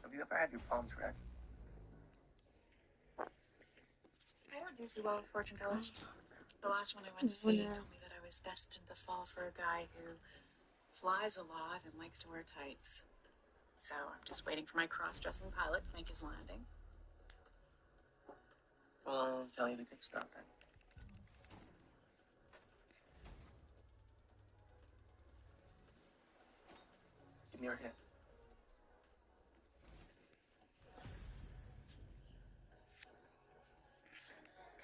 Have you ever had your palms read? I don't do too well with fortune tellers. The last one I went to see told me that I was destined to fall for a guy who flies a lot and likes to wear tights. So I'm just waiting for my cross-dressing pilot to make his landing. Well, I'll tell you the good stuff then. Give me your hand.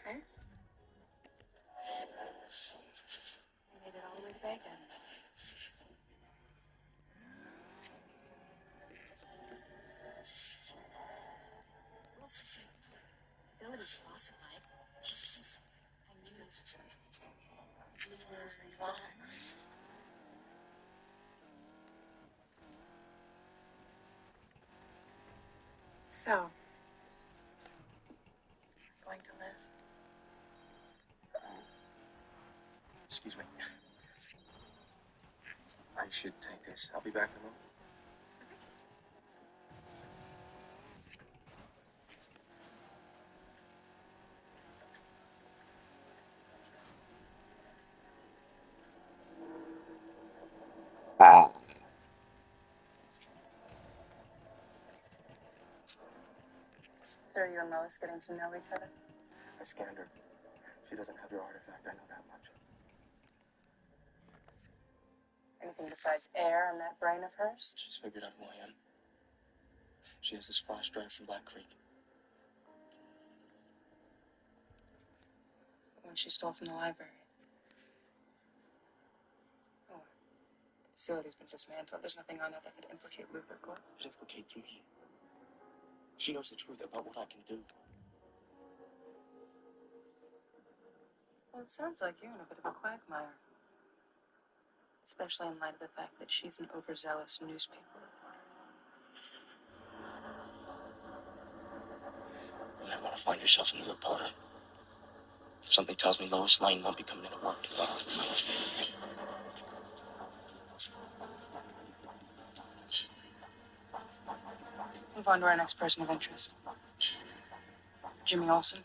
Okay. I made it all the way to Baghdad. Wilson, though it is falsified, I knew this was you were involved. So, going to live. Excuse me. I should take this. I'll be back in a moment. So you and Lois getting to know each other? I scanned her. She doesn't have your artifact, I know that much. Anything besides air in that brain of hers? She's figured out who I am. She has this flash drive from Black Creek. One she stole from the library. Oh. The facility's been dismantled. There's nothing on it that could implicate Rupert Gore. It implicates me. She knows the truth about what I can do. Well, it sounds like you're in a bit of a quagmire. Especially in light of the fact that she's an overzealous newspaper reporter. You might want to find yourself a new reporter. Something tells me Lois Lane won't be coming into work tomorrow. Move on to our next person of interest. Jimmy Olsen.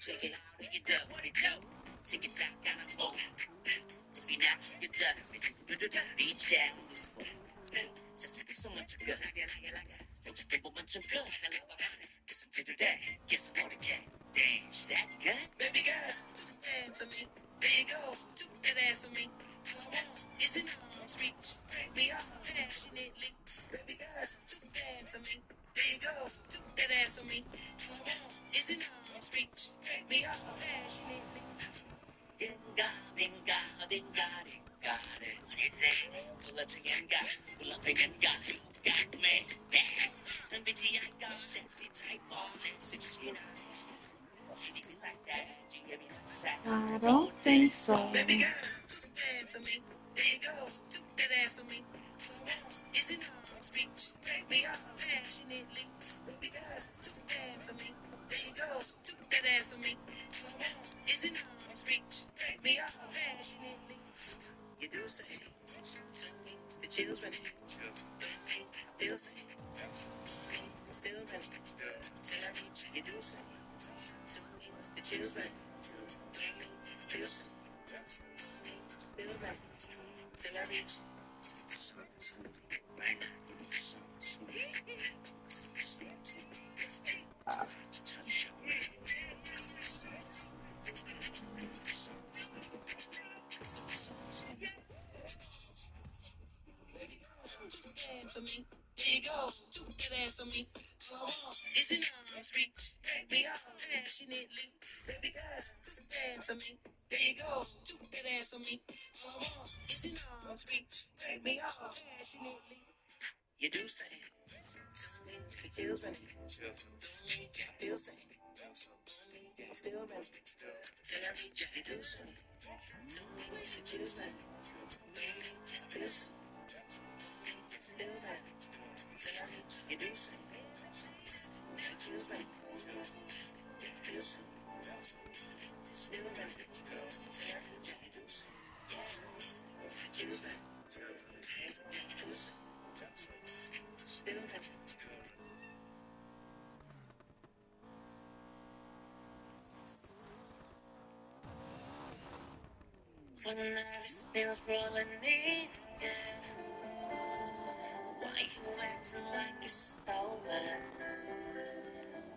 Check it out, you do what it do. Take it out, gotta move. If you not, you do. Reach out. Such so much good. Such a people bunch of good. I love about it. Listen to the day. Guess I'm gonna get. Damn, that good? Baby girl, stand for me. There you go. Do that ass for me. Come on, is it arms reach? Break me up passionately. Baby girl, do that for me. There you go. Do that ass for me. Come on, is it arms reach? Break me up passionately. Dinga, dinga, dinga, dinga, pull up again, got me back. And bitchy, I got sexy type of message, she like that. Do you hear me like that? I don't think so. Baby girl, stand for me. There you go, do that ass for me. Is it arms reach? Break me up passionately. Baby girl, stand for me. There you go, do that ass for me. Is it arms reach? Break me up passionately. You do say the chills running. Still say still running. Till I reach. You do say the chills running. Still say still running. Till I reach. Right now. For me, there you go. Do that ass on me. Come on, is it arms reach? Break me up passionately. Baby girl, do that for me. There you go. Do that ass on me. Come on, is it arms reach? Break me up passionately. You do say, the chills running. Still say, still running. Till I reach, you do say, the chills running. Still say, still running. Till I reach, you do say, the chills running. Still say, still running. Till I reach, you do say, the chills running. Still say, still running. When the night is still falling in, why you acting like it's over?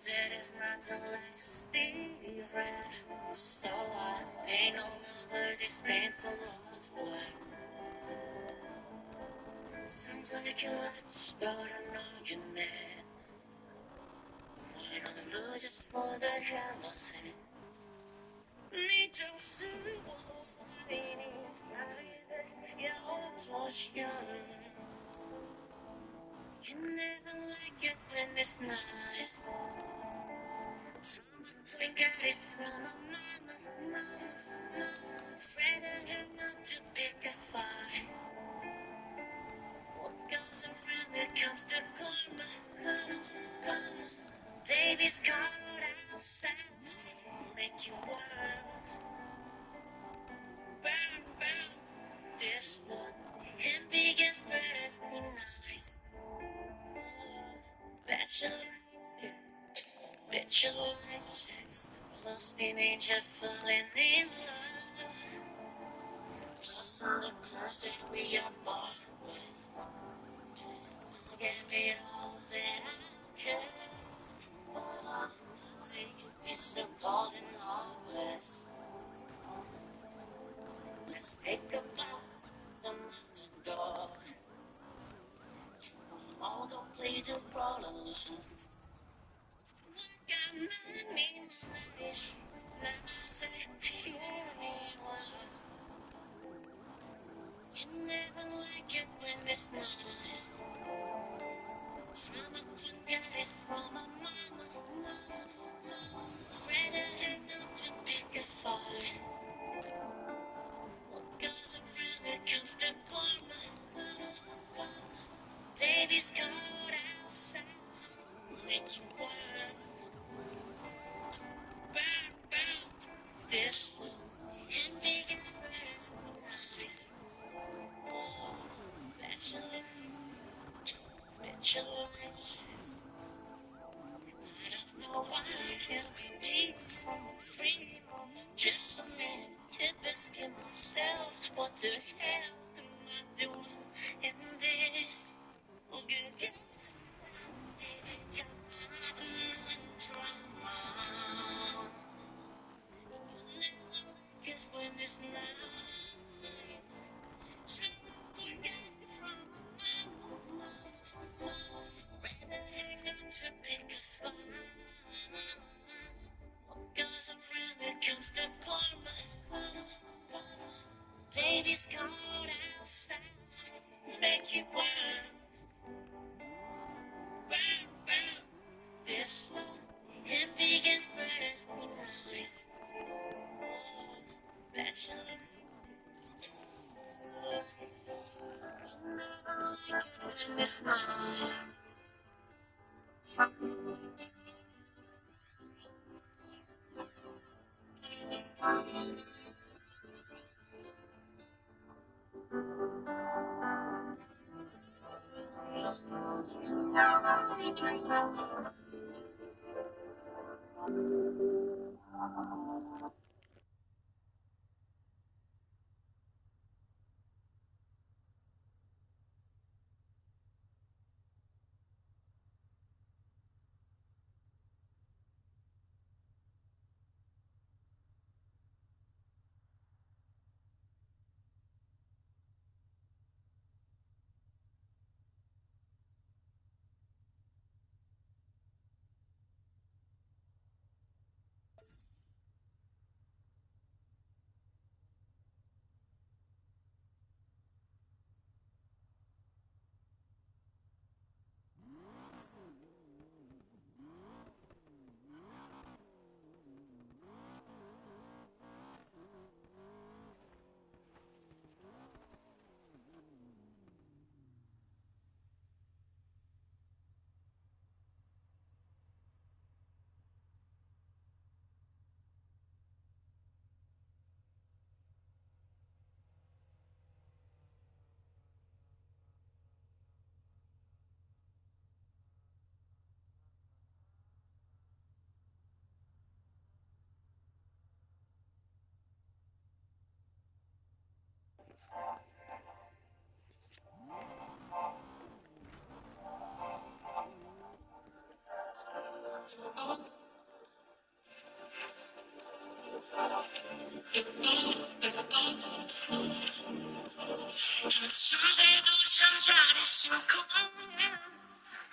That is nothing like Steve Raff. So I ain't no longer this painful of work. Sounds like you like to start an argument. When I'm blue just for the hell of it. Need to see what it is. Your portion. You never like it when it's nice. Someone think I it from a mama. Afraid of him not to pick a fight. What goes around it comes to karma. Baby's cold outside. Make you wild. Burn this one. And begins first nice. Bet you like it. Bet you like sex. Lost in angel falling in love. Plus all the curse that we are born with. I'll give it all that I can. It's the golden harvest. Let's take a bow on the door. All the play to roll alone. Got money, now I say, here we are. You never like it when it's not. From a get it from a mama. Afraid I had not to pick a fight. What goes around there comes the karma. Baby's cold outside. Make you burn, burn. This one and big as first nice. Oh, that's your life. That's your life. I don't know why can't we be free? Just a minute, hit this in myself. What the hell am I doing in this? Oh, good, good. Drama. Cause when it's nice, someone forget it from mama. Rather hang up to pick a fight. What goes around, there comes the karma. Baby's cold outside, make you burn, burn. This love, it begins first nice. Oh, that's your life. When it's nice.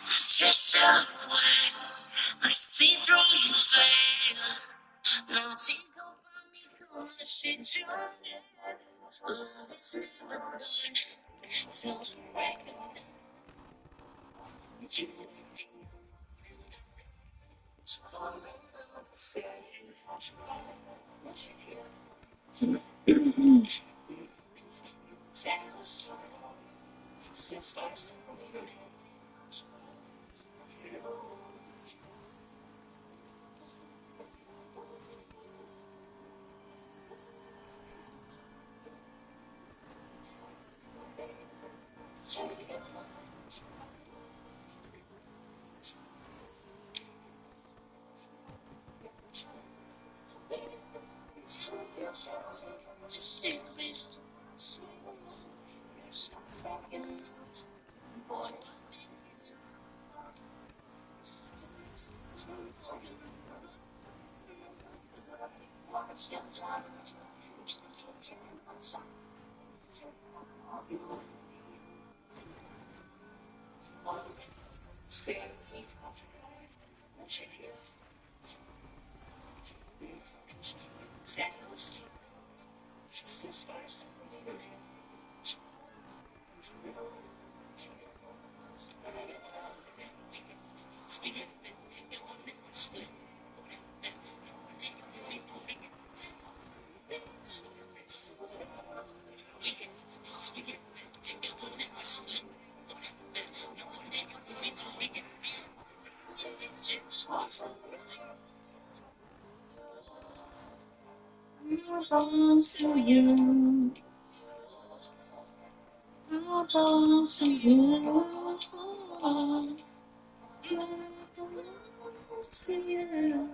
Wash yourself away. I see through your veil. No chico pa' mi conoscición. Love is never done till you break it down. You belongs to you. I belong to you. To you.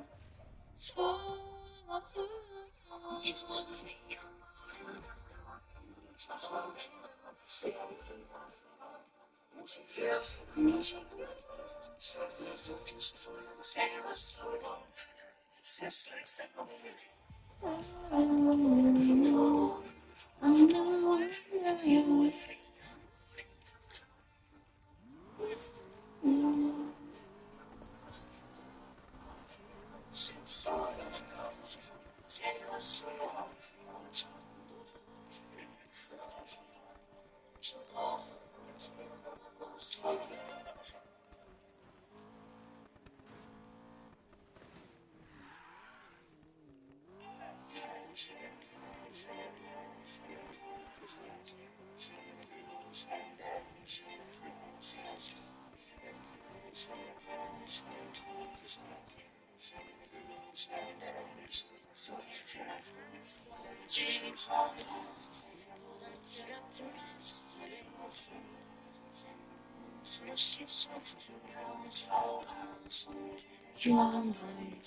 You are mine,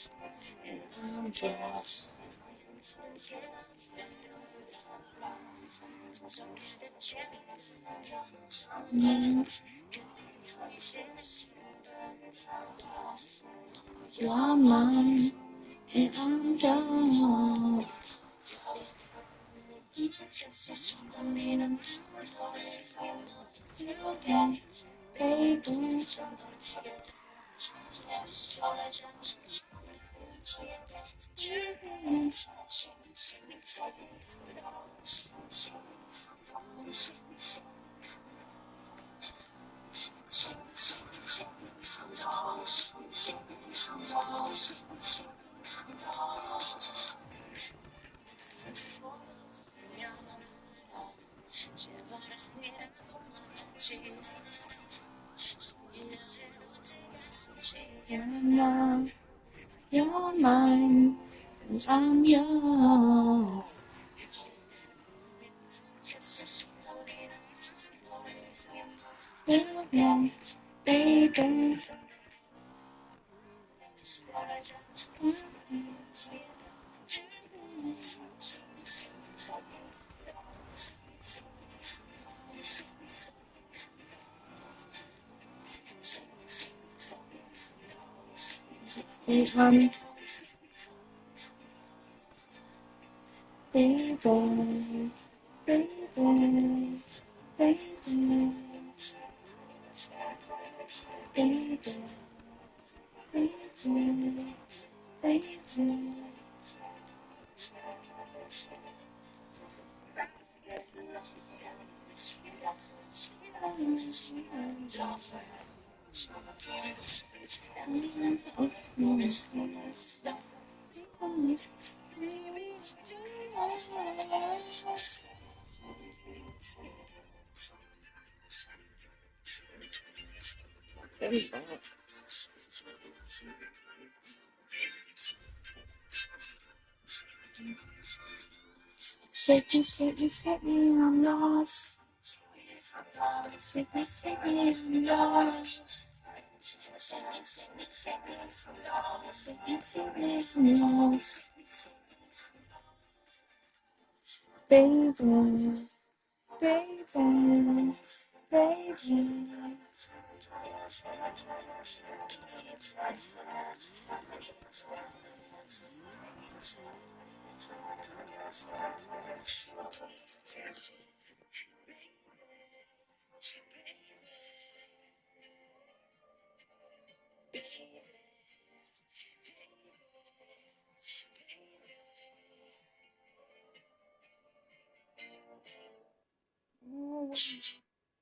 and I'm yours. You are mine, and I'm yours. Baby. You're mine, and I'm yours. Baby, baby. Hey, honey. Baby, baby, baby, baby, baby. Set me, I'm lost. Set me, I'm lost. Set me, I'm lost. Baby, baby, baby.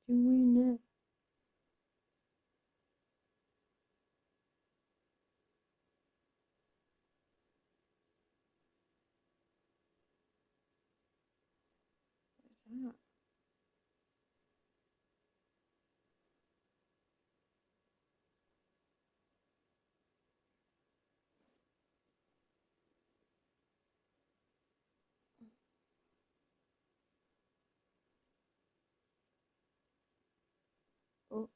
doing it. What's that? Oh.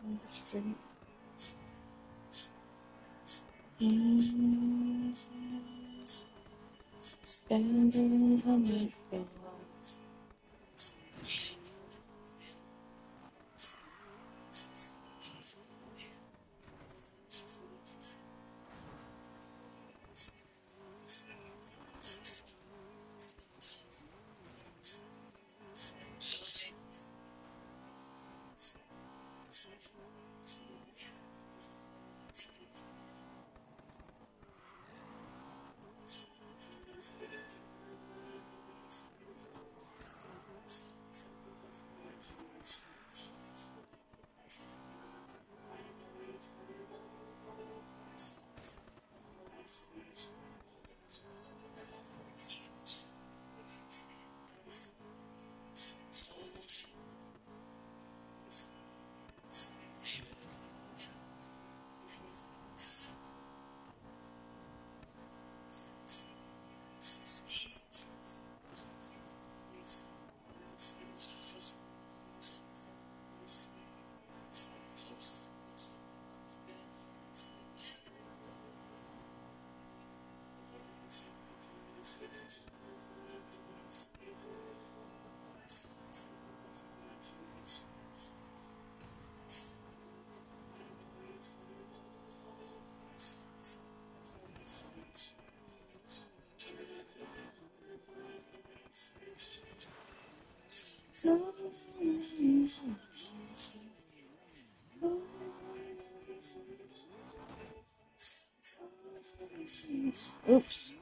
Not it. On the street. Standing on the floor. Oops.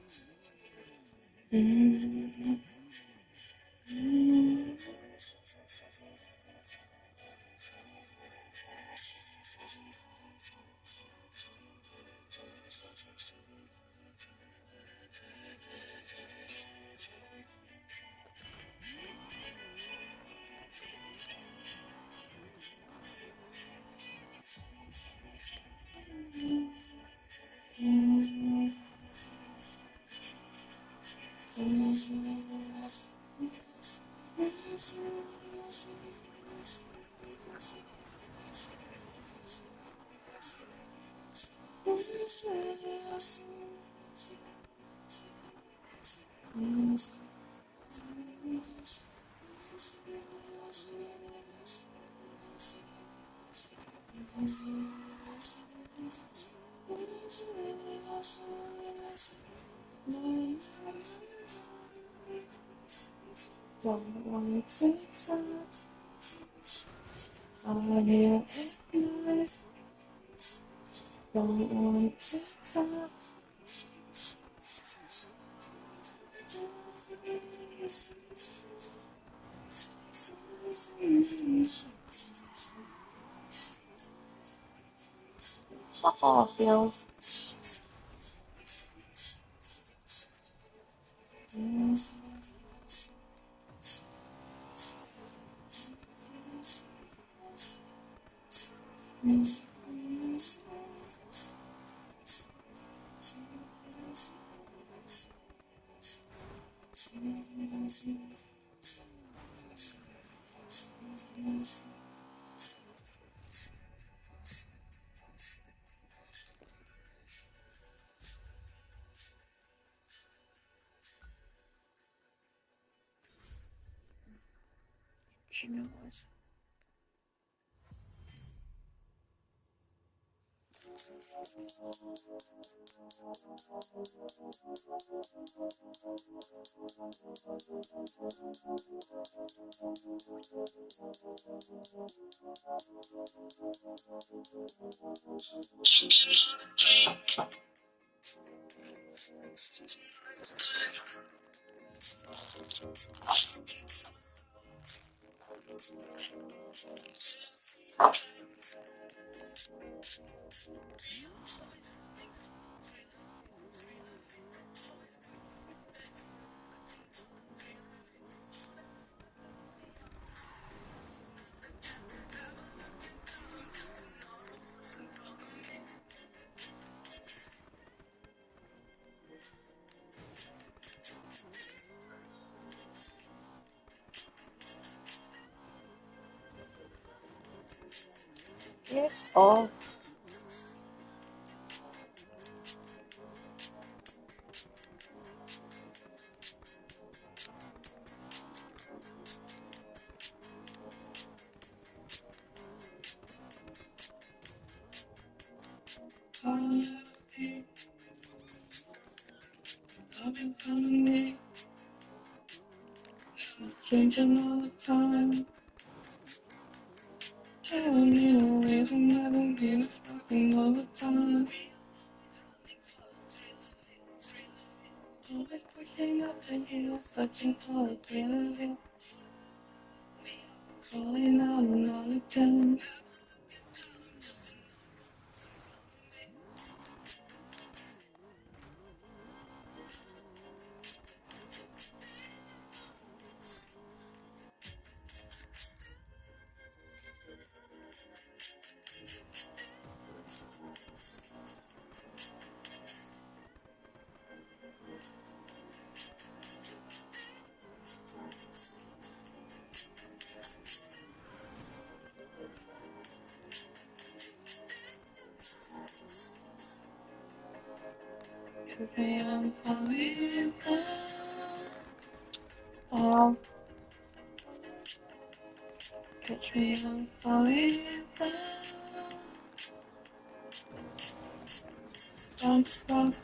Don't want to stop. I'm here at night. Don't want to stop. Fuck off, yo. She knows. Get off. Loving from me, changing all the time. Telling me the reason never been fucking all the time. Always pushing up the hill, searching for a thrill. Calling out and all again. I'm falling down. Catch me, I'm falling down. Don't stop,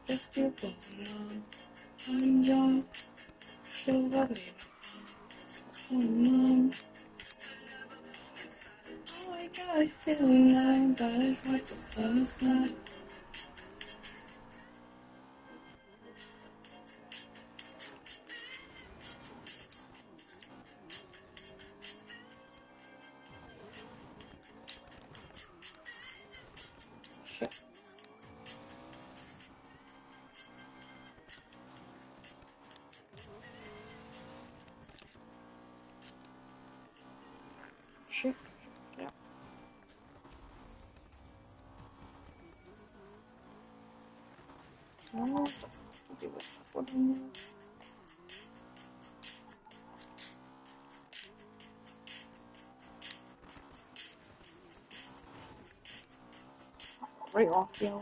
just keep going on. I'm young, so lovely. Oh no. Oh my God, it's still alive, but it's like the first night. Shit. Yeah. No. Right off, yo.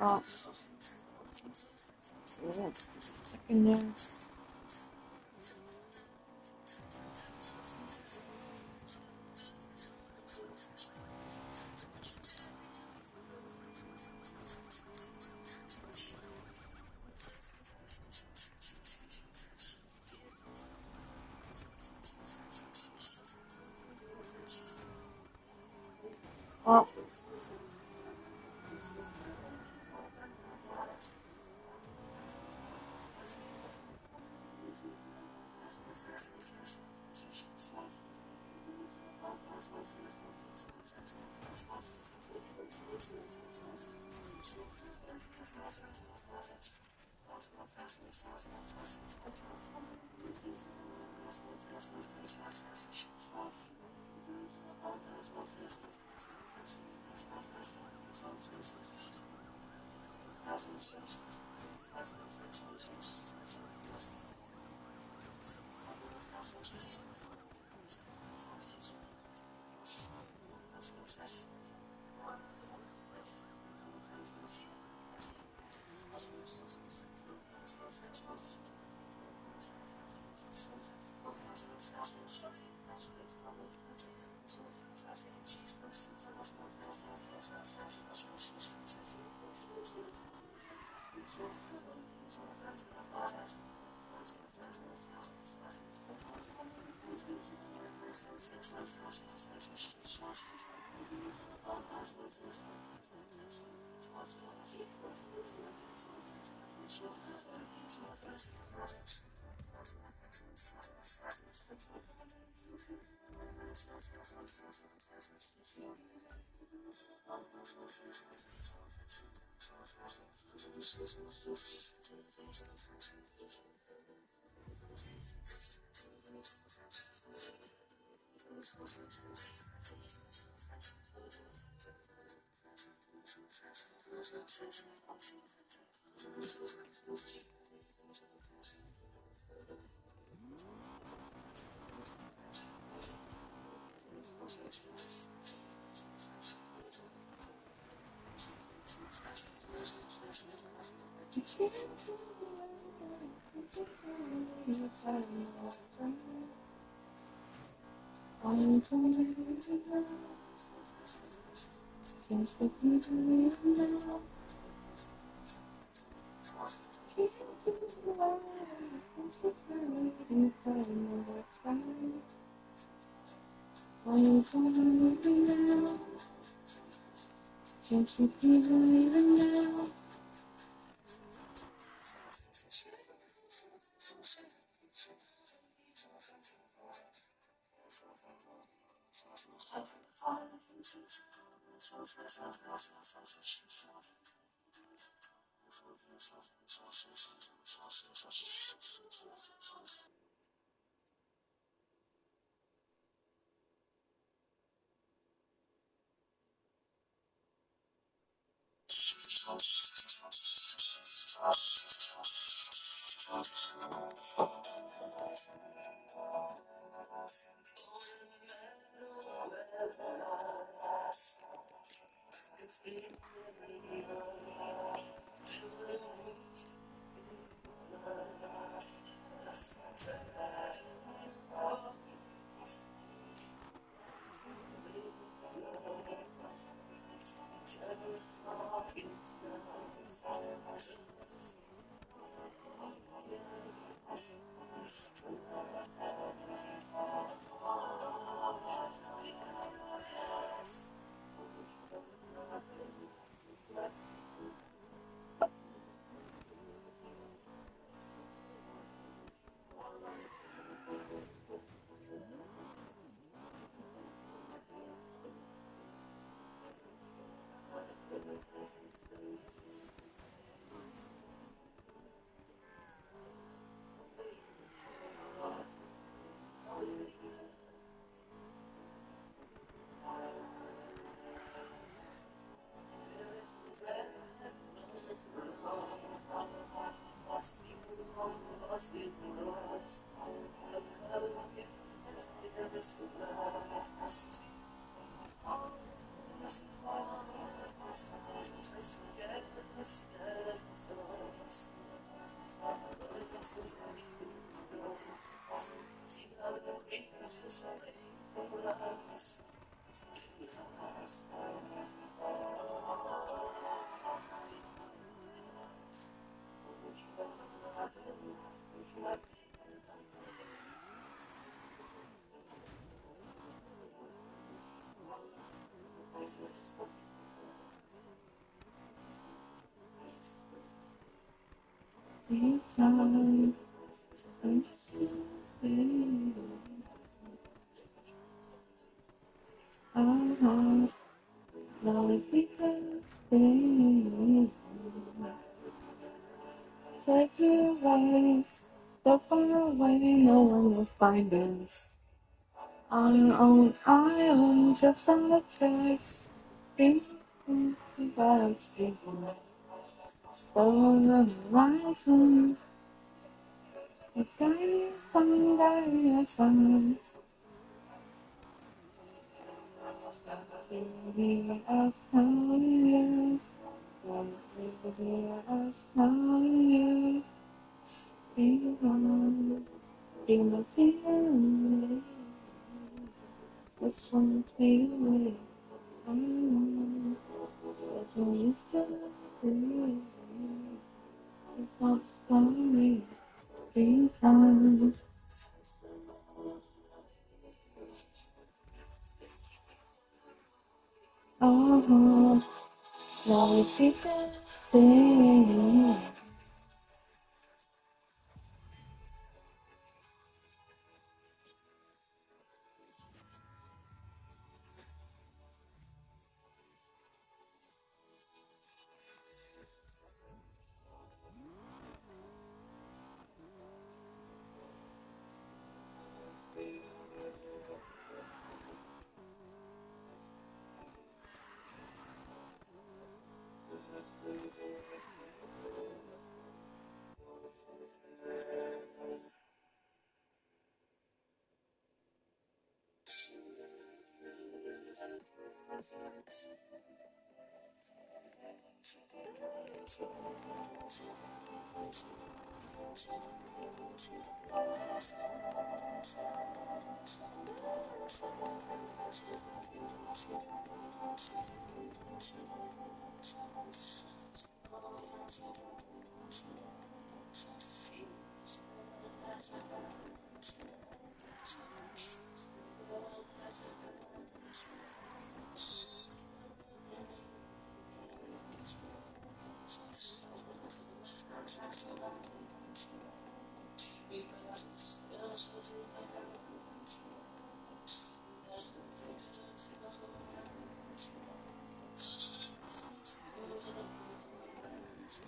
Oh. Yeah. Second there. Oh. Take you away, so far away, no one will find us. On our own island, just on the tracks, being about sleeping. For the horizon, a tiny fun direction. Baby, I'm telling you, baby, I'm telling you, be gone, be my feeling, listen to me, it's only story, it's not a story, be gone. Oh, now if you can stay.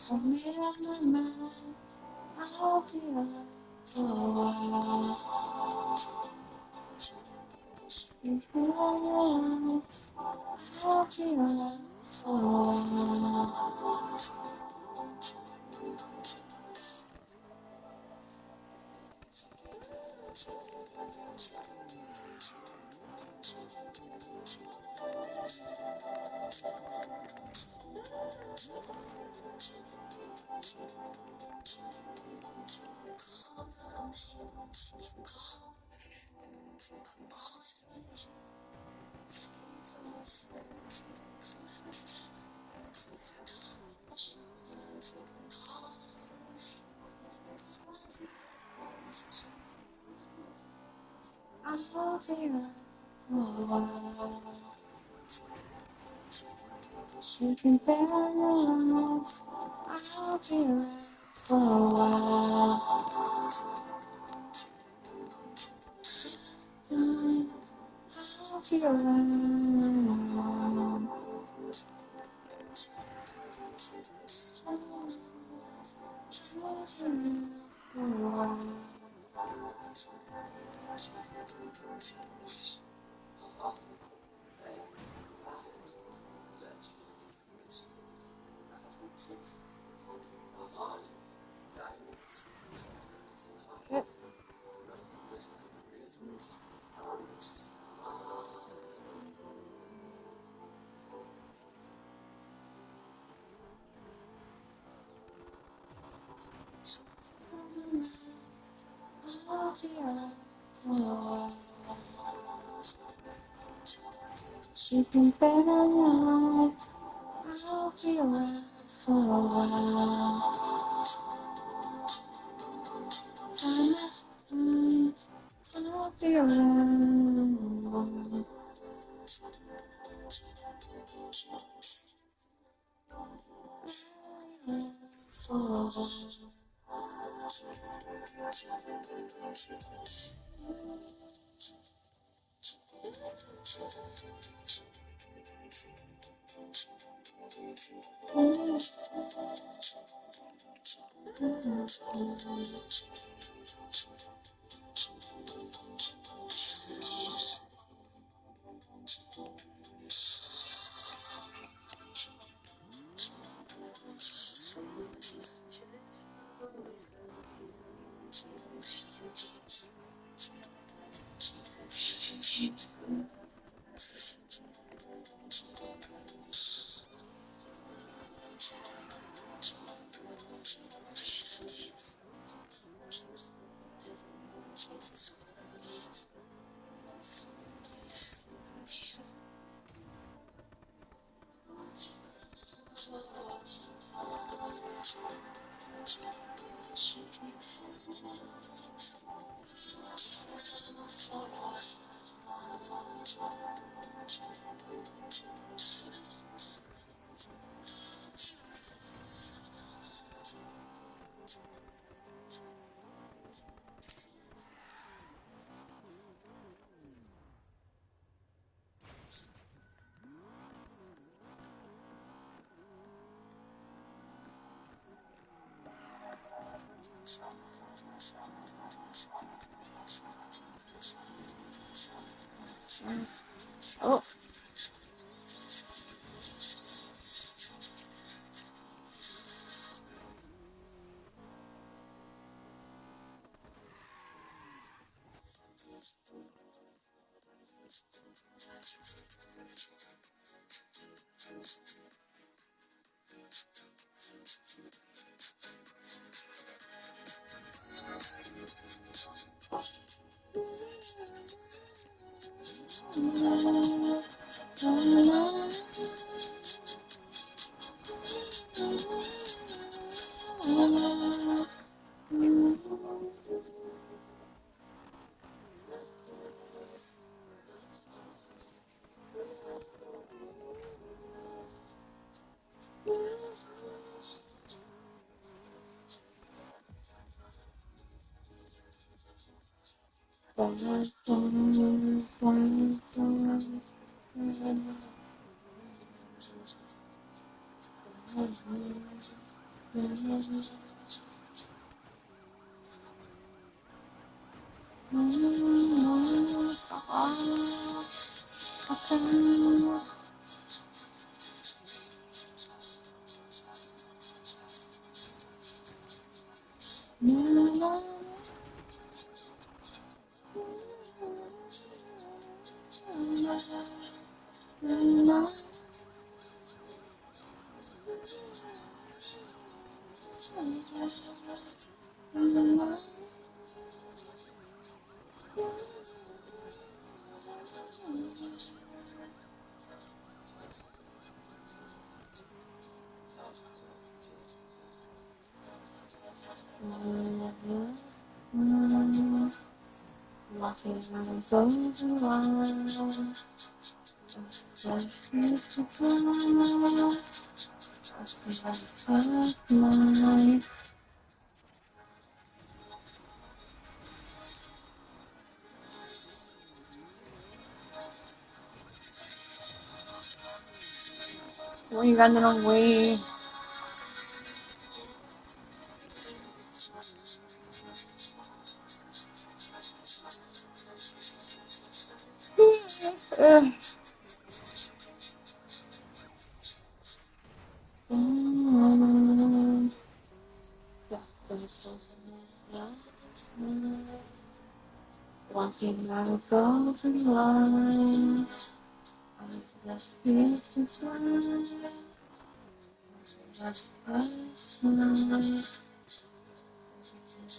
I made up my mind, I'll be alright. If you want, I'll be alright. You can bear your life. I'll be around for a while. I'll be around. I'll be around for a while. You can bet on your life. I'll be around for a while. Time after time, I'll be around. For a while. Oh. Walking on a golden line, just used to fly. I feel like past mine. We're running away. Walking on a golden line, I just used to fly. Just past mine.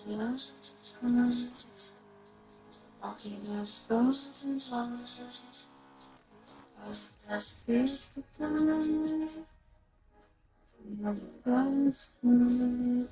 Last night, walking a golden line, I just used to fly. Last night.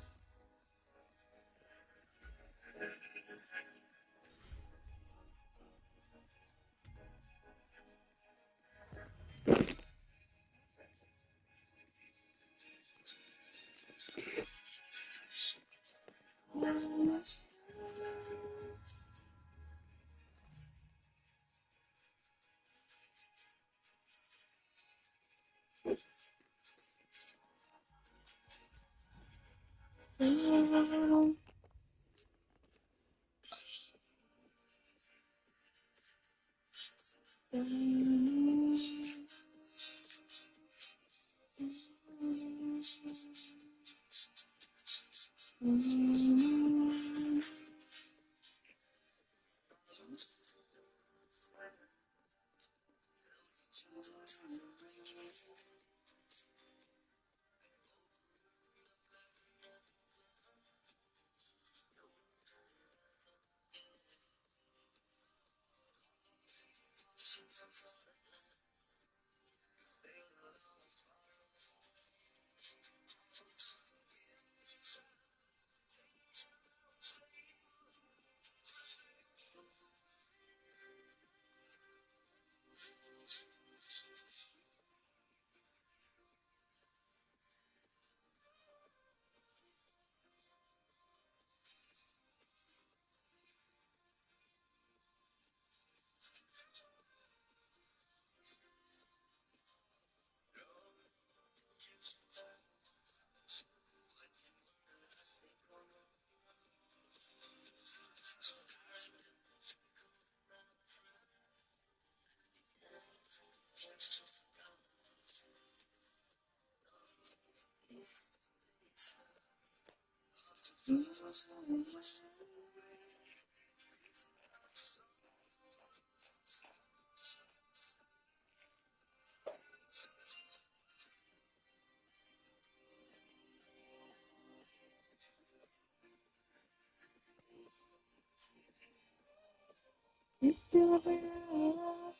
You still have love.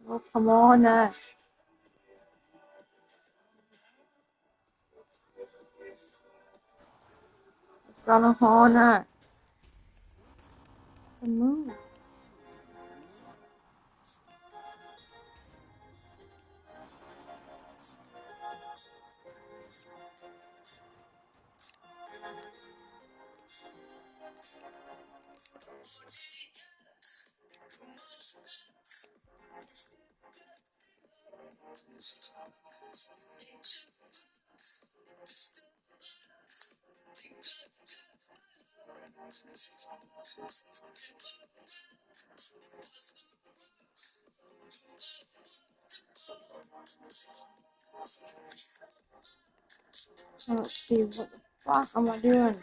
Oh, come on. It's gonna horn. Move. Let's see, what the fuck am I doing?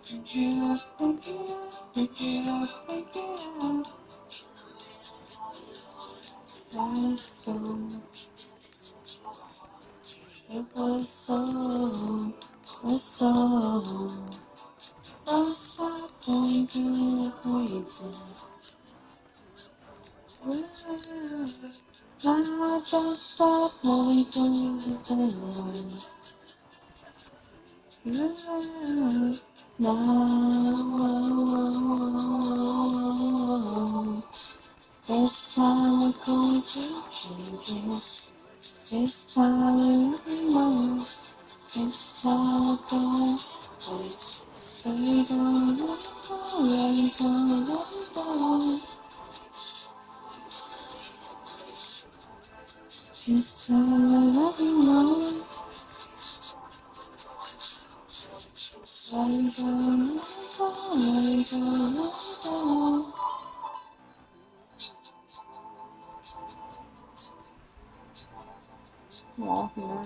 Pick it up, pick it up, pick it up, pick it up. Let's go. It was so, don't stop going through crazy. Now don't stop going through the day. Now, this time we're going to change. This time we're going. This time we're going. Let it go, let it go, let it go. This time I love you more. Let it go, let it go, let it go. Yeah, yeah.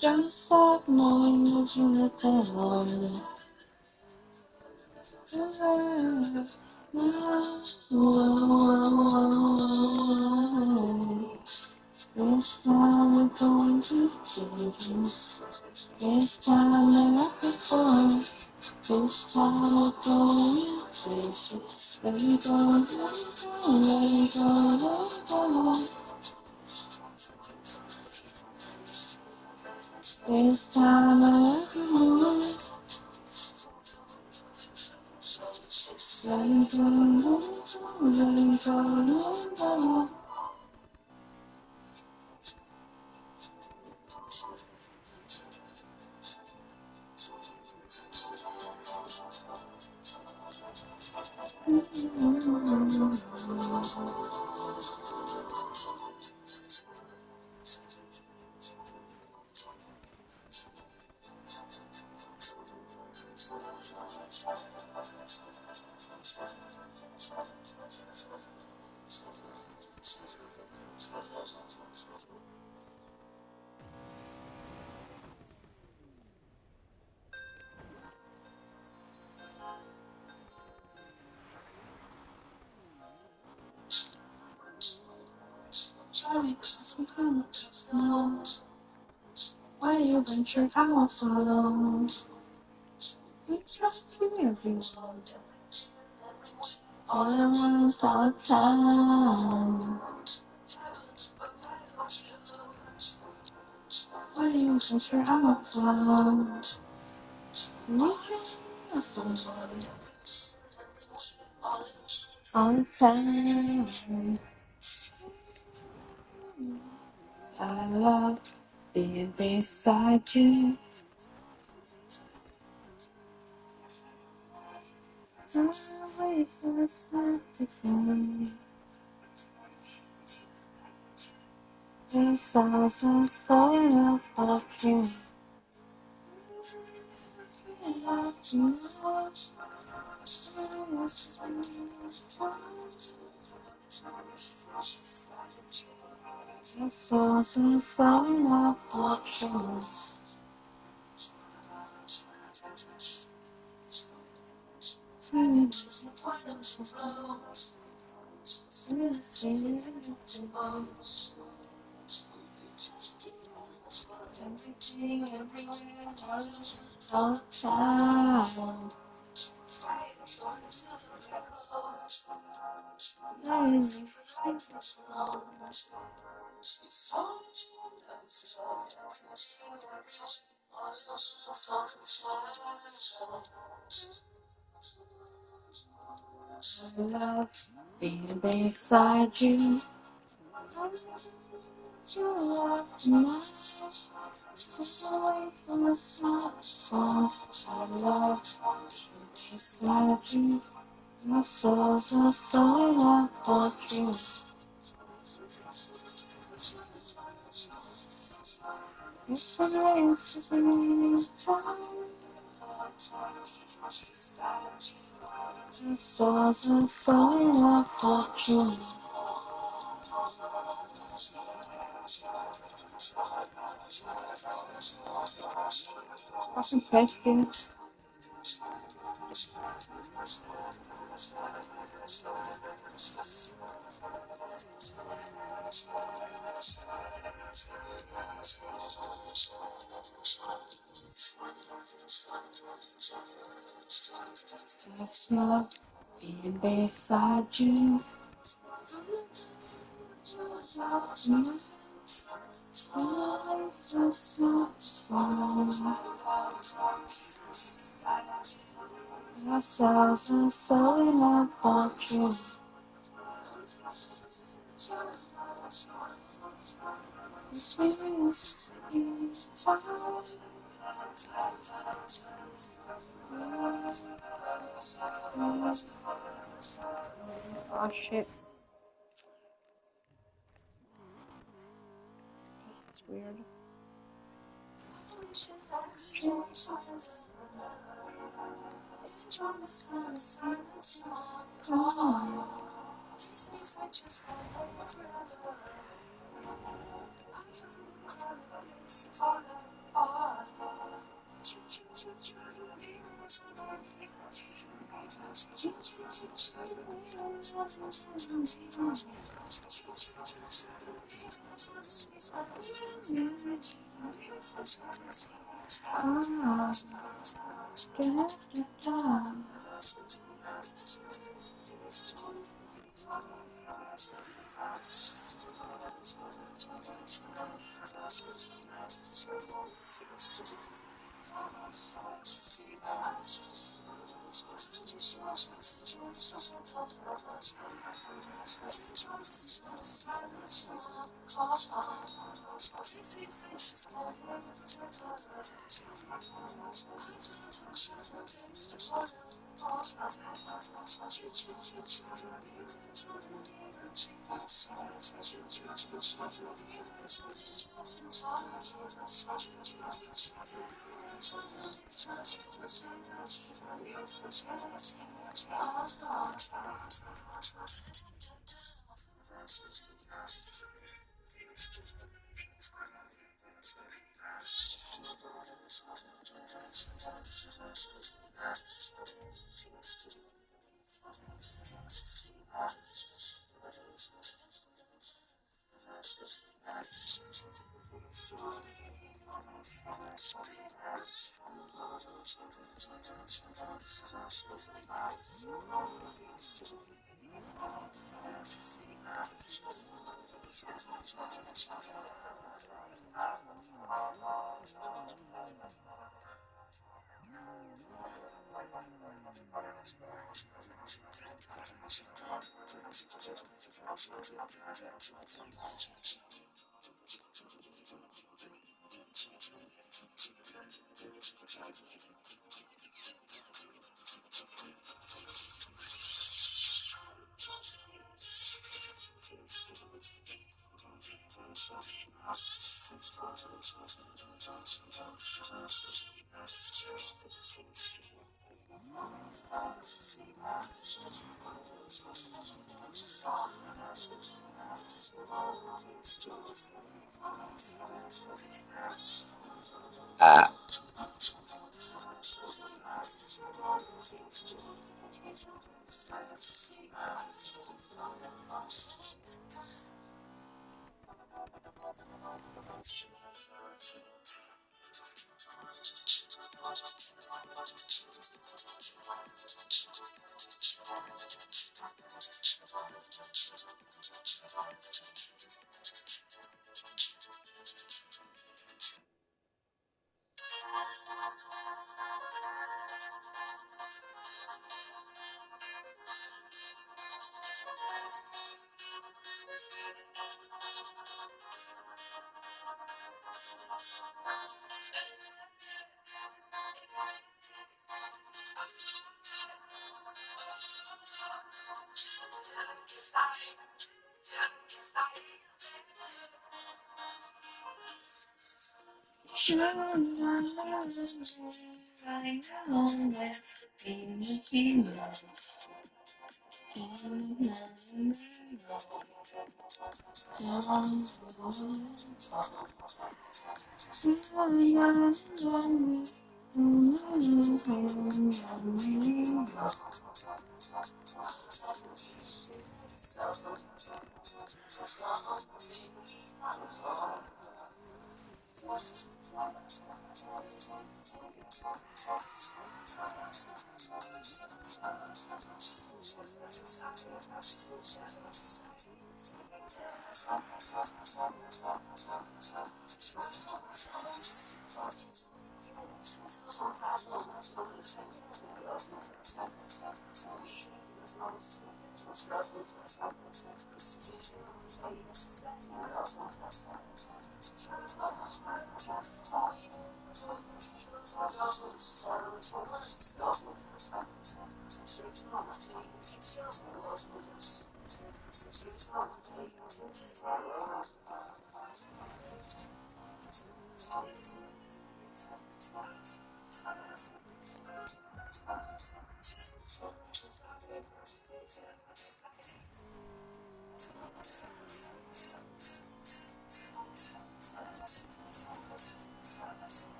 Don't stop knowing what you let the Lord. This time we're going to change. This time we're not before. This time we're going places. Let it go, let it go, let it go, let it go. This time we're not before. Let it go, let it go, let it go. Sorry, cause we can't know where you venture, I will follow. We trust you everyone, all at once, all the time. Where you venture, I will follow. We trust someone all the time. I love being beside you. Always so satisfying. This sounds so full of you. Everything, everywhere, all the time. I love being beside you. I need your love tonight. Take away from the sun. I love being beside you. My soul's a soul for you. It's the race, it's the time. My soul's a soul for you. Awesome question. That's love being beside you. Ourselves and so in love for you. Oh shit. It's weird.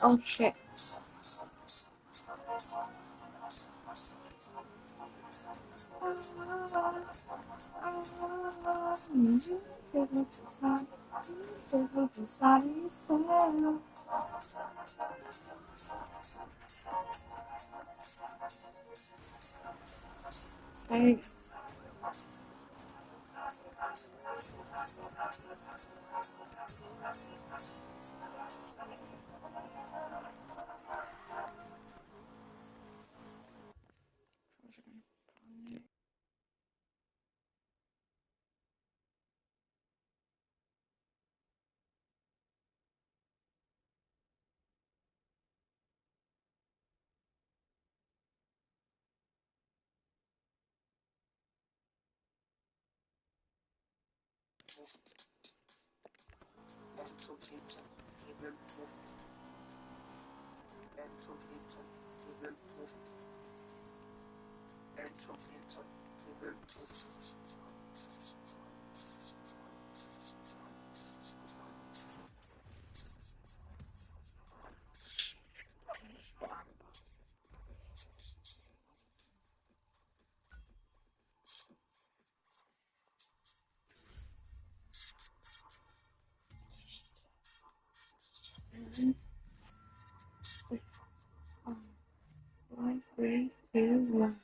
Oh shit. Thanks. Five, 3, 2, 1.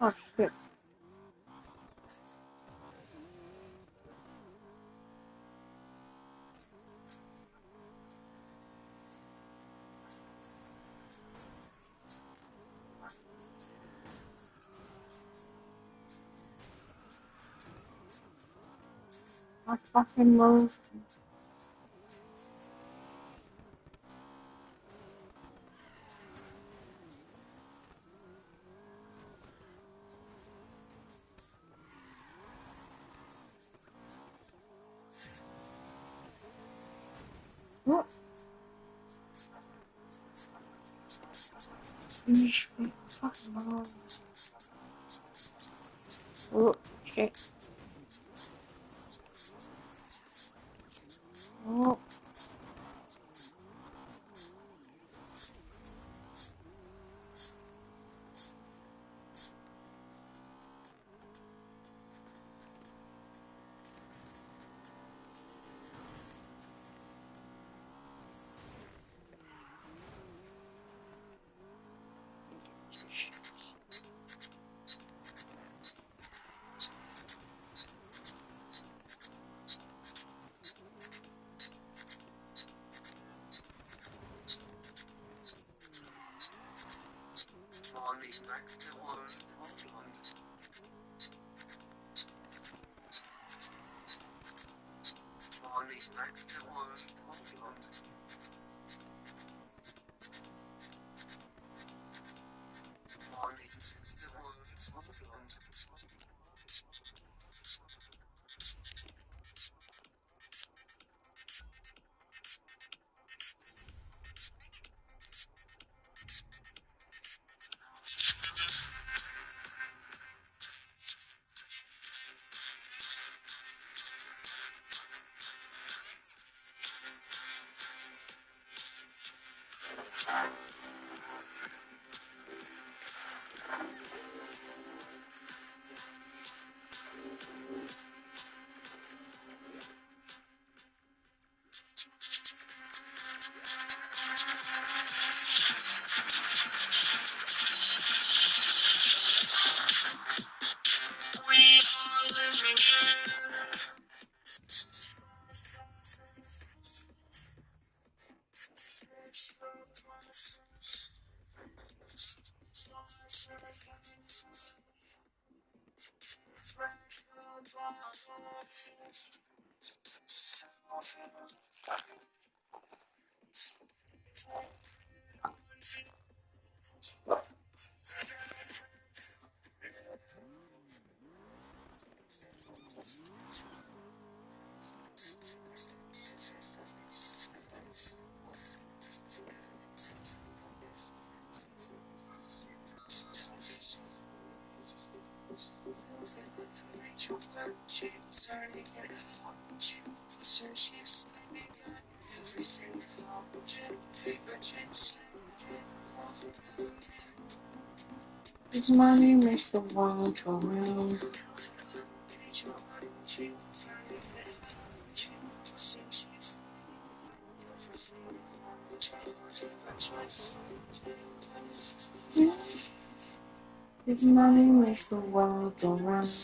Oh shit. I fucking move. What? Fucking move. Oh shit. Oh. This money makes the world go round. This money makes the world go round.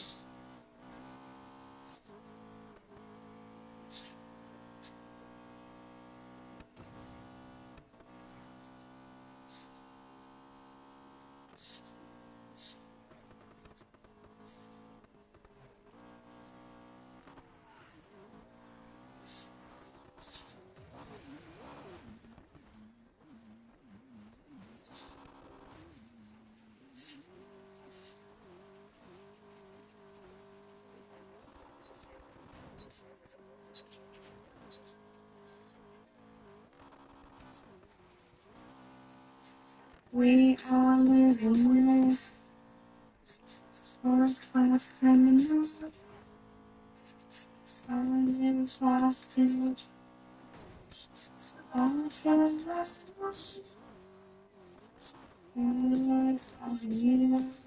We are living in first-class criminals. Our names hostage. Our friends, endless of years.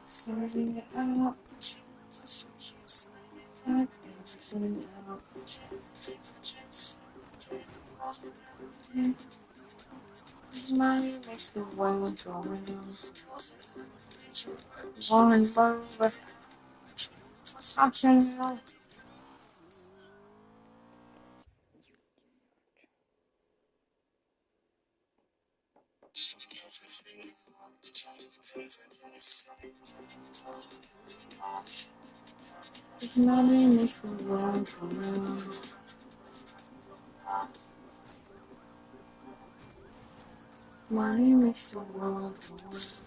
Serving it out. Serving it out. This money makes the world go round. One over. I can't know. This money makes the world go round. Money makes the world go round.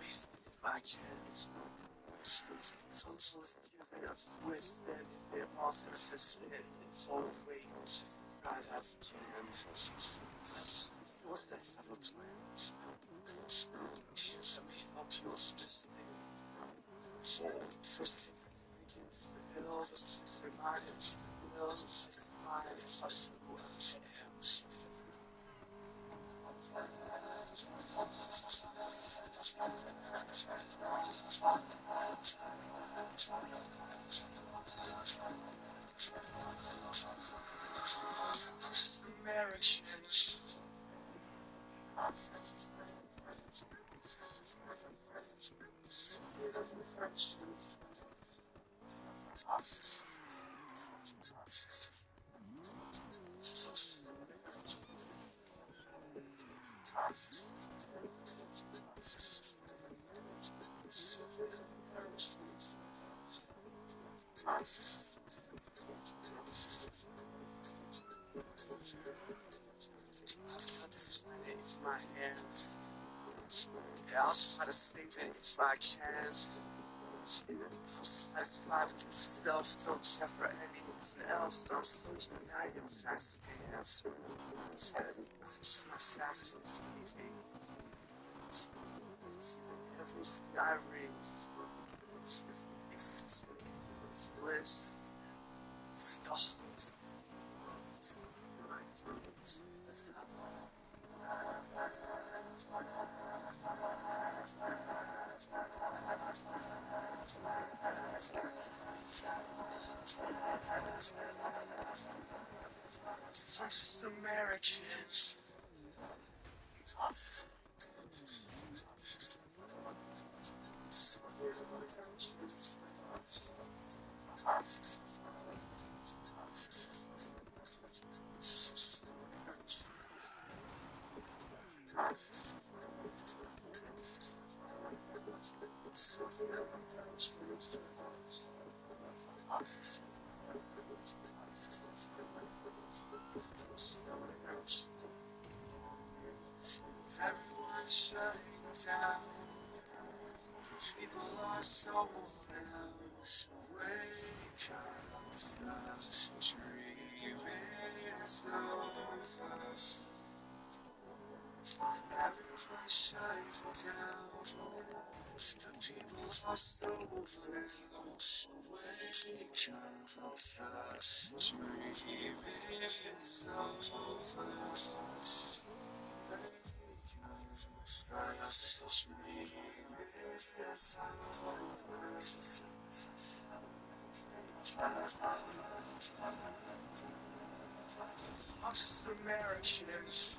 if I can't. Conscious giving up twisted. If it also assisted, it's all weight. Just try that again. What's that have a plan? Let me help you with this thing. First thing begin to feel the six reminders. Feel the six reminders. I should know who I am. I've got this planet in my hands. Yeah, I'll try to save it if I can. I'm satisfied with myself, don't care for anyone else. I'm so united with facts and hands. I just my facts for TV. Every diary exists bliss with the whole Us Americans. Everyone's shutting down. People are so worn out. Wake up, the dream is over. Everyone's shutting down. The people are so worn out. Wake up, the dream is over. Us Americans.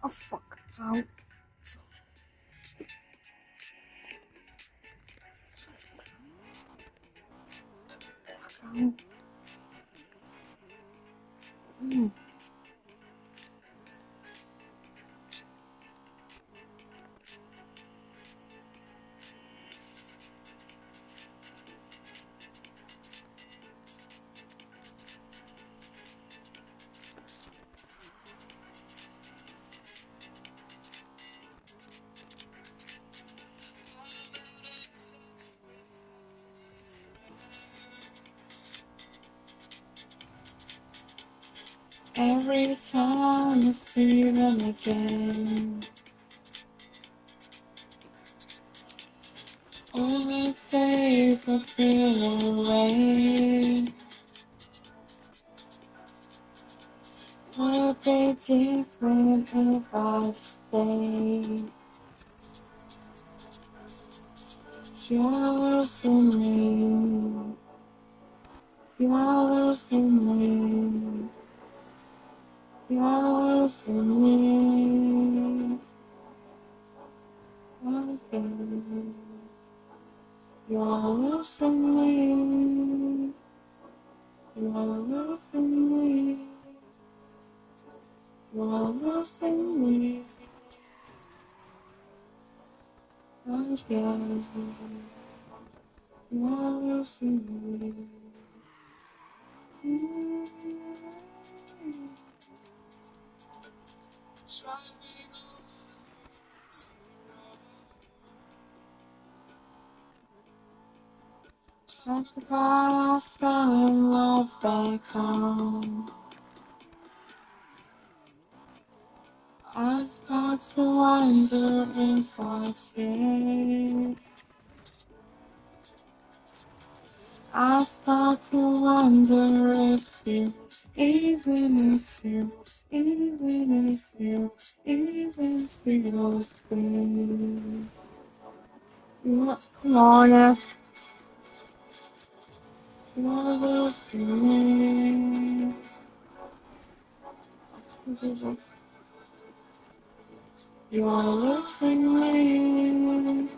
Oh fuck, it's out. Fuck out. Every time I see them again, all it takes to feel away. Would be different if I stayed. You're losing me. You're losing me. You're losing me. Okay. You're losing me. You're losing me. You're losing me. Okay. You're losing me. Talk about us falling love back home. I start to wonder if I stay. I start to wonder if you, even if you, even if you, even feel scared. Come on now. You're losing me. You're losing me.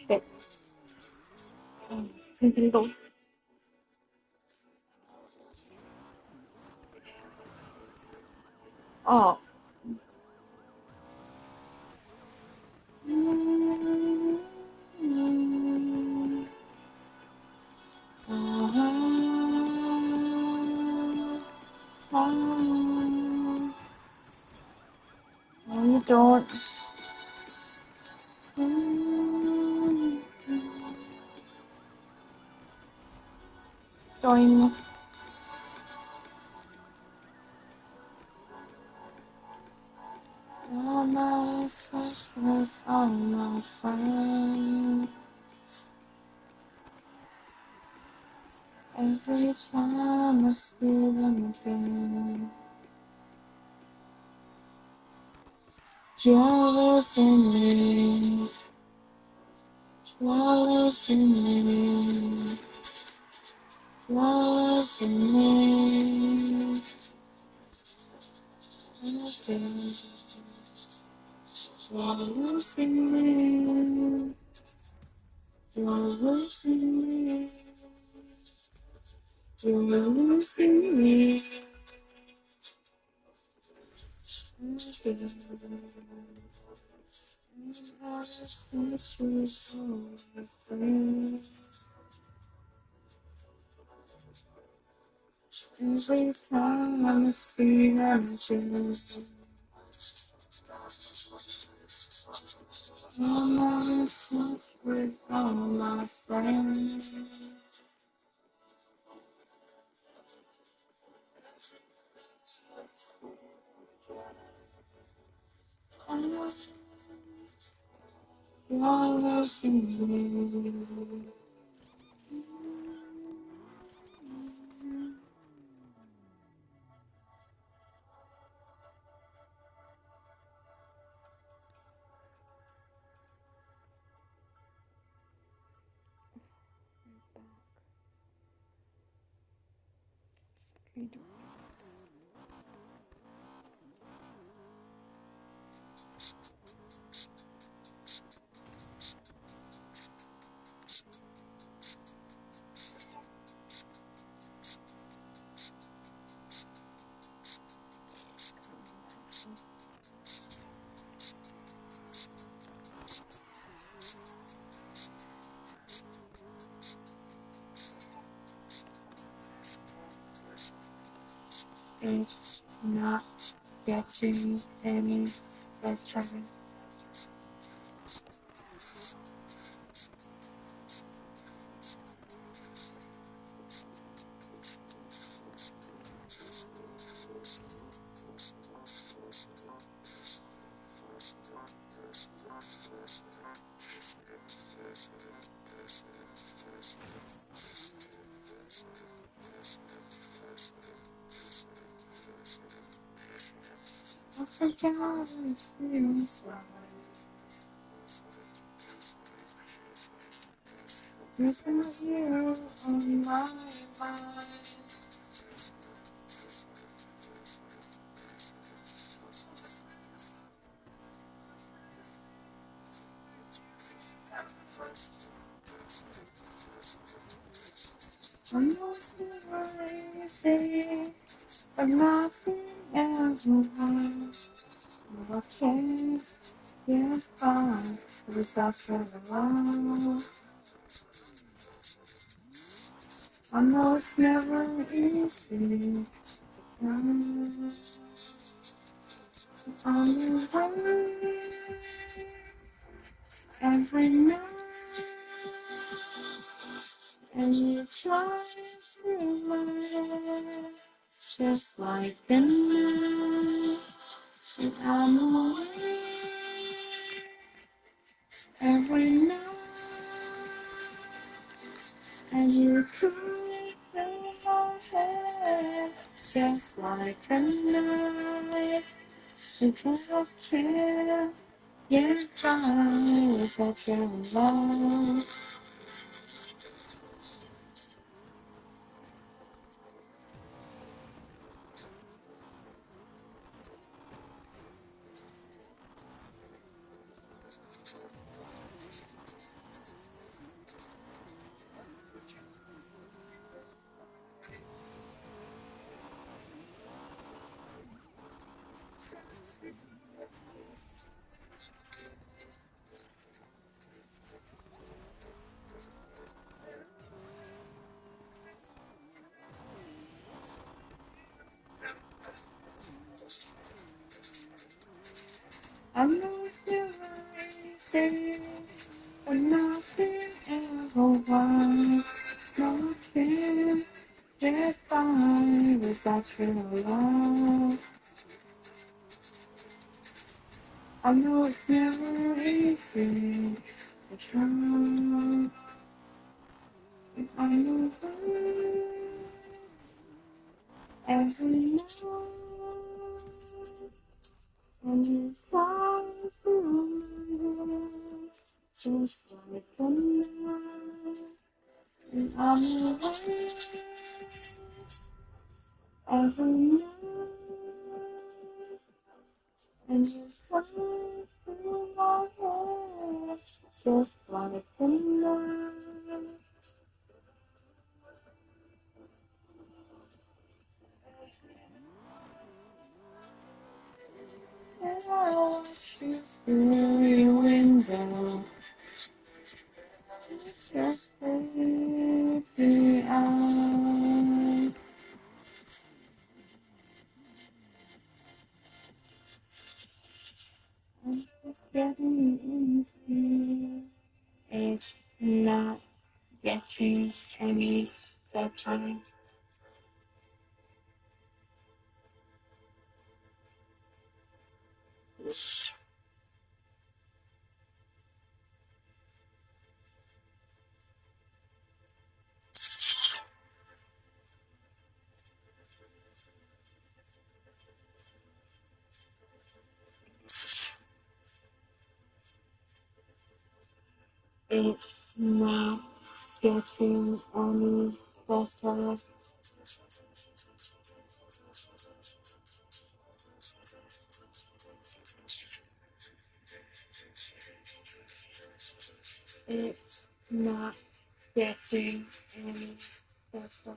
Okay. Simply go. Oh. No, you don't. Join me. All my obsessed with all my friends. Every time I see them again. You're losing me. You're losing me. You're losing me. You're losing me. You're losing me. You're losing me. Every time I see them again, I'm obsessed with all my friends. You're losing me. It's not getting any better. forgot what it feels like. Without you on my mind. I know it's never easy, but nothing ever was. I can't get by without your love. I know it's never easy. On the way, every night, and you try through my head, just like a knife, and I'm away every night, and you try through my head, just like a knife. You just can't get by without your love. I know it's never easy, but nothing ever was. No, I can't get by without your love. I know it's never easy, but try. I know every night, and you fly through my head, just like a knife. And I'm away as a night, and you fly through my head, just like a knife. And I watch you through your window, just sleepy eyes. It's getting easy. It's not getting any better. It's not getting any better. It's not getting any better.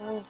Oh.